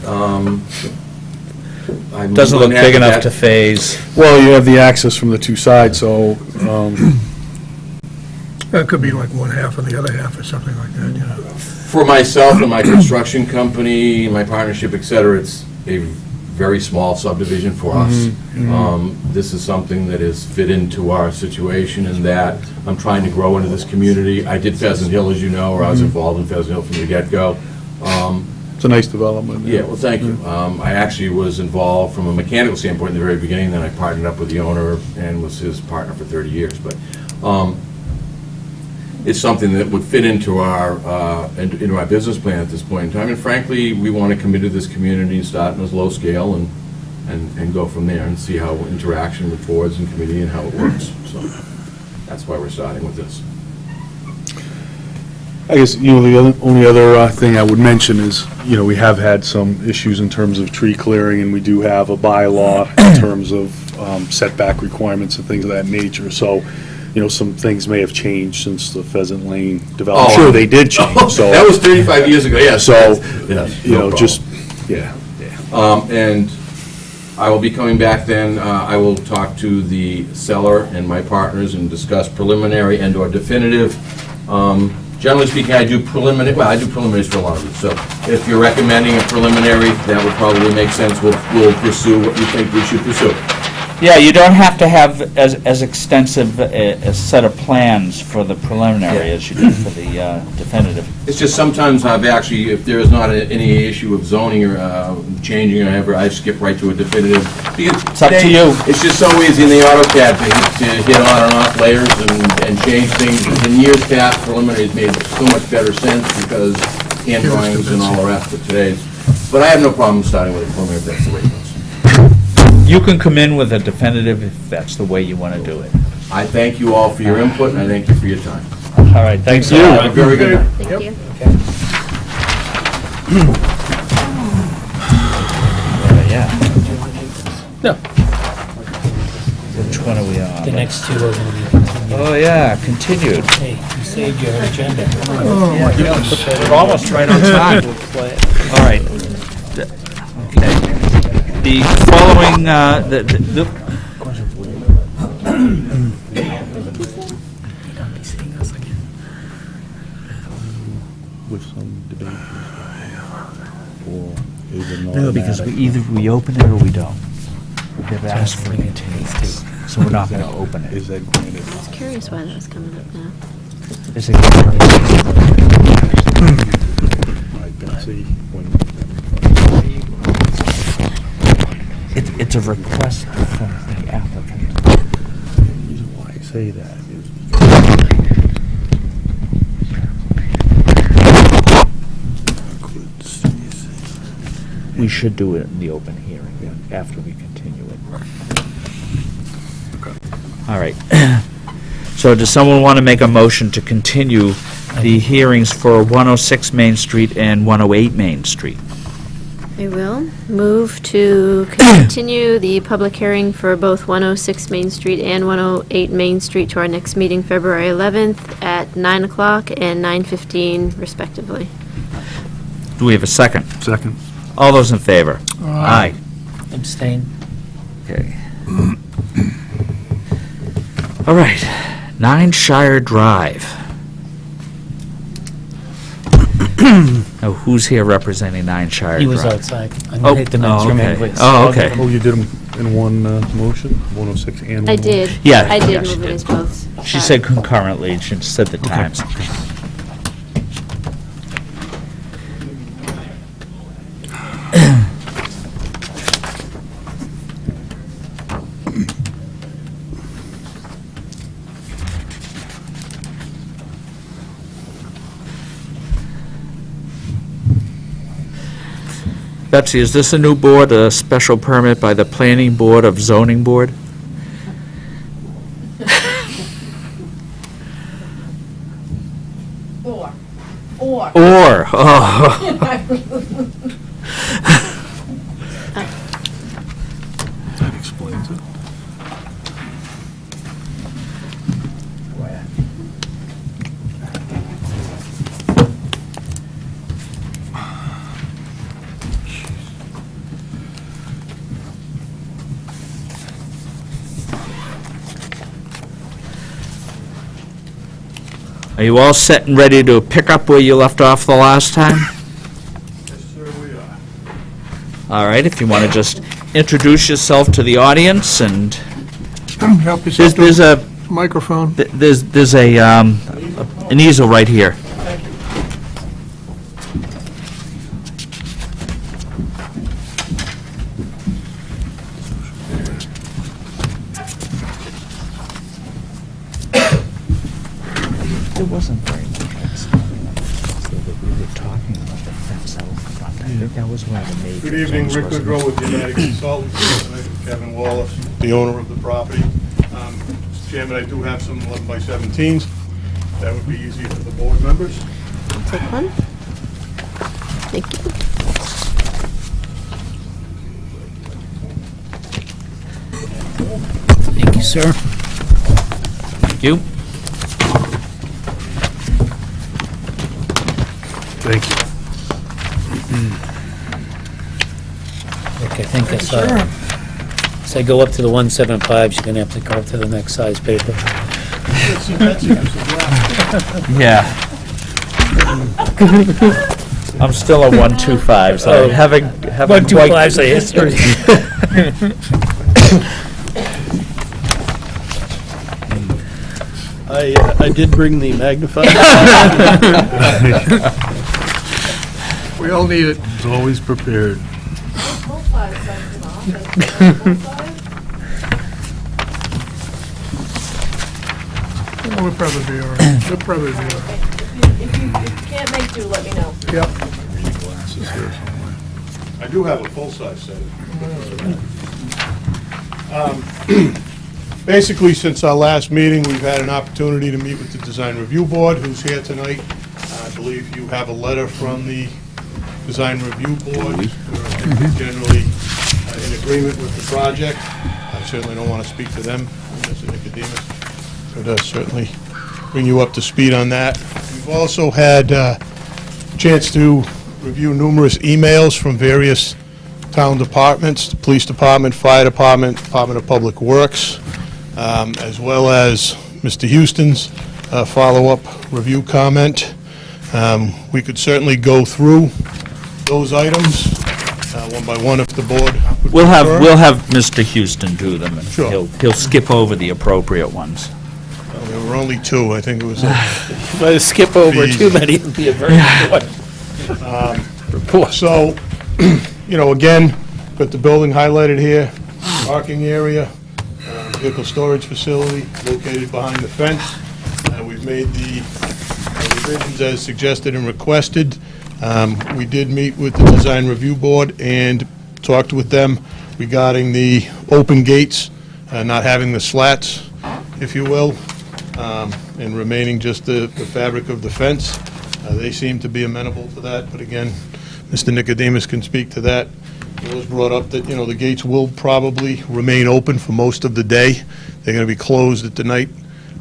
I'm Doesn't look looking at big enough that. to phase. Well, you have the access from the two sides, so, It could be like one half and the other half or something like that, you know. For myself and my construction company, my partnership, et cetera, it's a very small subdivision for us. This is something that is fit into our situation in that I'm trying to grow into this community. I did Pheasant Hill, as you know, or I was involved in Pheasant Hill from the get-go. it's a nice development. Yeah, well, thank you. I actually was involved from a mechanical standpoint in the very beginning, then I partnered up with the owner and was his partner for 30 years. But it's something that would fit into our business plan at this point in time. And frankly, we want to commit to this community and start in a low scale and go from there and see how interaction with boards and committee and how it works. So that's why we're starting with this. I guess, the only other thing I would mention is, we have had some issues in terms of tree clearing, and we do have a bylaw in terms of setback requirements and things of that nature. So, some things may have changed since the Pheasant Lane development. Oh, Sure, they did change, so. That was 35 years ago, yes. So, Yes, no problem. just, yeah. And I will be coming back then. I will talk to the seller and my partners and discuss preliminary and/or definitive. Generally speaking, I do preliminaries for a lot of these. So if you're recommending a preliminary, that would probably make sense. We'll pursue what you think we should pursue. Yeah, you don't have to have as extensive a set of plans for the preliminary as you do for the definitive. It's just sometimes I've actually, if there is not any issue of zoning or changing or whatever, I skip right to a definitive. It's up to you. It's just so easy in the AutoCAD to hit on and off layers and change things. In years past, preliminaries made so much better sense because hand drawings and all the rest of today's. But I have no problem starting with a preliminary if that's the way it goes. You can come in with a definitive if that's the way you want to do it. I thank you all for your input and I thank you for your time. All right, thanks. Have a very good night. Thank you. Yeah. No. Which one are we on? The next two are going to be continued. Oh, yeah, continued. Hey, you saved your agenda. We're almost right on time. All right. Okay. The following, With some debate. Or is it not? no, because either we open it or we don't. They've asked for it, so we're not going to open it. Is that granted? I was curious why that was coming up now. Is it? It's a request from the applicant. The reason why I say that is We should do it in the open hearing after we continue it. All right. So does someone want to make a motion to continue the hearings for 106 Main Street and 108 Main Street? I will move to continue the public hearing for both 106 Main Street and 108 Main Street to our next meeting, February 11th, at 9 o'clock and 9:15 respectively. Do we have a second? second. All those in favor? Aye. Abstain. Okay. All right, 9 Shire Drive. Now, who's here representing 9 Shire Drive? He was outside. I'm Oh, gonna hit the minutes oh, from okay. anyways. Oh, okay. Oh, you did them in one motion, 106 and 108? I did. Yeah, I yeah, did she move it did. as both. She said concurrently, she said the times. Betsy, is this a new board, a special permit by the Planning Board of Zoning Board? Or, oh. That explains it. Are you all set and ready to pick up where you left off the last time? Yes, sir, we are. All right, if you want to just introduce yourself to the audience, and Help yourself there's to a, the microphone. there's a, an easel right here. There wasn't very much, so that we were talking about the fence out front. I think that was one of the major. Good evening, things, Rick wasn't it? Goodrow with United Consultants, Kevin Wallace, the owner of the property. Mr. Chairman, I do have some 11 by 17s. That would be easy for the board members. Take one. Thank you. Thank you, sir. Thank you. Thank you. Rick, I think I saw, as I go up to the 175, you're gonna have to go up to the next size paper. Yeah. I'm still a 125, so having quite... 125's a history. I did bring the magnifier. We all need it. He's always prepared. We'll probably be all right. We'll probably be all right. If you can't make do, let me know. Yep. Glasses here somewhere. I do have a full-size set. Basically, since our last meeting, we've had an opportunity to meet with the Design Review Board, who's here tonight. I believe you have a letter from the Design Review Board. We're generally in agreement with the project. I certainly don't want to speak to them, Mr. Nicodemus, but certainly bring you up to speed on that. We've also had a chance to review numerous emails from various town departments, the police department, fire department, Department of Public Works, as well as Mr. Houston's follow-up review comment. We could certainly go through those items one by one if the board would We'll prefer. have Mr. Houston do them, and Sure. he'll skip over the appropriate ones. There were only two, I think it was. If I skip over too many, it'll be a very short report. So, you know, again, got the building highlighted here, parking area, vehicle storage facility located behind the fence. We've made the revisions as suggested and requested. We did meet with the Design Review Board and talked with them regarding the open gates, not having the slats, if you will, and remaining just the fabric of the fence. They seem to be amenable to that, but again, Mr. Nicodemus can speak to that. It was brought up that, the gates will probably remain open for most of the day. They're going to be closed at the night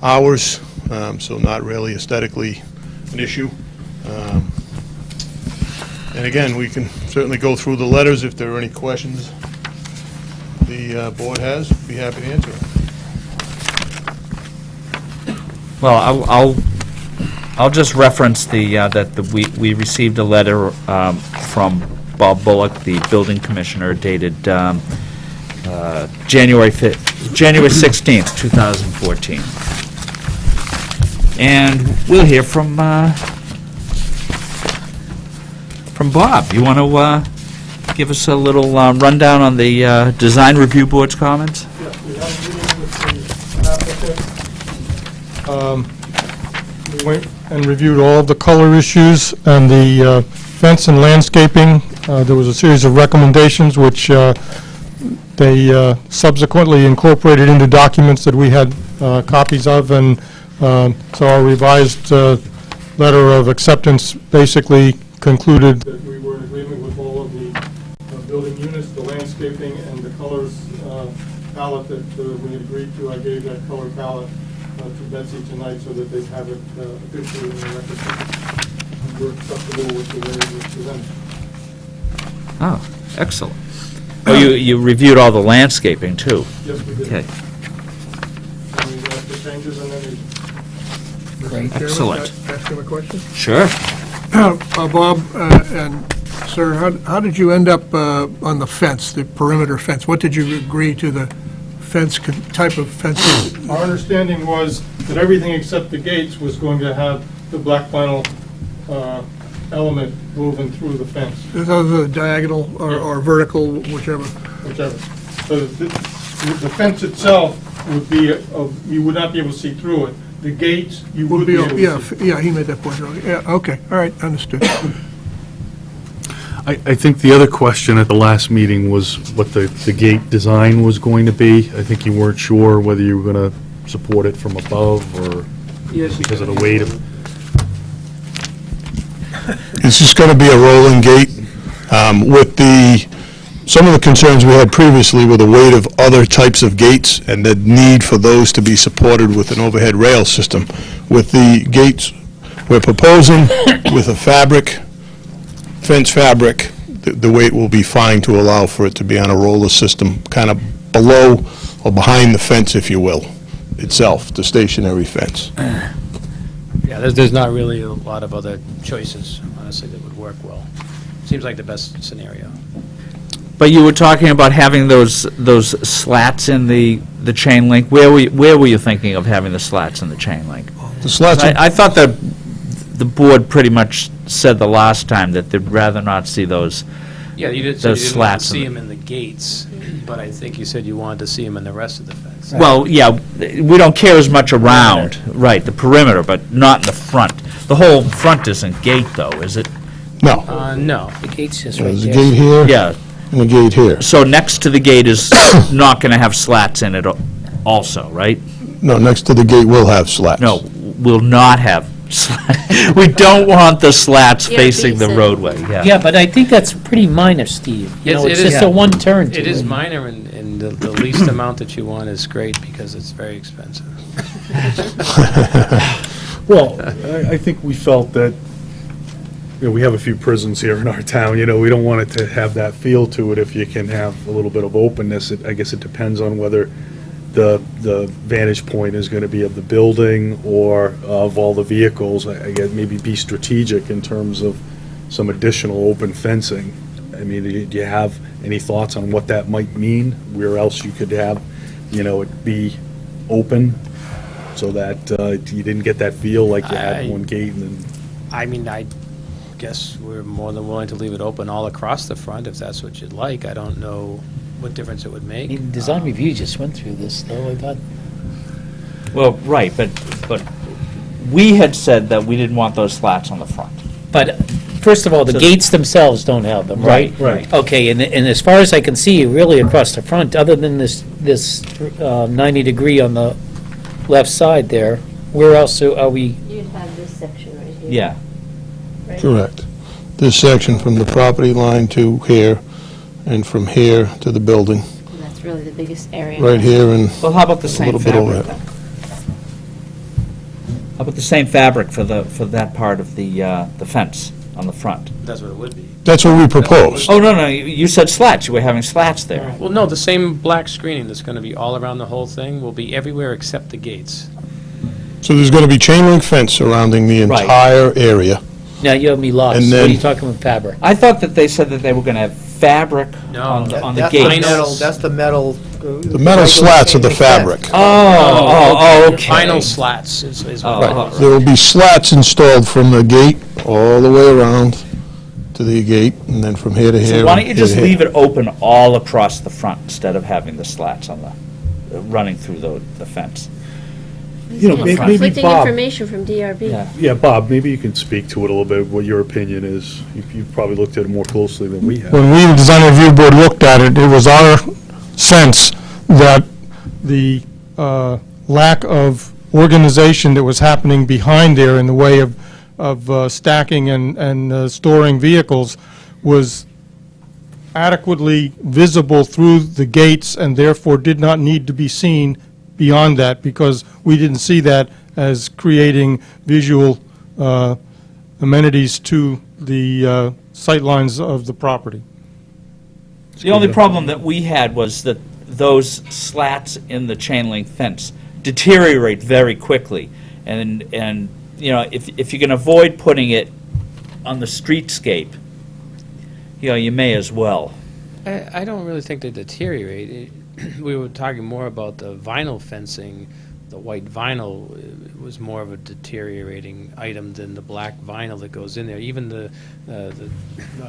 hours, so not really aesthetically an issue. And again, we can certainly go through the letters if there are any questions the board has. Be happy to answer them. Well, I'll just reference we received a letter from Bob Bullock, the building commissioner, dated January 16th, 2014. And we'll hear from Bob. You want to give us a little rundown on the Design Review Board's comments? Yes, we had a meeting with the applicant. We went and reviewed all of the color issues and the fence and landscaping. There was a series of recommendations which they subsequently incorporated into documents that we had copies of, and so our revised letter of acceptance basically concluded that we were in agreement with all of the building units, the landscaping, and the colors palette that we had agreed to. I gave that color palette to Betsy tonight so that they'd have it officially in the record. We're acceptable with the way it was presented. Oh, excellent. Oh, you reviewed all the landscaping, too? Yes, we did. Okay. And we got the changes and then Great. Excellent. Ask him a question? Sure. Bob and sir, how did you end up on the fence, the perimeter fence? What did you agree to the fence, type of fence? Our understanding was that everything except the gates was going to have the black vinyl element woven through the fence. Those are diagonal or vertical, whichever. Whichever. So the fence itself would be, you would not be able to see through it. The gates, you would be able to see. Yeah, he made that point earlier. Yeah, okay, all right, understood. I think the other question at the last meeting was what the gate design was going to be. I think you weren't sure whether you were going to support it from above or because of the weight of... It's just going to be a rolling gate. Some of the concerns we had previously were the weight of other types of gates and the need for those to be supported with an overhead rail system. With the gates we're proposing, with a fence fabric, the weight will be fine to allow for it to be on a roller system, kind of below or behind the fence, if you will, itself, the stationary fence. Yeah, there's not really a lot of other choices, honestly, that would work well. Seems like the best scenario. But you were talking about having those slats in the chain link. Where were you thinking of having the slats in the chain link? The slats. I thought that the board pretty much said the last time that they'd rather not see those. Yeah, you didn't slats see them in the gates, but I think you said you wanted to see them in the rest of the fence. Well, yeah, we don't care as much around, right, the perimeter, but not in the front. The whole front isn't gate, though, is it? No. No, the gate's just right There's a there. gate here. Yeah. And a gate here. So next to the gate is not going to have slats in it also, right? No, next to the gate will have slats. No, will not have slats. We don't want the slats Yeah, facing the decent. roadway, yeah. Yeah, but I think that's pretty minor, Steve. You know, It it's is- just a one-turn to It is it. minor, and the least amount that you want is great because it's very expensive. Well, I think we felt that, we have a few prisons here in our town, we don't want it to have that feel to it if you can have a little bit of openness. I guess it depends on whether the vantage point is going to be of the building or of all the vehicles. I guess maybe be strategic in terms of some additional open fencing. I mean, do you have any thoughts on what that might mean? Where else you could have, it be open so that you didn't get that feel like you had one gate and then... I mean, I guess we're more than willing to leave it open all across the front if that's what you'd like. I don't know what difference it would make. Design review just went through this, though, I thought. Well, right, but we had said that we didn't want those slats on the front. But, first of all, the So- gates themselves don't have them, right? Right. Okay, and as far as I can see, really across the front, other than this 90-degree on the left side there, where else are we? You'd have this section right here. Yeah. Right? Correct. This section from the property line to here, and from here to the building, And that's really the biggest area. right here and Well, how about the a same little bit over fabric there. then? How about the same fabric for that part of the fence on the front? That's what it would be. That's what we proposed. Oh, no, you said slats, you were having slats there. Well, no, the same black screening that's going to be all around the whole thing will be everywhere except the gates. So there's going to be chain link fence surrounding the Right. entire area. Now, you have me lost. And What are then- you talking about fabric? I thought that they said that they were gonna have fabric on the That's gates. metal, that's the metal. The metal slats are the fabric. Okay. Vinyl slats is what Oh, There will be slats installed from the gate all the way around to the gate, and then from here to here. So why don't you and just here to leave it open all across the front instead of having the slats on running through the fence? You know, maybe Conflicting Bob, information from DRB. yeah, Bob, maybe you can speak to it a little bit, what your opinion is. You've probably looked at it more closely than we have. When we, the design review board, looked at it, it was our sense that the lack of organization that was happening behind there in the way of stacking and storing vehicles was adequately visible through the gates and therefore did not need to be seen beyond that, because we didn't see that as creating visual amenities to the sightlines of the property. The only problem that we had was that those slats in the chain link fence deteriorate very quickly. And you know, if you can avoid putting it on the streetscape, you know, you may as well. I don't really think they deteriorate. We were talking more about the vinyl fencing. The white vinyl was more of a deteriorating item than the black vinyl that goes in there. Even the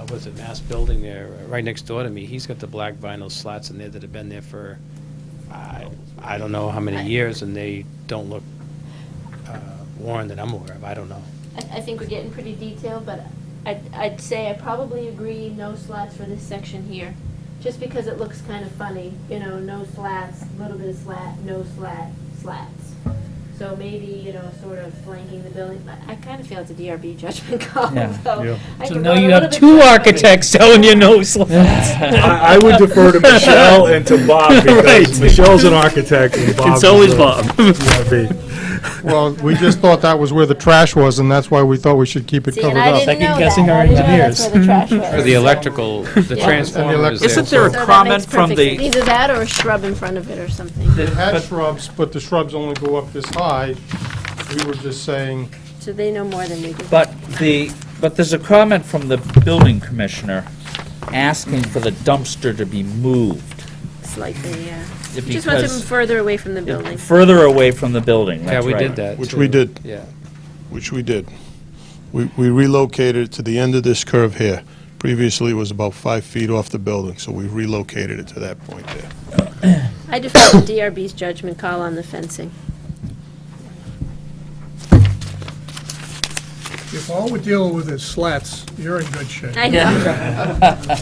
what's it, Mass Building there, right next door to me, he's got the black vinyl slats in there that have been there for, I don't know how many years, and they don't look worn that I'm aware of. I don't know. I think we're getting pretty detailed, but I'd say I probably agree no slats for this section here, just because it looks kind of funny, you know, no slats, a little bit of slat, no slat, slats. So maybe, you know, sort of flanking the building, but I kind of feel it's a DRB judgment call, Yeah. so. I So could now run a you little have bit two further. architects telling you no slats. I would defer to Michelle and to Bob, because Right. Michelle's an architect and Bob's. It's always a Bob. DRB. Well, we just thought that was where the trash was, and that's why we thought we should keep it See, and covered I up. didn't know Second-guessing that. our I didn't know engineers. that's where the trash was. Or the electrical, the Yeah. transformers. Isn't there a So that comment makes from perfect sense. the, Either that or a shrub in front of it or something. It had shrubs, but the shrubs only go up this high. We were just saying, So they know more than we do. but there's a comment from the building commissioner asking for the dumpster to be moved. Slightly, yeah. It Just wants because- them further away from the building. Further away from the building, Yeah, that's we right. did that. Which too. we did. Yeah. Which we did. We relocated it to the end of this curve here. Previously, it was about 5 feet off the building, so we relocated it to that point there. I defer to DRB's judgment call on the fencing. If all we're dealing with is slats, you're in good shape. I know.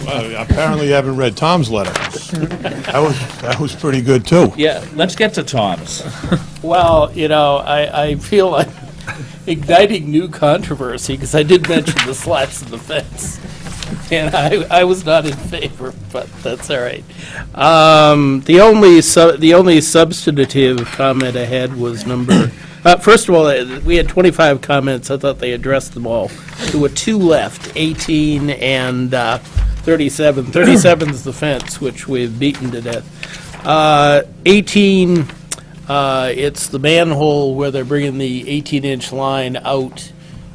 Well, apparently you haven't read Tom's letter. That was pretty good, too. Yeah, let's get to Tom's. Well, you know, I feel like igniting new controversy, because I did mention the slats in the fence. And I was not in favor, but that's all right. The only substantive comment I had was number, first of all, we had 25 comments. I thought they addressed them all. There were two left, 18 and 37. 37's the fence, which we've beaten to death. 18, it's the manhole where they're bringing the 18-inch line out.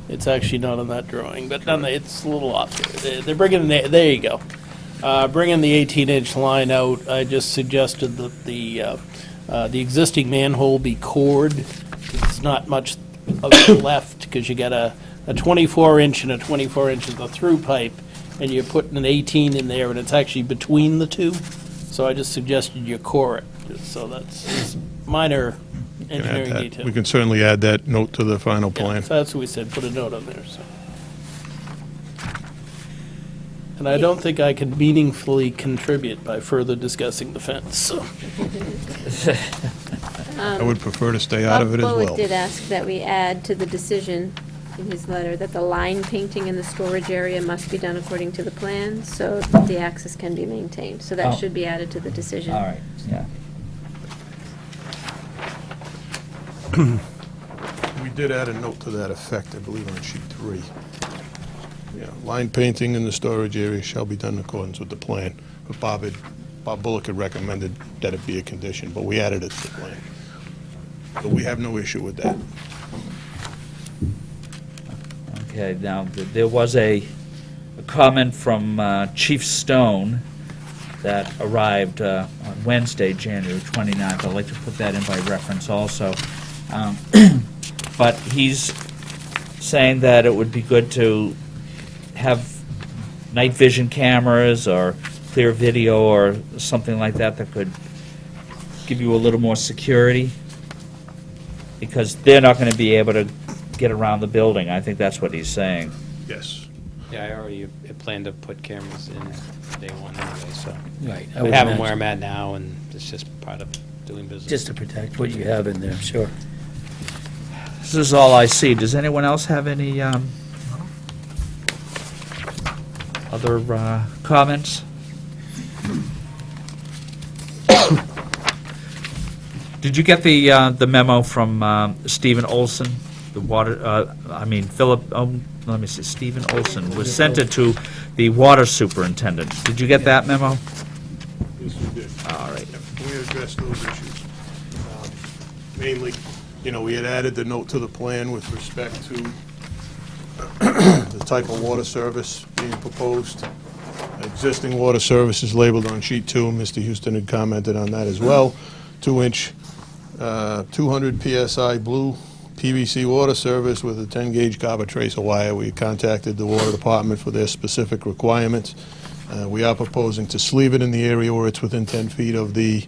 It's actually not on that drawing, but it's a little off there. They're bringing, there you go. Bringing the 18-inch line out, I just suggested that the existing manhole be cored. There's not much of it left, because you got a 24-inch and a 24-inch of the through pipe, and you're putting an 18 in there, and it's actually between the two. So I just suggested you core it, so that's minor We can add engineering that. detail. We can certainly add that note to the final Yeah, plan. so that's what we said, put a note on there, so. And I don't think I can meaningfully contribute by further discussing the fence, so. I would prefer to stay out of it as Bob well. Bullock did ask that we add to the decision in his letter that the line painting in the storage area must be done according to the plan so that the access can be maintained. So that Oh. should be added to the decision. All right, yeah. We did add a note to that effect, I believe, on sheet 3. Yeah, line painting in the storage area shall be done in accordance with the plan. But Bob Bullock had recommended that it be a condition, but we added it to the plan. But we have no issue with that. Okay, now, there was a comment from Chief Stone that arrived on Wednesday, January 29th. I'd like to put that in by reference also. But he's saying that it would be good to have night vision cameras or clear video or something like that that could give you a little more security, because they're not going to be able to get around the building. I think that's what he's saying. Yes. Yeah, I already planned to put cameras in day one anyway, so. Right. I have them where I'm at now, and it's just part of doing business. Just to protect what you have in there, sure. This is all I see. Does anyone else have any other comments? Did you get the memo from Stephen Olson? The water, Stephen Olson was sent it to the water superintendent. Did you get that memo? Yes, we did. All right. We addressed those issues. Mainly, we had added the note to the plan with respect to the type of water service being proposed. Existing water service is labeled on sheet 2, and Mr. Houston had commented on that as well. 2-inch, 200 PSI blue PVC water service with a 10-gauge copper tracer wire. We contacted the water department for their specific requirements. We are proposing to sleeve it in the area where it's within 10 feet of the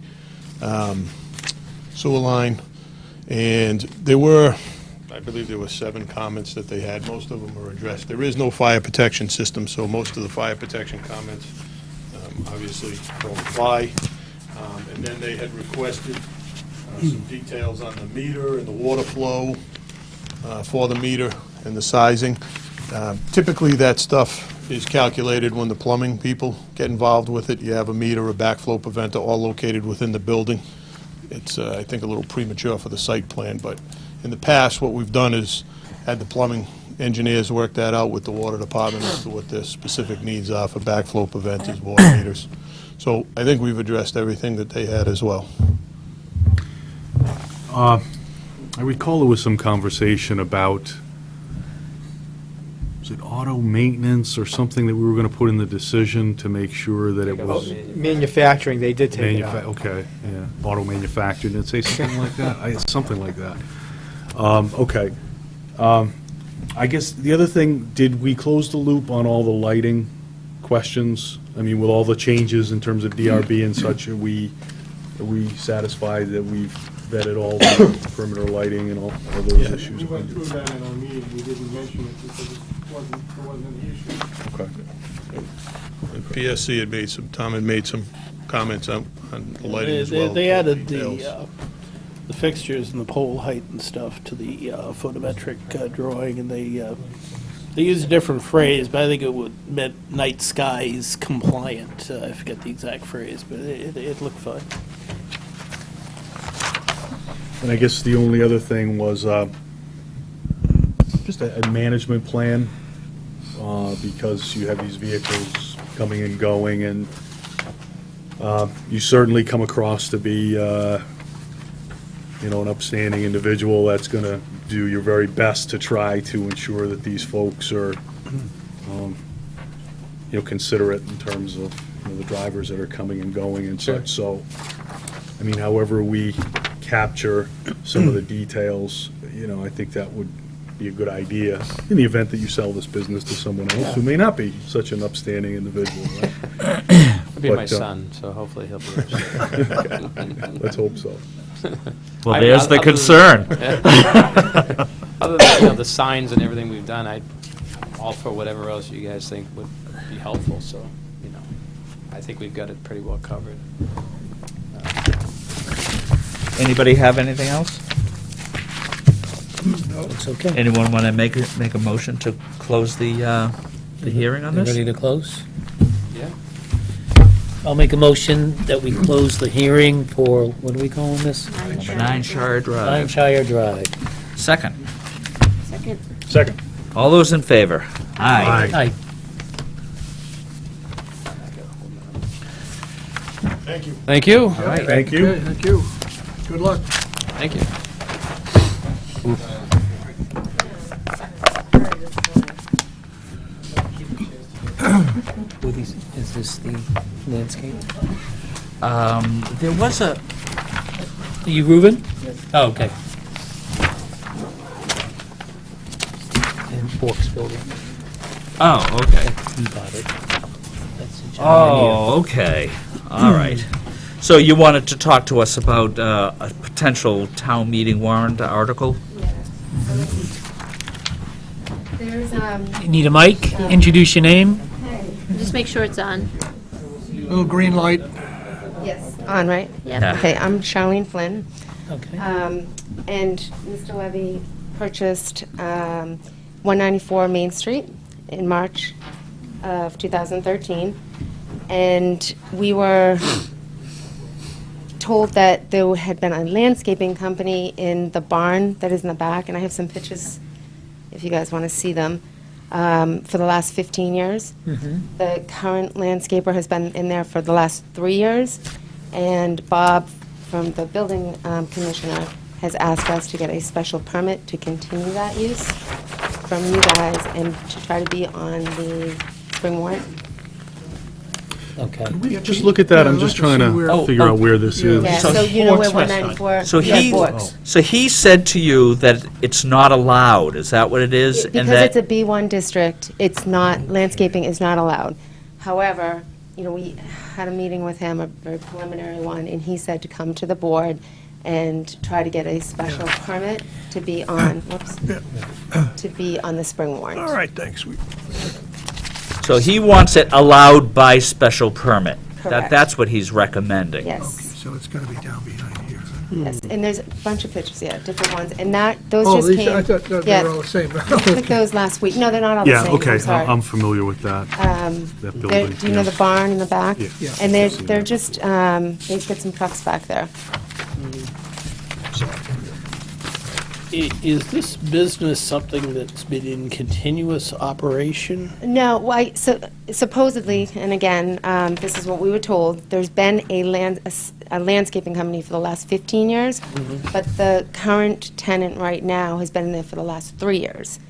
sewer line. And I believe there were 7 comments that they had. Most of them were addressed. There is no fire protection system, so most of the fire protection comments obviously don't apply. And then they had requested some details on the meter and the water flow for the meter and the sizing. Typically, that stuff is calculated when the plumbing people get involved with it. You have a meter, a backflow preventer, all located within the building. It's, I think, a little premature for the site plan, but in the past, what we've done is had the plumbing engineers work that out with the water department as to what their specific needs are for backflow preventers, water meters. So I think we've addressed everything that they had as well. I recall there was some conversation about, was it auto maintenance or something that we were going to put in the decision to make sure that it was... Manufacturing, they did take it out. Okay, yeah, auto manufactured, did it say something like that? Something like that. Okay. I guess the other thing, did we close the loop on all the lighting questions? I mean, with all the changes in terms of DRB and such, are we satisfied that we've vetted all the perimeter lighting and all those issues? We went through that in our meeting, we didn't mention it because there wasn't any issue. Okay. And PSC Tom had made some comments on the lighting as well. They added Details. the fixtures and the pole height and stuff to the photometric drawing, and they used a different phrase, but I think it meant night skies compliant. I forget the exact phrase, but it looked fine. And I guess the only other thing was just a management plan, because you have these vehicles coming and going, and you certainly come across to be an upstanding individual that's going to do your very best to try to ensure that these folks are considerate in terms of the drivers that are coming and going and such. So, I mean, however we capture some of the details, I think that would be a good idea in the event that you sell this business to someone else who may not be such an upstanding individual. Right? It'll be my But, son, so hopefully he'll be interested. Let's hope so. Well, there's the concern. Other than, the signs and everything we've done, I'm all for whatever else you guys think would be helpful, so, I think we've got it pretty well covered. Anybody have anything else? Looks okay. Anyone want to make a motion to close the hearing on You this? ready to close? Yeah? I'll make a motion that we close the hearing for, what are we calling this? Number 9 Shire Drive. 9 Shire Drive. Second. Second. Second. All those in favor? Aye. Aye. Thank you. Thank you. All right. Thank you. Okay, thank you. Good luck. Thank you. Is this the landscape? There was a, Are you Reuben? Oh, okay. And Bork's building. oh, okay. He bought it. That's the gentleman here. Oh, okay. All right. So you wanted to talk to us about a potential town meeting warrant article? There's, You need a mic? Introduce your name. just make sure it's on. Little green light. Yes. On, right? Yeah. Okay, I'm Charlene Flynn. Okay. And Mr. Levy purchased 194 Main Street in March of 2013. And we were told that there had been a landscaping company in the barn that is in the back, and I have some pictures if you guys want to see them, for the last 15 years. The current landscaper has been in there for the last 3 years, and Bob from the building commissioner has asked us to get a special permit to continue that use from you guys and to try to be on the spring warrant. Okay. Just look at that, I'm just trying to figure out where this is. Yeah, So so you know where Bork's 194, So yeah, he, Bork's. so he said to you that it's not allowed, is that what it is? And Because that- it's a B1 district, it's not, landscaping is not allowed. However, we had a meeting with him, a very preliminary one, and he said to come to the board and try to get a special permit to be on, to be on the spring warrant. All right, thanks. So he wants it allowed by special permit. Correct. That's what he's recommending. Yes, So it's going to be down behind here. yes, and there's a bunch of pictures, yeah, different ones, and those Oh, just these, came. I thought they yeah, were all the same. I took those last week, no, they're not all the Yeah, same, okay, I'm sorry. I'm familiar with that. that There- building. Do you know yeah. the barn in the back? Yeah. Yeah. And I've seen they're that. just, they've got some trucks back there. Is this business something that's been in continuous operation? No, why, so supposedly, and again, this is what we were told, there's been a landscaping company for the last 15 years, but the current tenant right now has been in there for the last 3 years.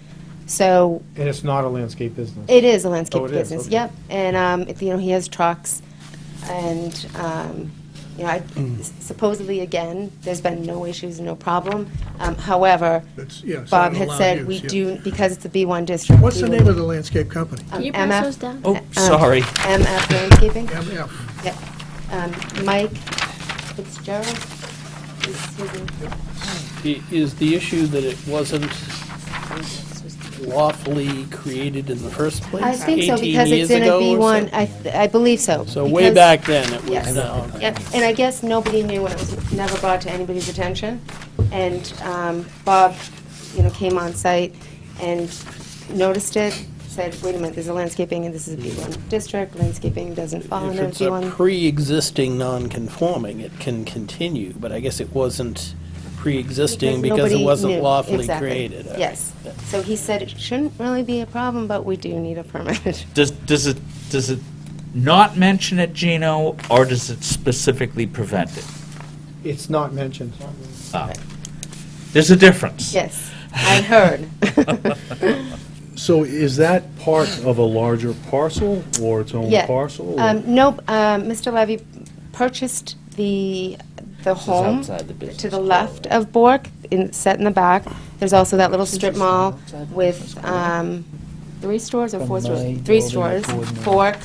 So And it's not a landscape business. it is a landscape Oh, it is, business, okay. yep. And, he has trucks, and, supposedly, again, there's been no issues, no problem. However, It's, yeah, it's Bob not had allowed said use, we yeah. do, because it's a B1 district. What's the we name would- of the landscape company? Can you MF pass those down? Oh, sorry. MF Landscaping? MF. Yep. Mike Fitzgerald? is his name. Is the issue that it wasn't lawfully created in the first place? I think so, 18 because it's years in a ago or B1, so? I believe so. So way because- back then, it was Yes. down. Yep, and I guess nobody knew, and it was never brought to anybody's attention. And Bob, came on site and noticed it, said, wait a minute, there's a landscaping, and this is a B1 district, landscaping doesn't fall If under it's a B1. pre-existing non-conforming, it can continue, but I guess it wasn't pre-existing because it nobody wasn't knew. lawfully Exactly. created. Yes. So he said it shouldn't really be a problem, but we do need a permit. Does it not mention it, Gino, or does it specifically prevent it? It's not mentioned. Oh. There's a difference. Yes, I heard. So is that part of a larger parcel, or its own Yeah. parcel? or- Nope, Mr. Levy purchased the home outside the business to the left of Bork, set in the back. There's also that little strip mall with 3 stores or 4 stores? 3 stores, Bork,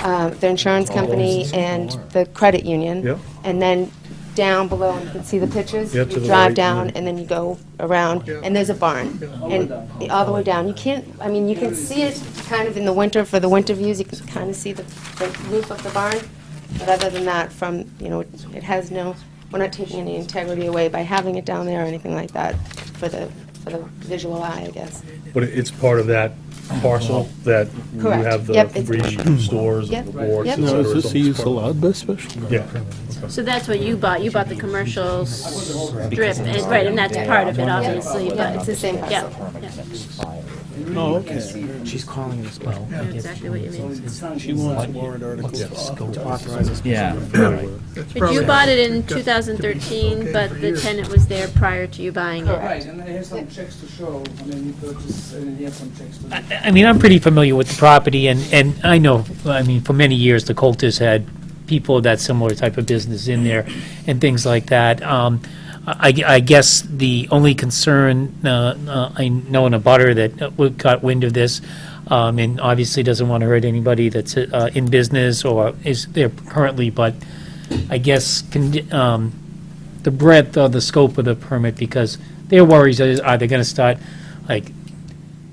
their insurance company and the credit union. Yep. And then down below, you can see the pictures. Yeah, to You the drive right, down, and and then you go around, and there's a barn. And all the way down. You can't, I mean, you can see it kind of in the winter, for the winter views, you can kind of see the roof of the barn. But other than that, it has no, we're not taking any integrity away by having it down there or anything like that for the visual eye, I guess. But it's part of that parcel that you Correct. have the Yep, it's- three stores, Yep. the boards, Yep. et Now, cetera. is this It's use part- allowed by special? Yeah. So that's what you bought. You bought the commercial strip, and, right, and that's part of it, obviously, Yeah, but. it's the same Yeah, parcel. yeah. Oh, okay. She's calling it a spell. I know exactly what you mean. She wants warrant articles. Authorizes. Yeah. But you bought it in 2013, but the tenant was there prior to you buying it. Right, and I have some checks to show. I mean, you purchased, and you have some checks to. I mean, I'm pretty familiar with the property, and I know, I mean, for many years, the Colters had people of that similar type of business in there and things like that. I guess the only concern, I know in a butter that got wind of this, and obviously doesn't want to hurt anybody that's in business or is there currently, but I guess the breadth or the scope of the permit, because their worries are they going to start, like,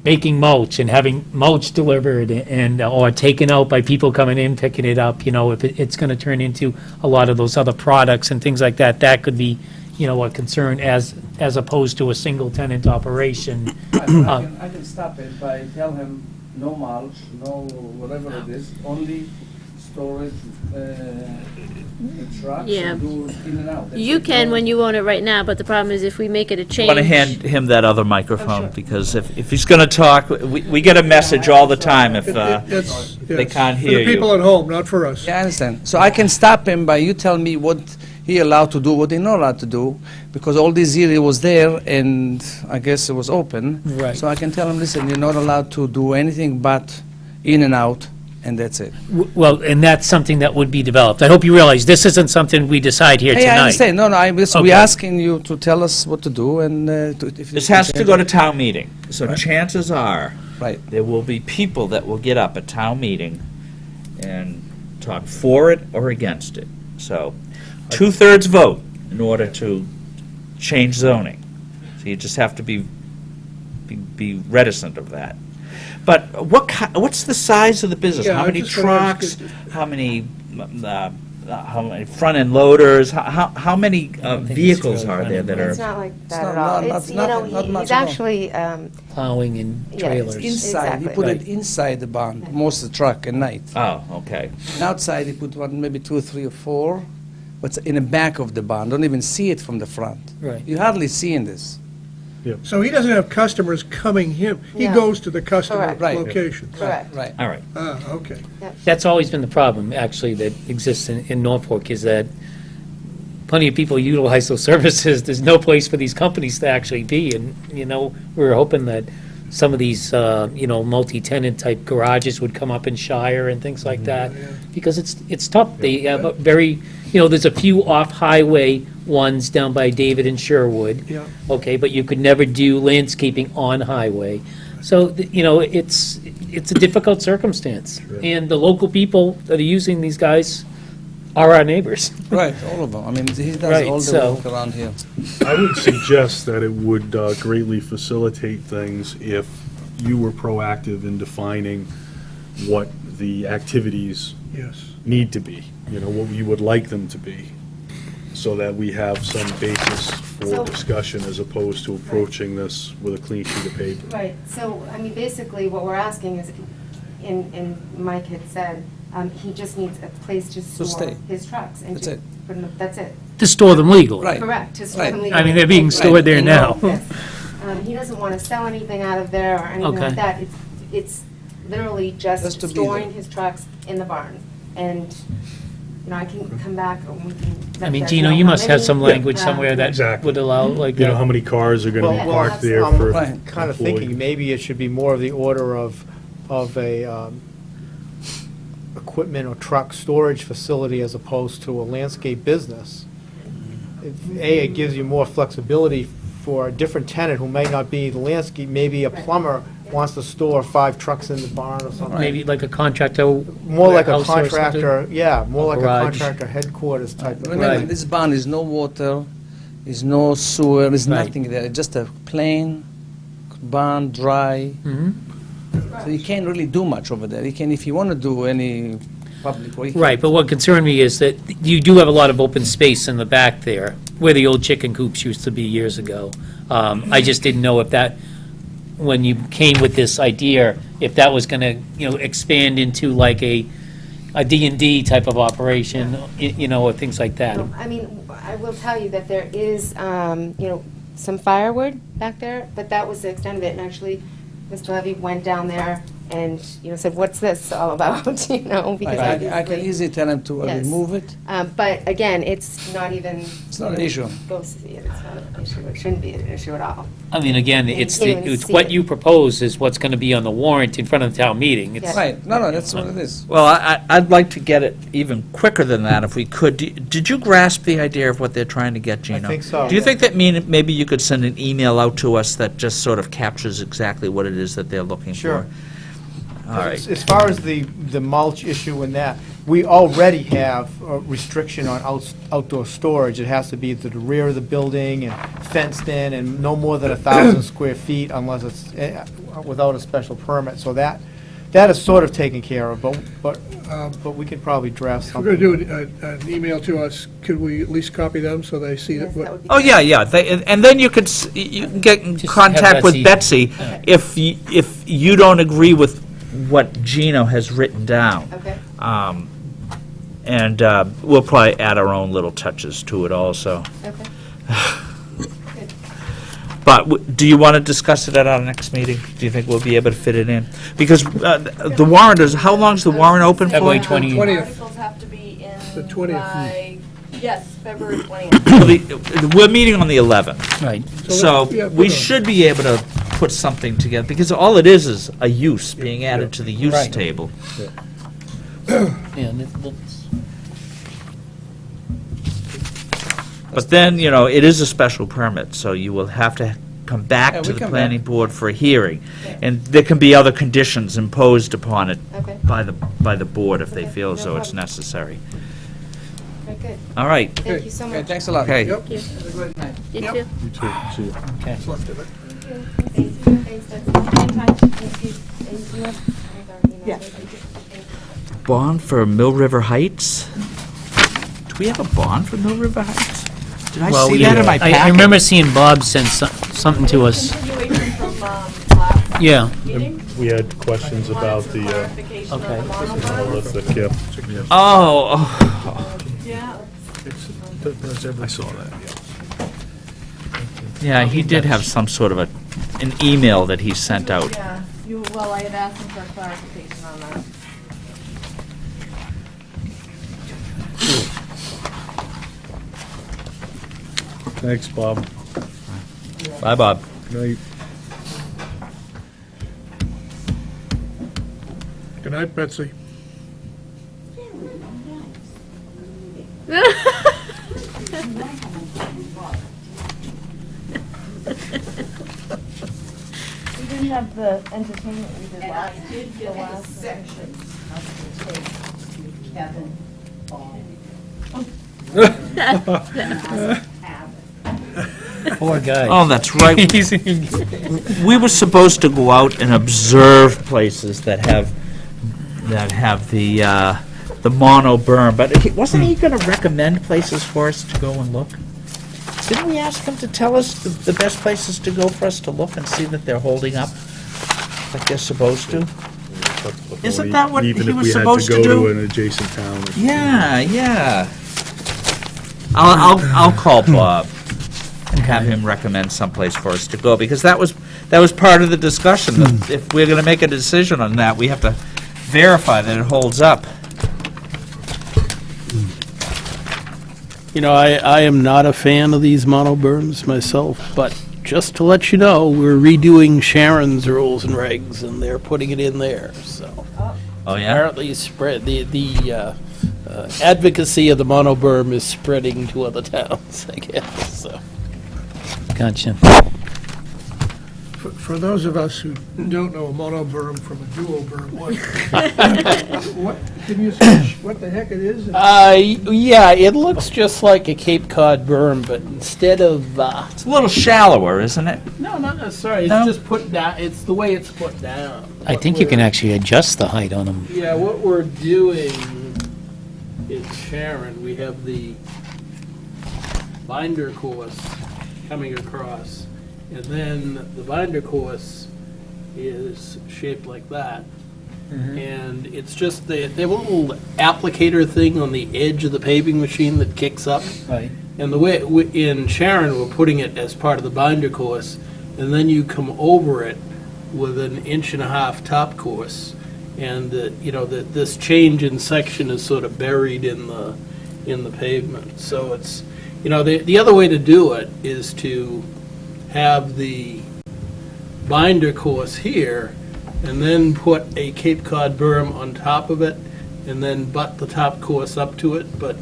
making mulch and having mulch delivered and, or taken out by people coming in, picking it up, if it's going to turn into a lot of those other products and things like that, that could be, a concern as opposed to a single tenant operation. I can stop it by tell him no mulch, no whatever it is, only storage, trucks, Yeah. and do in and out. That's You it. can when you own it right now, but the problem is if we make it a I change. want to hand him that other microphone, because if he's going to talk, we get a message all the time if they can't hear For the people you. at home, not for us. Yeah, I understand. So I can stop him by you tell me what he allowed to do, what he not allowed to do, because all this year he was there and I guess it was open. Right. So I can tell him, listen, you're not allowed to do anything but in and out, and that's it. Well, and that's something that would be developed. I hope you realize this isn't something we decide here Hey, I tonight. understand. No, Okay. we're asking you to tell us what to do and if This has to go to town meeting, so chances are, Right. there will be people that will get up at town meeting and talk for it or against it. So, two-thirds vote in order to change zoning. So you just have to be reticent of that. But what's the size of the business? Yeah, How I many just wanna ask trucks? How many front-end loaders? How many vehicles are there that It's are? not like that not- at all. not- It's, not- not much he's at all. actually, Plowing and Yeah, trailers. inside. He Exactly. put it Right. inside the barn, most of the truck at night. Oh, okay. And outside, he put one, maybe 2 or 3 or 4, but in the back of the barn. Don't even see it from the front. Right. You hardly see in this. So he doesn't have customers coming him, he No. goes to the customer Correct. Right. locations. correct. Right. All right. Ah, okay. That's always been the problem, actually, that exists in Norfolk, is that plenty of people utilize those services. There's no place for these companies to actually be, and, we were hoping that some of these, multi-tenant type garages would come up in Shire and things like that, because it's tough. They have a very, there's a few off-highway ones down by David and Sherwood. Yeah. Okay, but you could never do landscaping on highway. So, it's a difficult circumstance. And the local people that are using these guys are our neighbors. Right, all of them. I mean, he does Right, all the so- work around here. I would suggest that it would greatly facilitate things if you were proactive in defining what the activities Yes. need to be, what you would like them to be, so that we have some basis for So- discussion as opposed to approaching this with a clean sheet of paper. Right, so, I mean, basically, what we're asking is, and Mike had said, he just needs a place to store stay. his trucks. And That's to it. put them- That's it. To store them legally. Right. Correct, to store Right. them I legally. mean, they're being stored there And now. Yes. He doesn't want to sell anything out of there or anything Okay. like that. It's literally Just just to be storing there. his trucks in the barn. And, I can come back and we can. I mean, let Gino, know you how must have many, some language um, somewhere that Exactly. would allow like You know, that. how many cars are gonna Well, be parked there that's- for? Right. Kind of employee. thinking, maybe it should be more of the order of a equipment or truck storage facility as opposed to a landscape business. A, it gives you more flexibility for a different tenant who may not be the landscape, maybe a plumber wants to store 5 trucks in the barn or something. Maybe like a contractor. More like a warehouse or something? contractor, yeah, more like a garage. contractor headquarters type of. Remember, Right. this barn is no water, is no sewer, is Right. nothing there. It's just a plain barn, dry. So you can't really do much over there. You can, if you want to do any public work. Right, but what concerned me is that you do have a lot of open space in the back there, where the old chicken coops used to be years ago. I just didn't know if that, when you came with this idea, if that was gonna, expand into like a D&D type of operation, or things like that. I mean, I will tell you that there is, some firewood back there, but that was the extent of it. And actually, Mr. Levy went down there and, said, what's this all about, because I can obviously. easily tell them to Yes. remove it. But again, it's not even. It's not an issue. Go see it, it's not an issue, it shouldn't be an issue at all. I mean, again, You it's can't even it's see what it. you propose is what's gonna be on the warrant in front of the town meeting. It's- Right, no, that's what it is. Well, I'd like to get it even quicker than that if we could. Did you grasp the idea of what they're trying to get, Gino? think so. Do you think that maybe you could send an email out to us that just sort of captures exactly what it is that they're looking for? Sure. All right. As far as the mulch issue and that, we already have a restriction on outdoor storage. It has to be to the rear of the building and fenced in and no more than 1,000 square feet unless it's without a special permit. So that is sort of taken care of, but we could probably draft If something. we're going to do an email to us, could we at least copy them so they see that? Oh, yeah, yeah. And then you can get in Just contact have with Betsy. Betsy if you don't agree with what Gino has written down. Okay. And we'll probably add our own little touches to it also. Okay. But do you want to discuss it at our next meeting? Do you think we'll be able to fit it in? Because the warrant is, how long's the warrant open for? February 20. Articles have to be in The 20th. by, yes, February 20th. We're meeting on the 11th. Right. So yeah, we put on. should be able to put something together, because all it is a use being added to the use Right. table. And it's- But then, it is a special permit, so you will have to come back Yeah, to we the come planning back. board for a hearing. And there can be other conditions imposed upon it Okay. by the board if they Okay, feel as no though it's problem. necessary. Very good. All right. Thank you so Okay, much. thanks a lot. Okay. Yep. You Yep. too. You too. See you. Okay. What's left of it. Thanks, Betsy. Thank you. And you have our email, Yeah. right? Thank you. Bond for Mill River Heights? Do we have a bond for Mill River Heights? Did I Well, see yeah, that in my packet? I remember seeing Bob send something to us. Continuation from last Yeah. meeting. We had questions about the, Clarification on Okay. the monopoly. the KIP. Oh, Yeah. I saw that, yeah, he did have some sort of an email that he sent out. Yeah, I had asked him for clarification on that. Thanks, Bob. Bye, Bob. Night. Good night, Betsy. We didn't have the entertainment we did last, the last session. Kevin, Poor guy. Oh, that's right. We were supposed to go out and observe places that have the mono berm, but wasn't he going to recommend places for us to go and look? Didn't we ask him to tell us the best places to go for us to look and see that they're holding up like they're supposed to? Isn't that what he was supposed to Even if we had to go do? to an adjacent town. or something. Yeah, yeah. I'll call Bob and have him recommend someplace for us to go, because that was part of the discussion. That if we're going to make a decision on that, we have to verify that it holds up. I am not a fan of these mono berms myself, but just to let you know, we're redoing Sharon's rules and regs, and they're putting it in there, so. Oh, yeah? Apparently spread, the advocacy of the mono berm is spreading to other towns, I guess, so. Gotcha. For those of us who don't know a monoberm from a duoberm, what, can you say what the heck it is? Yeah, it looks just like a Cape Cod berm, but instead of, It's a little shallower, isn't it? no, not necessarily, it's No? just put down, it's the way it's put down. I think you can actually adjust the height on them. Yeah, what we're doing in Sharon, we have the binder course coming across, and then the binder course is shaped like that. And it's just, they have a little applicator thing on the edge of the paving machine that kicks up. Right. And the way, in Sharon, we're putting it as part of the binder course, and then you come over it with an 1.5-inch top course. And, this change in section is sort of buried in the pavement. So it's, the other way to do it is to have the binder course here, and then put a Cape Cod berm on top of it, and then butt the top course up to it, but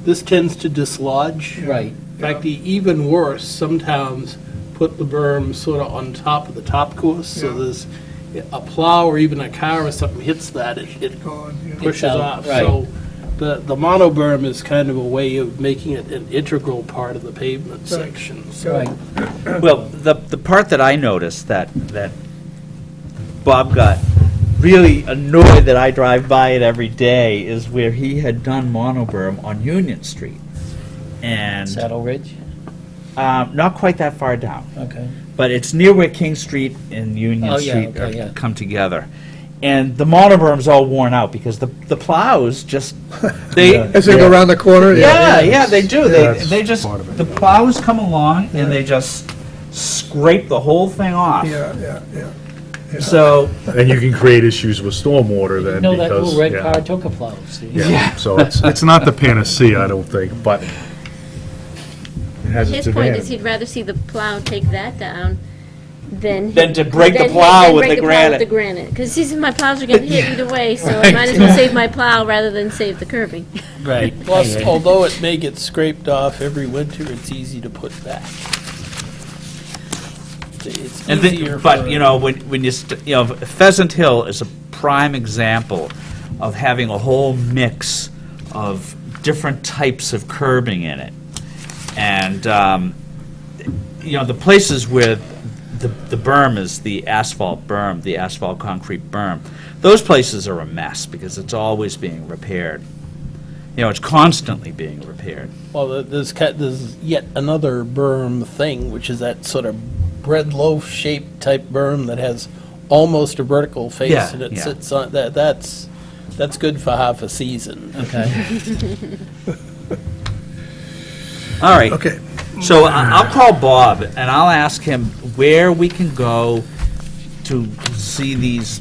this tends to dislodge. Right. In fact, even worse, some towns put the berm sort of on top of the top course, so there's a plow or even a car or something hits that, it pushes out, off. right. So the mono berm is kind of a way of making it an integral part of the pavement section. So Well, the part that I noticed that Bob got really annoyed that I drive by it every day is where he had done monoberm on Union Street. And Saddle Ridge? not quite that far down. Okay. But it's near where King Street and Union Oh, yeah, Street okay, yeah. come together. And the monoberm's all worn out because the plows just, they... As they go around the corner? Yeah, they do. that's They just, part of it. the plows come along and they just scrape the whole thing off. Yeah. So, And you can create issues with stormwater then No, because. that little red yeah. car took a plow, see? Yeah, so it's not the panacea, I don't think, but it has its His point is advantage. he'd rather see the plow take that down than. Than to break the than- plow than with break the plow granite. with the granite. Because he says my plows are getting hit either way, so I might as well save my plow rather than save the curbing. Right. plus, although it may get scraped off every winter, it's easy to put back. It's and easier then, but, for- when you Pheasant Hill is a prime example of having a whole mix of different types of curbing in it. And, the places where the berm is the asphalt berm, the asphalt concrete berm, those places are a mess because it's always being repaired. It's constantly being repaired. Well, there's yet another berm thing, which is that sort of bread loaf shaped type berm that has almost a vertical face, Yeah, and it yeah. sits on that's good for half a season. Okay. All right. Okay. So I'll call Bob and I'll ask him where we can go to see these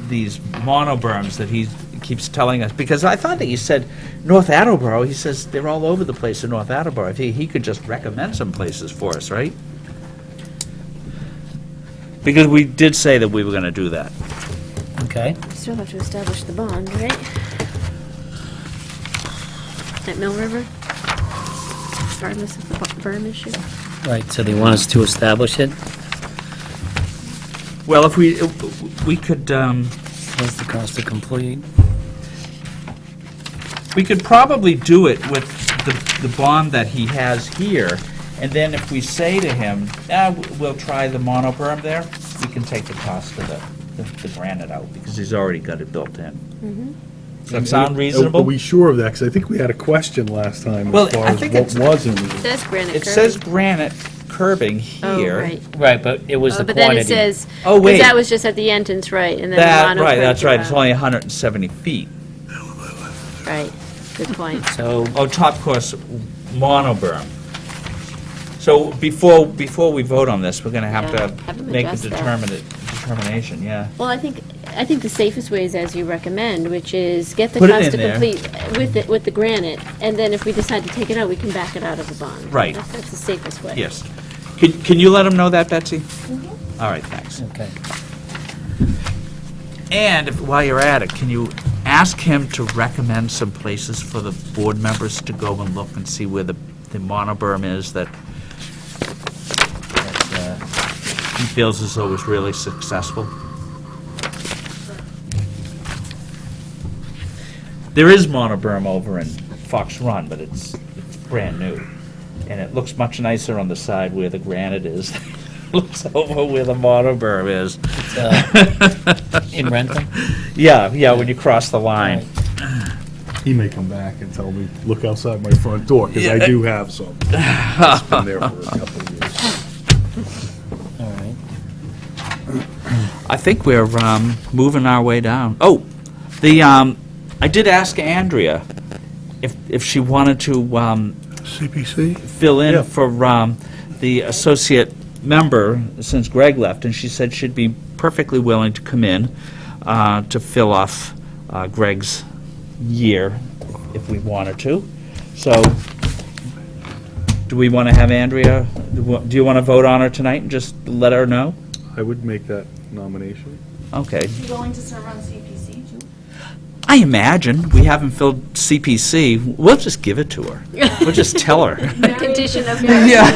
monoberms that he keeps telling us, because I thought that you said North Attleboro. He says they're all over the place in North Attleboro. If he could just recommend some places for us, right? Because we did say that we were going to do that. Okay. Still have to establish the bond, right? At Mill River? Regardless of the berm issue? Right, so they want us to establish it? Well, if we could, What's the cost to complete? we could probably do it with the bond that he has here, and then if we say to him, we'll try the monoberm there, we can take the cost of the granite out, because he's already got it built in. Does that sound Are reasonable? we sure of that? Because I think we had a question last time Well, as far I as think what it's- was in It the. says granite It curbing. says granite curbing Oh, here. right. Right, but it was the But then quantity. it says, Oh, wait. because that was just at the entrance, right, and then the That, mono. right, that's curb right, it's around. only 170 feet. Right, good point. So, Oh, top course monoberm. So before we vote on this, we're gonna have Yeah, to have them make a adjust that. determination, yeah. Well, I think the safest way is as you recommend, which is get the Put it cost in to there. complete with the granite, and then if we decide to take it out, we can back it out of the bond. Right. That's the safest way. Yes. Can you let him know that, Betsy? All right, thanks. okay. And while you're at it, can you ask him to recommend some places for the board members to go and look and see where the monoberm is that he feels as though it was really successful. There is monoberm over in Fox Run, but it's brand new. And it looks much nicer on the side where the granite is. Looks over where the monoberm is. In Rentham? Yeah, when you cross the line. He may come back and tell me, look outside my front door, because I do have some. It's been there for a couple of years. All right. I think we're moving our way down. Oh, I did ask Andrea if she wanted to CPC? fill in for the associate member since Greg left, and she said she'd be perfectly willing to come in to fill off Greg's year if we wanted to. So, do we want to have Andrea, do you want to vote on her tonight and just let her know? I would make that nomination. Okay. Is she going to serve on CPC too? I imagine. We haven't filled CPC. We'll just give it to her. We'll just tell her. The condition of Yeah.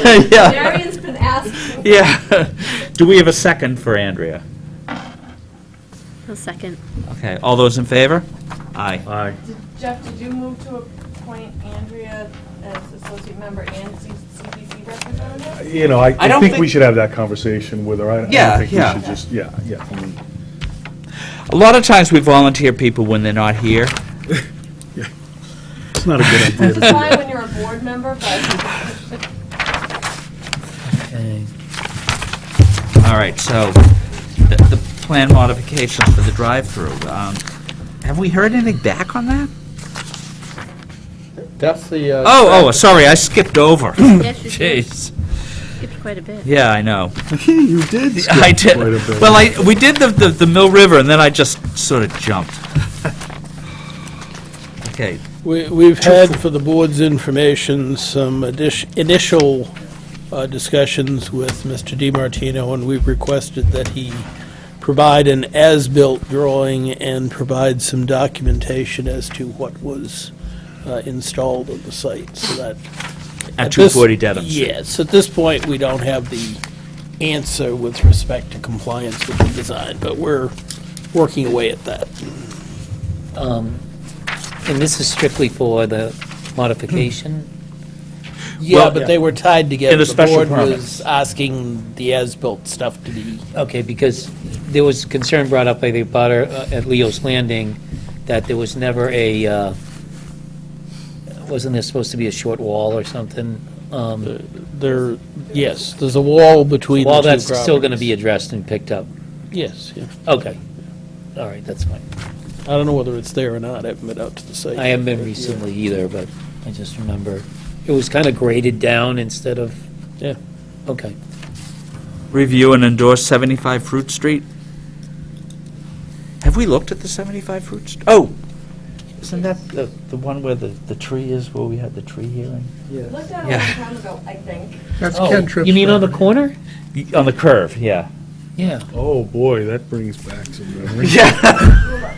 Marion's been asked. Yeah. Do we have a second for Andrea? A second. Okay, all those in favor? Aye. Aye. Jeff, did you move to appoint Andrea as associate member and CPC representative? You know, I don't think think- we should have that conversation with her. I don't Yeah, think yeah. we should just, yeah. I mean, A lot of times we volunteer people when they're not here. it's not a good idea to It's do fine that. when you're a board member, but Okay. All right, so the plan modifications for the drive-through. Have we heard anything back on that? That's the. Oh, sorry, I skipped over. Yes, you did. Jeez. Skipped quite a bit. Yeah, I know. You did skip I did. quite a bit. Well, we did the Mill River, and then I just sort of jumped. Okay. We've had, for the board's information, some initial discussions with Mr. DiMartino, and we've requested that he provide an as-built drawing and provide some documentation as to what was installed on the site, so that... At this- 240 Dedham Street. Yes, at this point, we don't have the answer with respect to compliance with the design, but we're working away at that. And this is strictly for the modification? Yeah, Well, but they were tied together. In the special board permit. was asking the as-built stuff to be... Okay, because there was concern brought up by the abutter at Leo's Landing that there was never a, wasn't there supposed to be a short wall or something? Yes, there's a wall between the two Well, properties. that's still going to be addressed and picked up. Yes, yeah. Okay. All right, that's fine. I don't know whether it's there or not. I haven't been out to the site. I haven't been but, yeah. recently either, but I just remember it was kind of graded down instead of, Yeah. okay. Review and endorse 75 Fruit Street. Have we looked at the 75 Fruit Street? Oh, isn't that the one where the tree is, where we had the tree hearing? looked at it a long Yeah. time ago, I think. That's Oh, Ken Tripp's you mean on the property. corner? On the curve, yeah. Yeah. Oh, boy, that brings back some memories.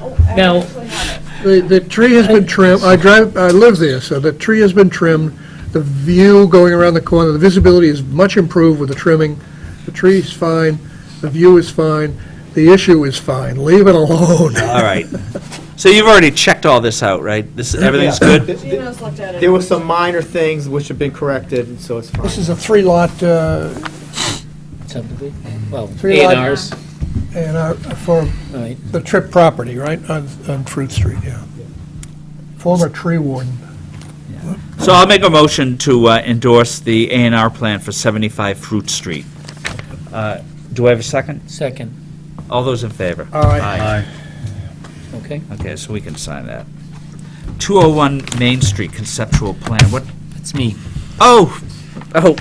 Oh, I Now- actually have it. The tree has been trimmed, I live there, so the tree has been trimmed. The view going around the corner, the visibility is much improved with the trimming. The tree's fine, the view is fine, the issue is fine, leave it alone. All right. So you've already checked all this out, right? Everything's Yeah. good? Gino's looked at it. There were some minor things which have been corrected, and so it's fine. This is a three-lot, Subdivision? Well, Three lot- A&Rs, for right. the Tripp property, right, on Fruit Street, yeah. Former tree warden. So I'll make a motion to endorse the A&R plan for 75 Fruit Street. Do I have a second? Second, All those in favor? Aye. okay. Okay, so we can sign that. 201 Main Street conceptual plan. What? That's me. Oh,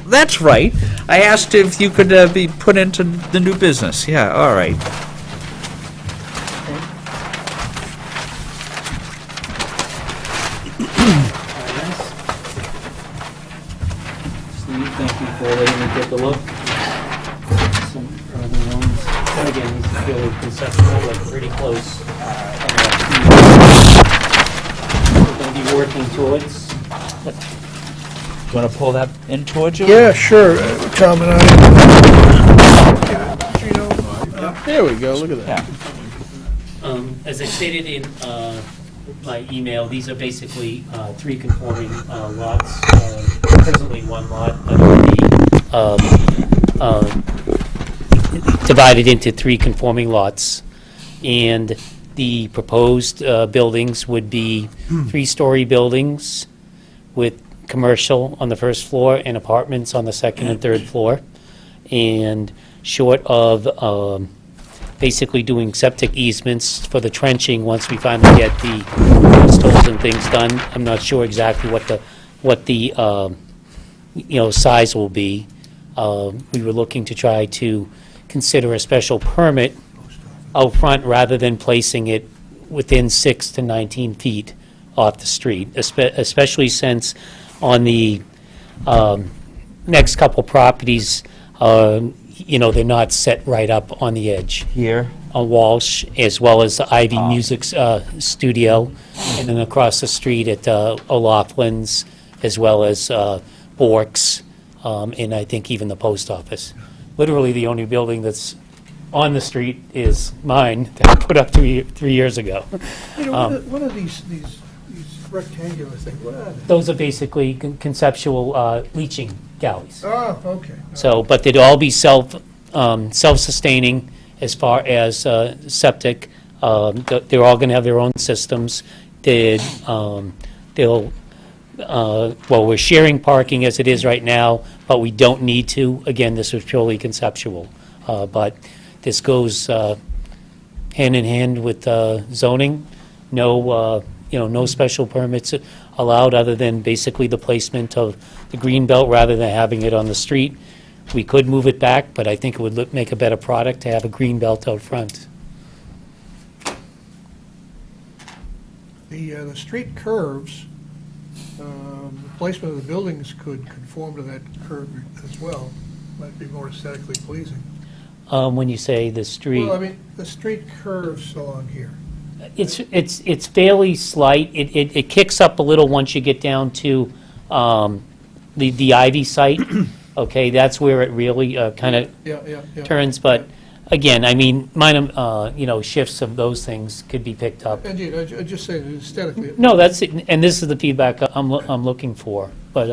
that's right. I asked if you could be put into the new business. Yeah, all right. Steve, thank you for letting me take a look. Some early ones. And again, these are fairly conceptual, like pretty close. We're going to be working towards. You want to pull that in towards you? Yeah, sure, Tom and I. There we go, look at that. As I stated in my email, these are basically three conforming lots, presently one lot, but it'll be divided into three conforming lots. And the proposed buildings would be three-story buildings with commercial on the first floor and apartments on the second and third floor. And short of basically doing septic easements for the trenching, once we finally get the installs and things done, I'm not sure exactly what the size will be. We were looking to try to consider a special permit out front rather than placing it within 6 to 19 feet off the street, especially since on the next couple properties, they're not set right up on the edge. Here? On Walsh, as well as the Ivy Music Studio, and then across the street at O'Loughlin's, as well as Bork's, and I think even the post office. Literally, the only building that's on the street is mine that I put up 3 years ago. What are these rectangular things, what are they? Those are basically conceptual leaching galleys. Oh, okay. So, but they'd all be self-sustaining as far as septic. They're all going to have their own systems. Well, we're sharing parking as it is right now, but we don't need to. Again, this was purely conceptual. But this goes hand in hand with zoning. No, no special permits allowed other than basically the placement of the green belt rather than having it on the street. We could move it back, but I think it would make a better product to have a green belt out front. The street curves, the placement of the buildings could conform to that curve as well. Might be more aesthetically pleasing. When you say the street. Well, I mean, the street curves along here. It's fairly slight. It kicks up a little once you get down to the Ivy site. Okay, that's where it really kind of Yeah. turns. But again, I mean, minor shifts of those things could be picked up. Indeed, I just say that aesthetically. No, that's it, and this is the feedback I'm looking for. But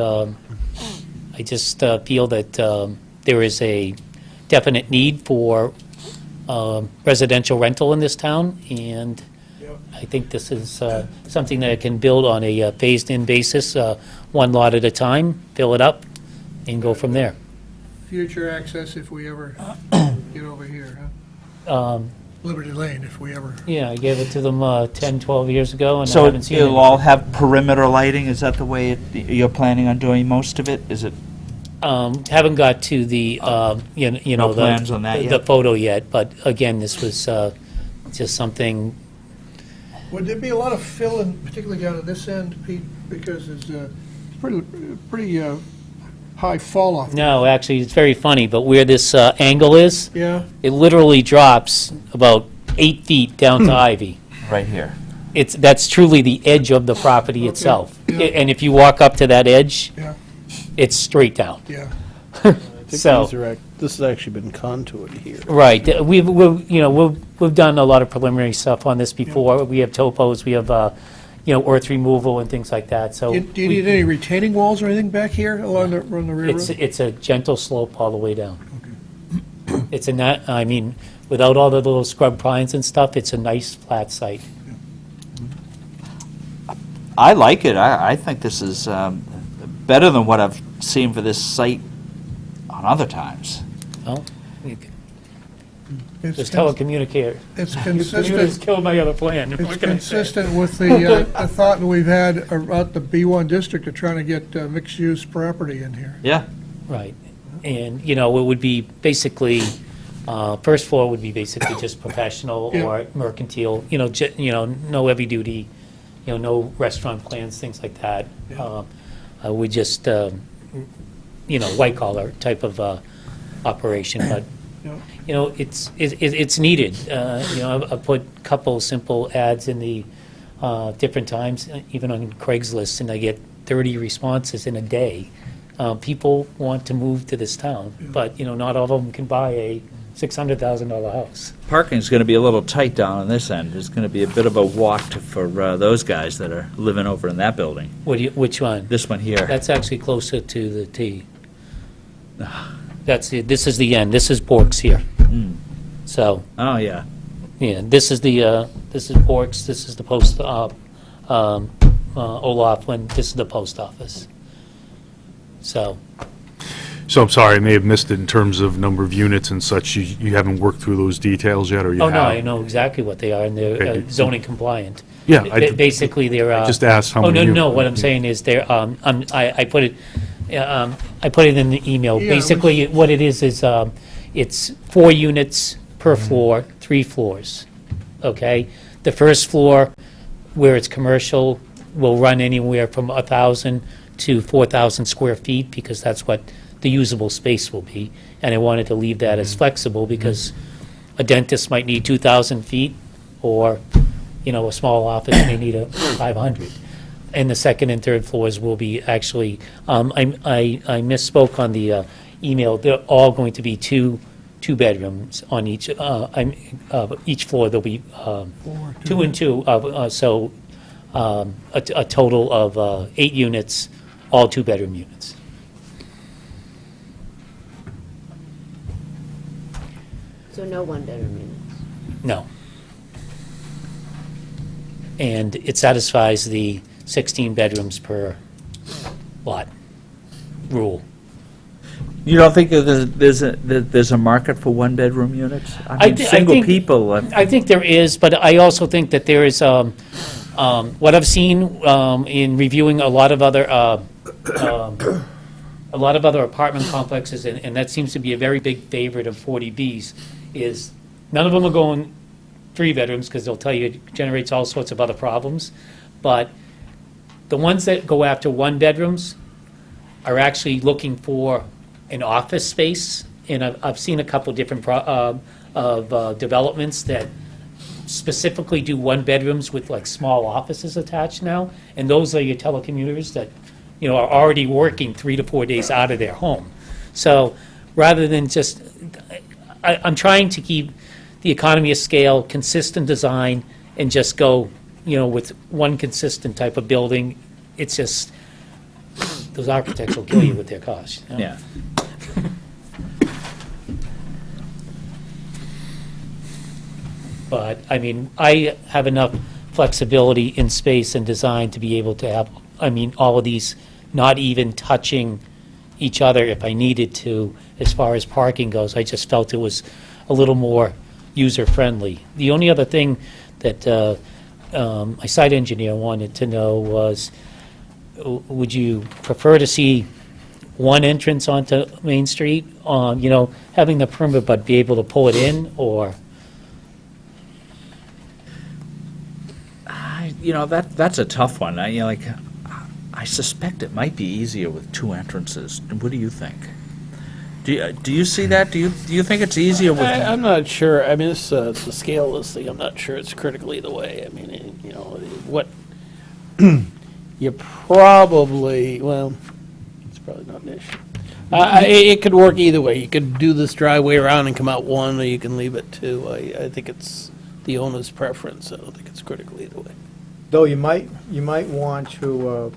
I just feel that there is a definite need for residential rental in this town, and I think this is something that can build on a phased-in basis, one lot at a time, fill it up, and go from there. Future access if we ever get over here, huh? Liberty Lane, if we ever. Yeah, I gave it to them 10, 12 years ago, and I So haven't seen it. it'll all have perimeter lighting? Is that the way you're planning on doing most of it? Is it? Haven't got to the, No plans on that the yet? photo yet, but again, this was just something. Would there be a lot of fill-in, particularly down at this end, Pete, because there's pretty high fall-off? No, actually, it's very funny, but where this angle is, Yeah. it literally drops about 8 feet down to Ivy. Right here. That's truly the edge of the property itself. And if you walk up to that edge, Yeah. it's straight down. Yeah. So, This has actually been contoured here. right, we've done a lot of preliminary stuff on this before. We have topos, we have, earth removal and things like that, so. Do you need any retaining walls or anything back here along the railroad? It's a gentle slope all the way down. It's I mean, without all the little scrub pines and stuff, it's a nice flat site. I like it. I think this is better than what I've seen for this site on other times. Well, It's just cons- telecommunicator. It's You just consistent. killed my other plan. What It's can I say? consistent with the thought that we've had about the B1 district of trying to get mixed-use property in here. Yeah. Right. And, it would be basically, first floor would be basically just professional Yeah. or mercantile, no heavy duty, no restaurant plans, things like that. We just, white collar type of operation, but, it's needed. I've put a couple simple ads in the different times, even on Craigslist, and I get 30 responses in a day. People want to move to this town, but, not all of them can buy a $600,000 house. Parking's going to be a little tight down on this end. There's going to be a bit of a walk for those guys that are living over in that building. Which one? This one here. That's actually closer to the T. That's it. This is the end. This is Bork's here. So. Oh, yeah. Yeah, this is Bork's, this is the post, O'Laughlin, this is the post office. So. So I'm sorry, I may have missed it in terms of number of units and such. You haven't worked through those details yet, or you have? Oh, no, I know exactly what they are, and they're Okay. zoning compliant. Yeah, Basically, they're. I just asked how Oh, many. no, what I'm saying is they're, I put it in the email. Yeah, Basically, what it is, it's 4 units per floor, 3 floors, okay? The first floor, where it's commercial, will run anywhere from 1,000 to 4,000 square feet, because that's what the usable space will be. And I wanted to leave that as flexible, because a dentist might need 2,000 feet, or, a small office may need a 500. And the second and third floors will be actually, I misspoke on the email, they're all going to be two bedrooms on each floor. There'll be 2 and 2, so a total of 8 units, all 2-bedroom units. So no one-bedroom units. No. And it satisfies the 16 bedrooms per lot rule. You don't think that there's a market for one-bedroom units? I mean, I single think- people. I think there is, but I also think that there is, what I've seen in reviewing a lot of other apartment complexes, and that seems to be a very big favorite of 40Bs, is none of them are going 3 bedrooms, because they'll tell you it generates all sorts of other problems. But the ones that go after 1 bedrooms are actually looking for an office space, and I've seen a couple different developments that specifically do 1 bedrooms with like small offices attached now, and those are your telecommuters that, are already working 3 to 4 days out of their home. So rather than just, I'm trying to keep the economy of scale, consistent design, and just go, with one consistent type of building. It's just, those architects will kill you with their costs. Yeah. But, I have enough flexibility in space and design to be able to have, all of these not even touching each other if I needed to, as far as parking goes. I just felt it was a little more user-friendly. The only other thing that my site engineer wanted to know was, would you prefer to see one entrance onto Main Street, having the permit but be able to pull it in, or? That's a tough one. I suspect it might be easier with 2 entrances. What do you think? Do you see that? Do you think it's easier with? I'm not sure. It's the scale of this thing. I'm not sure it's critical either way. What you probably, well, it's probably not an issue. It could work either way. You could do this driveway around and come out 1, or you can leave it 2. I think it's the owner's preference. I don't think it's critical either way. Though you might want to,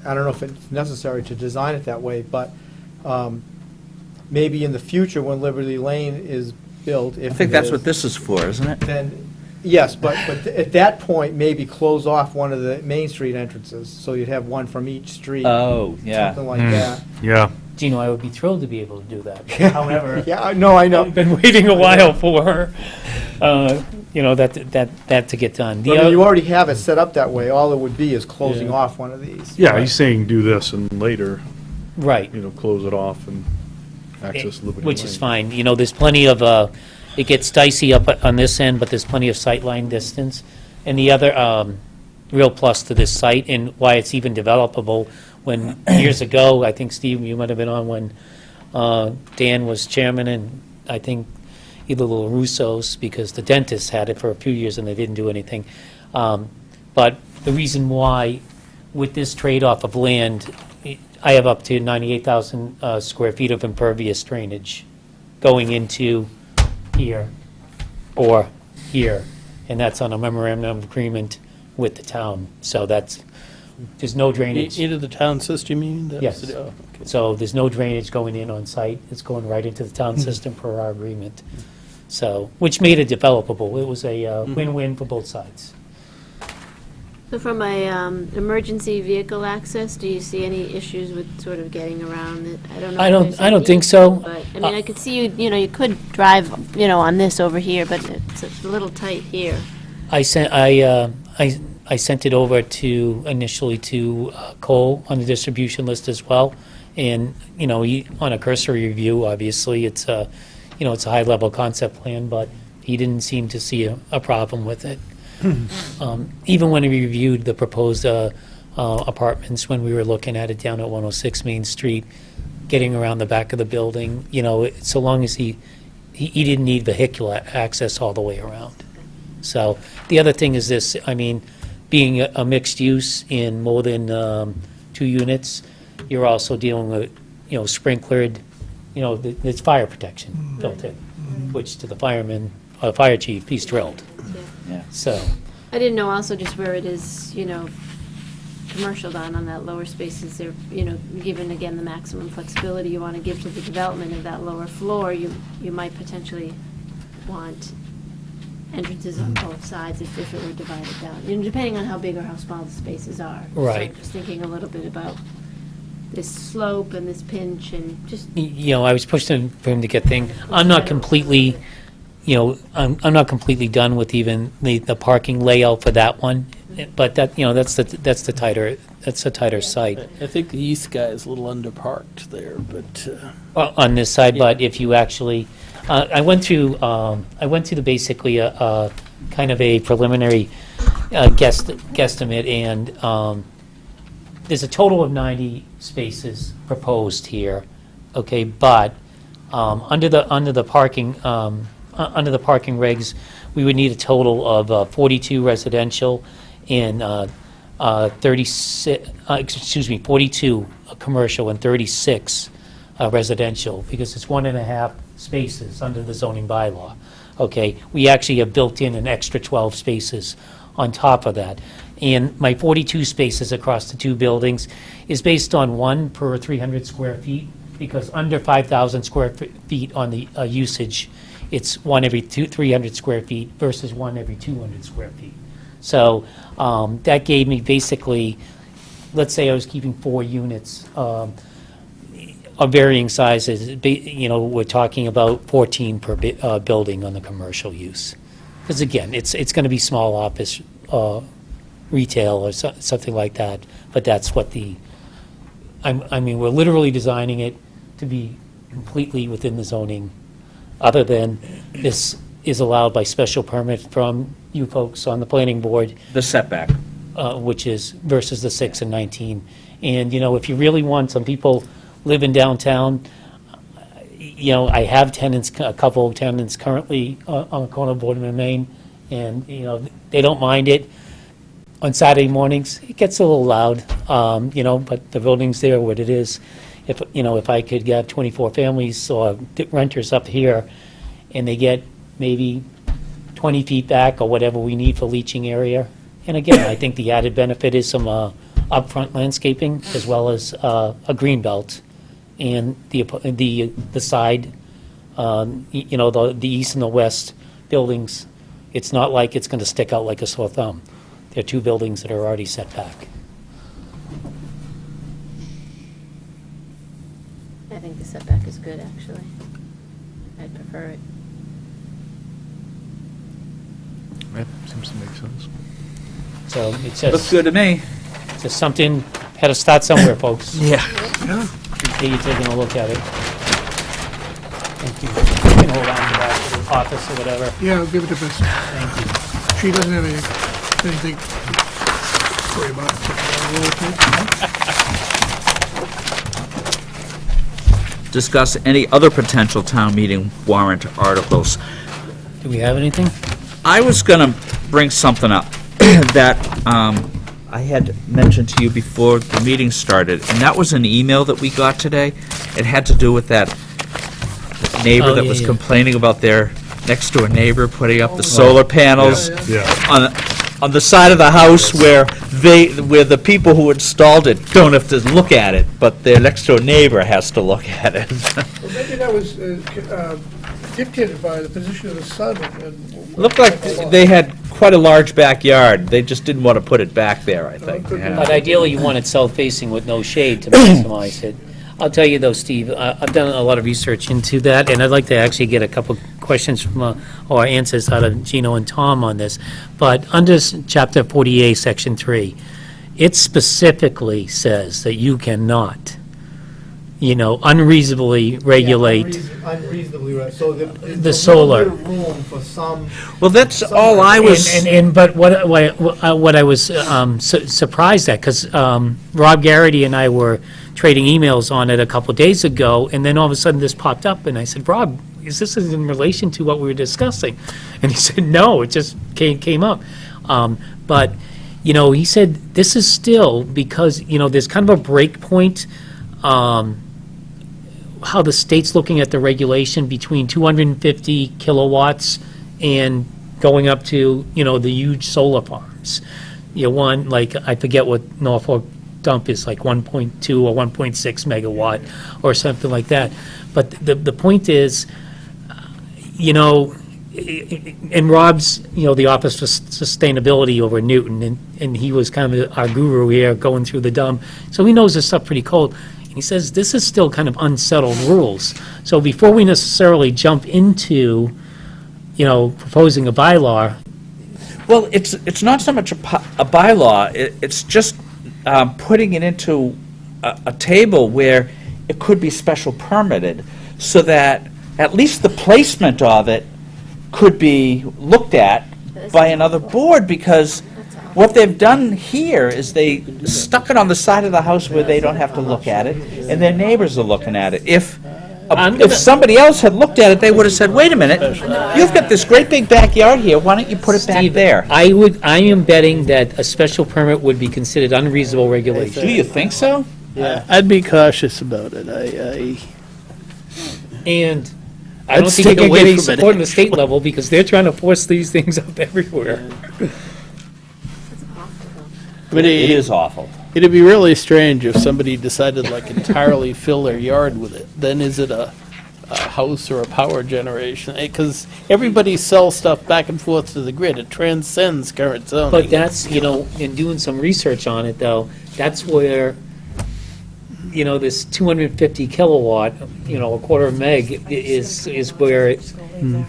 I don't know if it's necessary to design it that way, but maybe in the future when Liberty Lane is built, if I think it that's is, what this is for, isn't it? then, yes, but at that point, maybe close off one of the Main Street entrances, so you'd have one from each street. Oh, yeah. Something like that. Yeah. Gino, I would be thrilled to be able to do that. However, Yeah, no, I know. I've been waiting a while for, that to get done. The I mean, oth- you already have it set up that way. All it would be is closing Yeah. off one of these. Yeah, he's saying do this and later, Right. close it off and access Liberty Lane. Which is fine. There's plenty of, it gets dicey up on this end, but there's plenty of sightline distance. And the other real plus to this site, and why it's even developable, when years ago, I think, Steve, you might have been on when Dan was chairman, and I think either the Russos, because the dentists had it for a few years and they didn't do anything. But the reason why, with this trade-off of land, I have up to 98,000 square feet of impervious drainage going into here or here, and that's on a memorandum of agreement with the town. So there's no drainage. Into the town system, you mean? That was Yes. the- oh, okay. So there's no drainage going in on site. It's going right into the town system per our agreement. So, which made it developable. It was a win-win for both sides. So from a emergency vehicle access, do you see any issues with sort of getting around it? I don't know. I if don't- there's I don't any think issue, so. But, I mean, I could see you could drive, on this over here, but it's a little tight here. I sent it over initially to Cole on the distribution list as well. And, on a cursory review, obviously, it's a high-level concept plan, but he didn't seem to see a problem with it. Even when we reviewed the proposed apartments, when we were looking at it down at 106 Main Street, getting around the back of the building, so long as he didn't need vehicular access all the way around. So the other thing is this, being a mixed use in more than 2 units, you're also dealing with, sprinklered, there's fire protection built in, which to the fire chief, he's thrilled. Yeah. So, I didn't know also just where it is, commercial on that lower space, is there, given again the maximum flexibility you want to give to the development of that lower floor, you might potentially want entrances on both sides if it were divided down, depending on how big or how small the spaces are. Right. So just thinking a little bit about this slope and this pinch and just. I was pushing for him to get things. I'm not completely, I'm not completely done with even the parking layout for that one, but that's the tighter site. I think the east guy is a little underparked there, but. On this side, but if you actually, I went through basically a kind of a preliminary guesstimate, and there's a total of 90 spaces proposed here, okay, but under the parking regs, we would need a total of 42 residential and 42 commercial and 36 residential, because it's 1.5 spaces under the zoning bylaw. Okay, we actually have built in an extra 12 spaces on top of that. And my 42 spaces across the 2 buildings is based on 1 per 300 square feet, because under 5,000 square feet on the usage, it's 1 every 300 square feet versus 1 every 200 square feet. So that gave me basically, let's say I was keeping 4 units of varying sizes. We're talking about 14 per building on the commercial use. Because again, it's going to be small office retail or something like that, but that's what we're literally designing it to be completely within the zoning, other than this is allowed by special permit from you folks on the planning board. The setback. Which is versus the 6 and 19. And, if you really want, some people live in downtown. I have tenants, a couple of tenants currently on the corner of Boardman and Main, and, they don't mind it. On Saturday mornings, it gets a little loud, but the building's there, what it is. If I could get 24 families or renters up here, and they get maybe 20 feet back or whatever we need for leaching area. And again, I think the added benefit is some upfront landscaping as well as a green belt. And the side, the east and the west buildings, it's not like it's going to stick out like a sore thumb. There are 2 buildings that are already set back. I think the setback is good, actually. I'd prefer it. That seems to make sense. So it's Looks just, good to me. just something, had to start somewhere, folks. Yeah. Appreciate you taking a look at it. Thank you. You can hold on to that to the office or whatever. Yeah, I'll give it to Betsy. Thank you. She doesn't have anything to worry about. Discuss any other potential town meeting warrant articles. Do we have anything? I was going to bring something up that I had mentioned to you before the meeting started, and that was an email that we got today. It had to do with that neighbor Oh, that yeah, was yeah. complaining about their next-door neighbor putting up the solar panels on the side of the house where the people who installed it don't have to look at it, but their next-door neighbor has to look at it. Well, maybe that was dictated by the position of the sun and. Looked like they had quite a large backyard. They just didn't want to put it back there, I think. Yeah. But ideally, you want it south-facing with no shade to maximize it. I'll tell you though, Steve, I've done a lot of research into that, and I'd like to actually get a couple questions from, or answers out of Gino and Tom on this. But under Chapter 48, Section 3, it specifically says that you cannot, unreasonably regulate Unreasonably, right, so the solar. room for some. Well, that's all I was... But what I was surprised at, because Rob Garrity and I were trading emails on it a couple days ago, and then all of a sudden this popped up, and I said, Rob, is this in relation to what we were discussing? And he said, no, it just came up. But, he said, this is still, because, there's kind of a break point, how the state's looking at the regulation between 250 kilowatts and going up to, the huge solar farms. One, like, I forget what Norfolk dump is, like 1.2 or 1.6 megawatt or something like that. But the point is, and Rob's, the Office for Sustainability over in Newton, and he was kind of our guru here going through the dump, so he knows this stuff pretty cold. And he says this is still kind of unsettled rules. So before we necessarily jump into, proposing a bylaw. Well, it's not so much a bylaw, it's just putting it into a table where it could be special permitted, so that at least the placement of it could be looked at by another board, because what they've done here is they stuck it on the side of the house where they don't have to look at it, and their neighbors are looking at it. If somebody else had looked at it, they would have said, wait a minute, you've got this great big backyard here, why don't you put it back there? I am betting that a special permit would be considered unreasonable regulation. Do you think so? Yeah, I'd be cautious about it. And I I'd don't think stay you can get away any from it support on the state level, because they're trying to force these things up everywhere. But It is awful. It'd be really strange if somebody decided like entirely fill their yard with it. Then is it a house or a power generation? Because everybody sells stuff back and forth to the grid. It transcends current zoning. But that's, in doing some research on it, though, that's where, this 250 kilowatt, a quarter of meg is where it's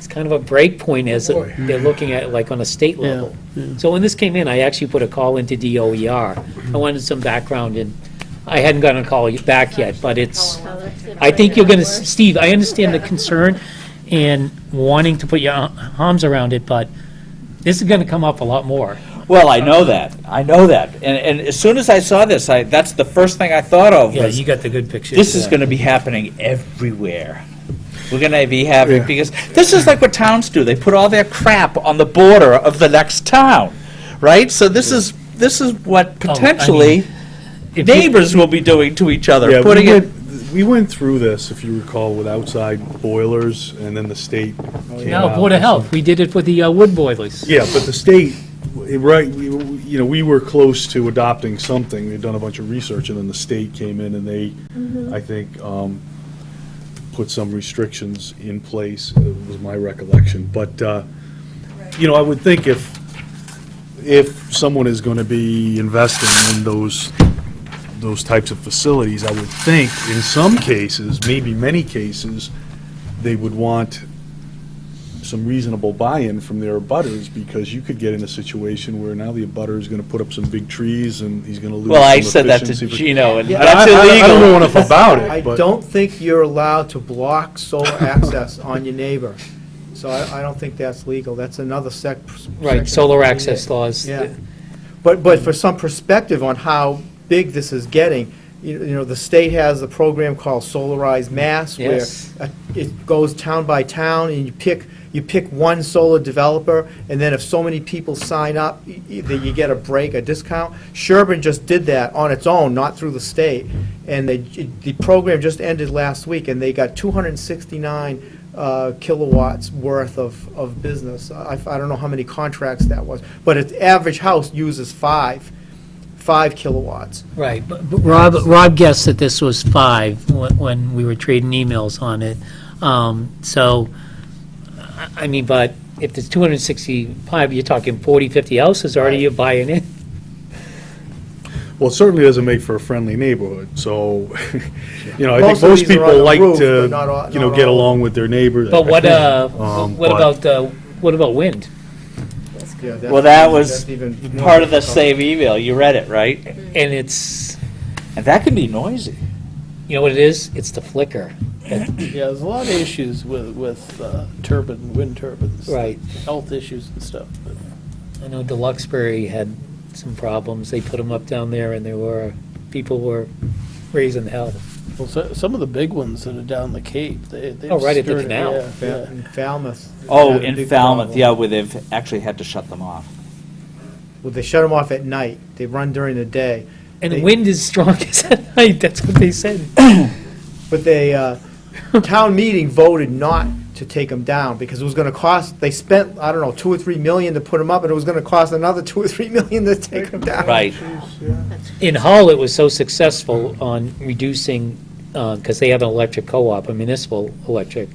kind of a break point as they're looking at it like on a state level. So when this came in, I actually put a call into DOER. I wanted some background, and I hadn't gotten a call back yet, but I think you're going to, Steve, I understand the concern and wanting to put your arms around it, but this is going to come up a lot more. Well, I know that. And as soon as I saw this, that's the first thing I thought of. Yeah, was, you got the good picture. this is going to be happening everywhere. We're going to be having, because this is like what towns do. They put all their crap on the border of the next town, right? So this is what potentially neighbors will be doing to each other. Yeah, putting it. we went through this, if you recall, with outside boilers, and then the state came out. No, Board of Health, we did it with the wood boilers. Yeah, but the state, right, we were close to adopting something. We'd done a bunch of research, and then the state came in and they, I think, put some restrictions in place, was my recollection. But, I would think if someone is going to be investing in those types of facilities, I would think in some cases, maybe many cases, they would want some reasonable buy-in from their abutters, because you could get in a situation where now the abutter is going to put up some big trees and he's going to lose Well, I some said that to efficiency. Gino, and Yeah, that's illegal. I don't know enough about it, I but don't think you're allowed to block solar access on your neighbor. So I don't think that's legal. That's another Right, solar access laws. Yeah. But for some perspective on how big this is getting, the state has a program called Solarize Mass, Yes. where it goes town by town, and you pick one solar developer, and then if so many people sign up, you get a discount. Sherburne just did that on its own, not through the state, and the program just ended last week, and they got 269 kilowatts worth of business. I don't know how many contracts that was, but its average house uses 5 kilowatts. Right, but Rob guessed that this was 5 when we were trading emails on it. So, I mean, but if it's 265, you're talking 40, 50 houses already you're buying in. Well, it certainly doesn't make for a friendly neighborhood, so, you know, I Most think of most these are on people the like roof, to, but not all- you know, not get all. along with their neighbors. But what but- about wind? Yeah, that's Well, that even- was that's even more part of the difficult. same email. You read it, right? And it's, And that can be noisy. you know what it is? It's the flicker. Yeah, there's a lot of issues with wind turbines. Right. Health issues and stuff. But I know Deluxebury had some problems. They put them up down there and people were raising hell. Well, some of the big ones that are down the Cape, they've Oh, right at the stirred it, canal. yeah. In Falmouth. Oh, had a in big Falmouth, problem. yeah, where they've actually had to shut them off. Well, they shut them off at night. They run during the day. And They- the wind is strongest at night. That's what they said. But they, town meeting voted not to take them down because it was gonna cost, they spent, I don't know, 2 or 3 million to put them up, and it was gonna cost another 2 or 3 million to take them down. Right. In Hull, it was so successful on reducing, because they have an electric co-op, a municipal electric,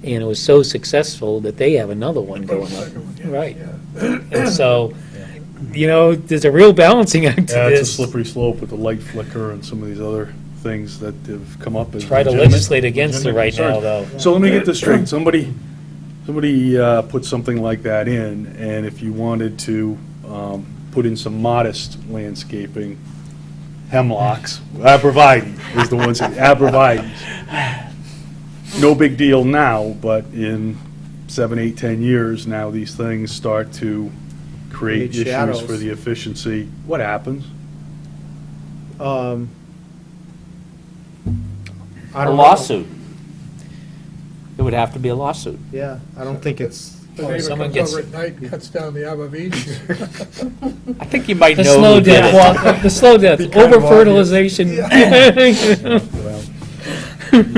and it was so successful that they have another one going up. Right. And so, you know, there's a real balancing act to Yeah, it's a this. slippery slope with the light flicker and some of these other things that have come up as Try to legitimate- legislate against it legitimate right now, concerns. though. So let me get this straight. Somebody put something like that in, and if you wanted to put in some modest landscaping, hemlocks, arborvitae is the ones, arborvitae. No big deal now, but in 7, 8, 10 years, now these things start to create Create issues shadows. for the efficiency. What happens? I A don't know. lawsuit. It would have to be a lawsuit. Yeah, I don't think it's, The neighbor someone comes gets- over at night and cuts down the arborvitae. I think you might The know slow who did death, it. well, the slow death, Be kind of over-fertilization.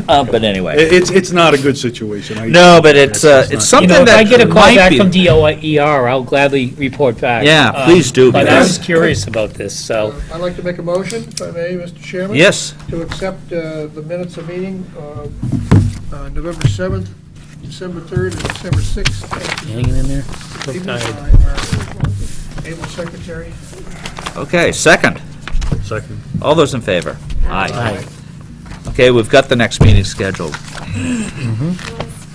But anyway. It's not a good situation. No, but it's not- You something know, if I that get a call might back be- from DOER, I'll gladly report back. Yeah, please do, But I was because- curious about this, so. I'd like to make a motion, if I may, Mr. Chairman. Yes. To accept the minutes of meeting of November 7th, December 3rd, and December 6th. Hanging in there? So Given tired. by our able secretary. Okay, second. Second. All those in favor? Aye. Okay, we've got the next meeting scheduled.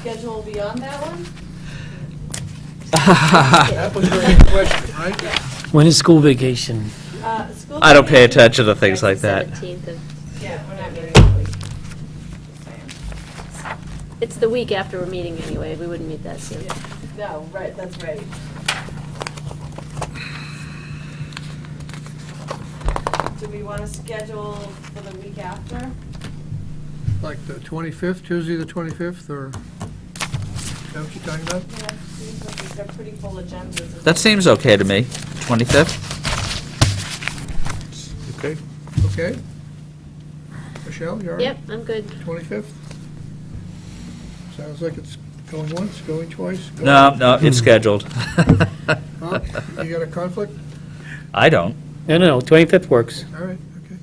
Schedule beyond that one? That was your main question, right? When is school vacation? School I don't pay vacation attention to things like that. 17th of, Yeah, we're not meeting that week. it's the week after we're meeting anyway, we wouldn't meet that soon. No, right, that's right. Do we want to schedule for the week after? Like the 25th, Tuesday the 25th, or, is that what you're talking about? Yeah, seems like we've got pretty full agendas. That seems okay to me. 25th? Okay. Okay. Michelle, you all right? Yep, I'm good. 25th? Sounds like it's going once, going twice. going- No, it's scheduled. Huh? You got a conflict? I don't. No, 25th works. All right, okay.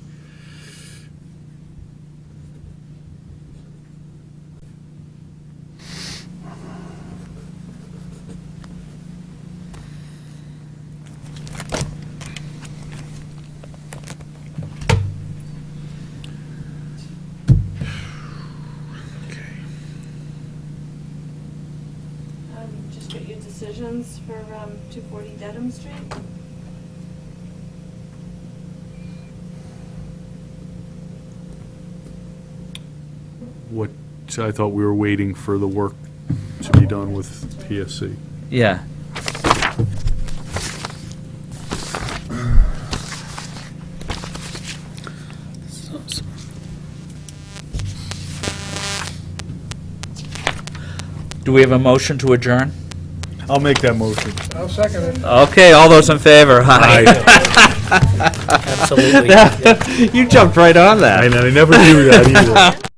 Just get your decisions for 240 Dedham Street. What, I thought we were waiting for the work to be done with PSC. Yeah. Do we have a motion to adjourn? I'll make that motion. I'll second it. Okay, all those in favor? Aye. Absolutely. You jumped right on that. I never do that either.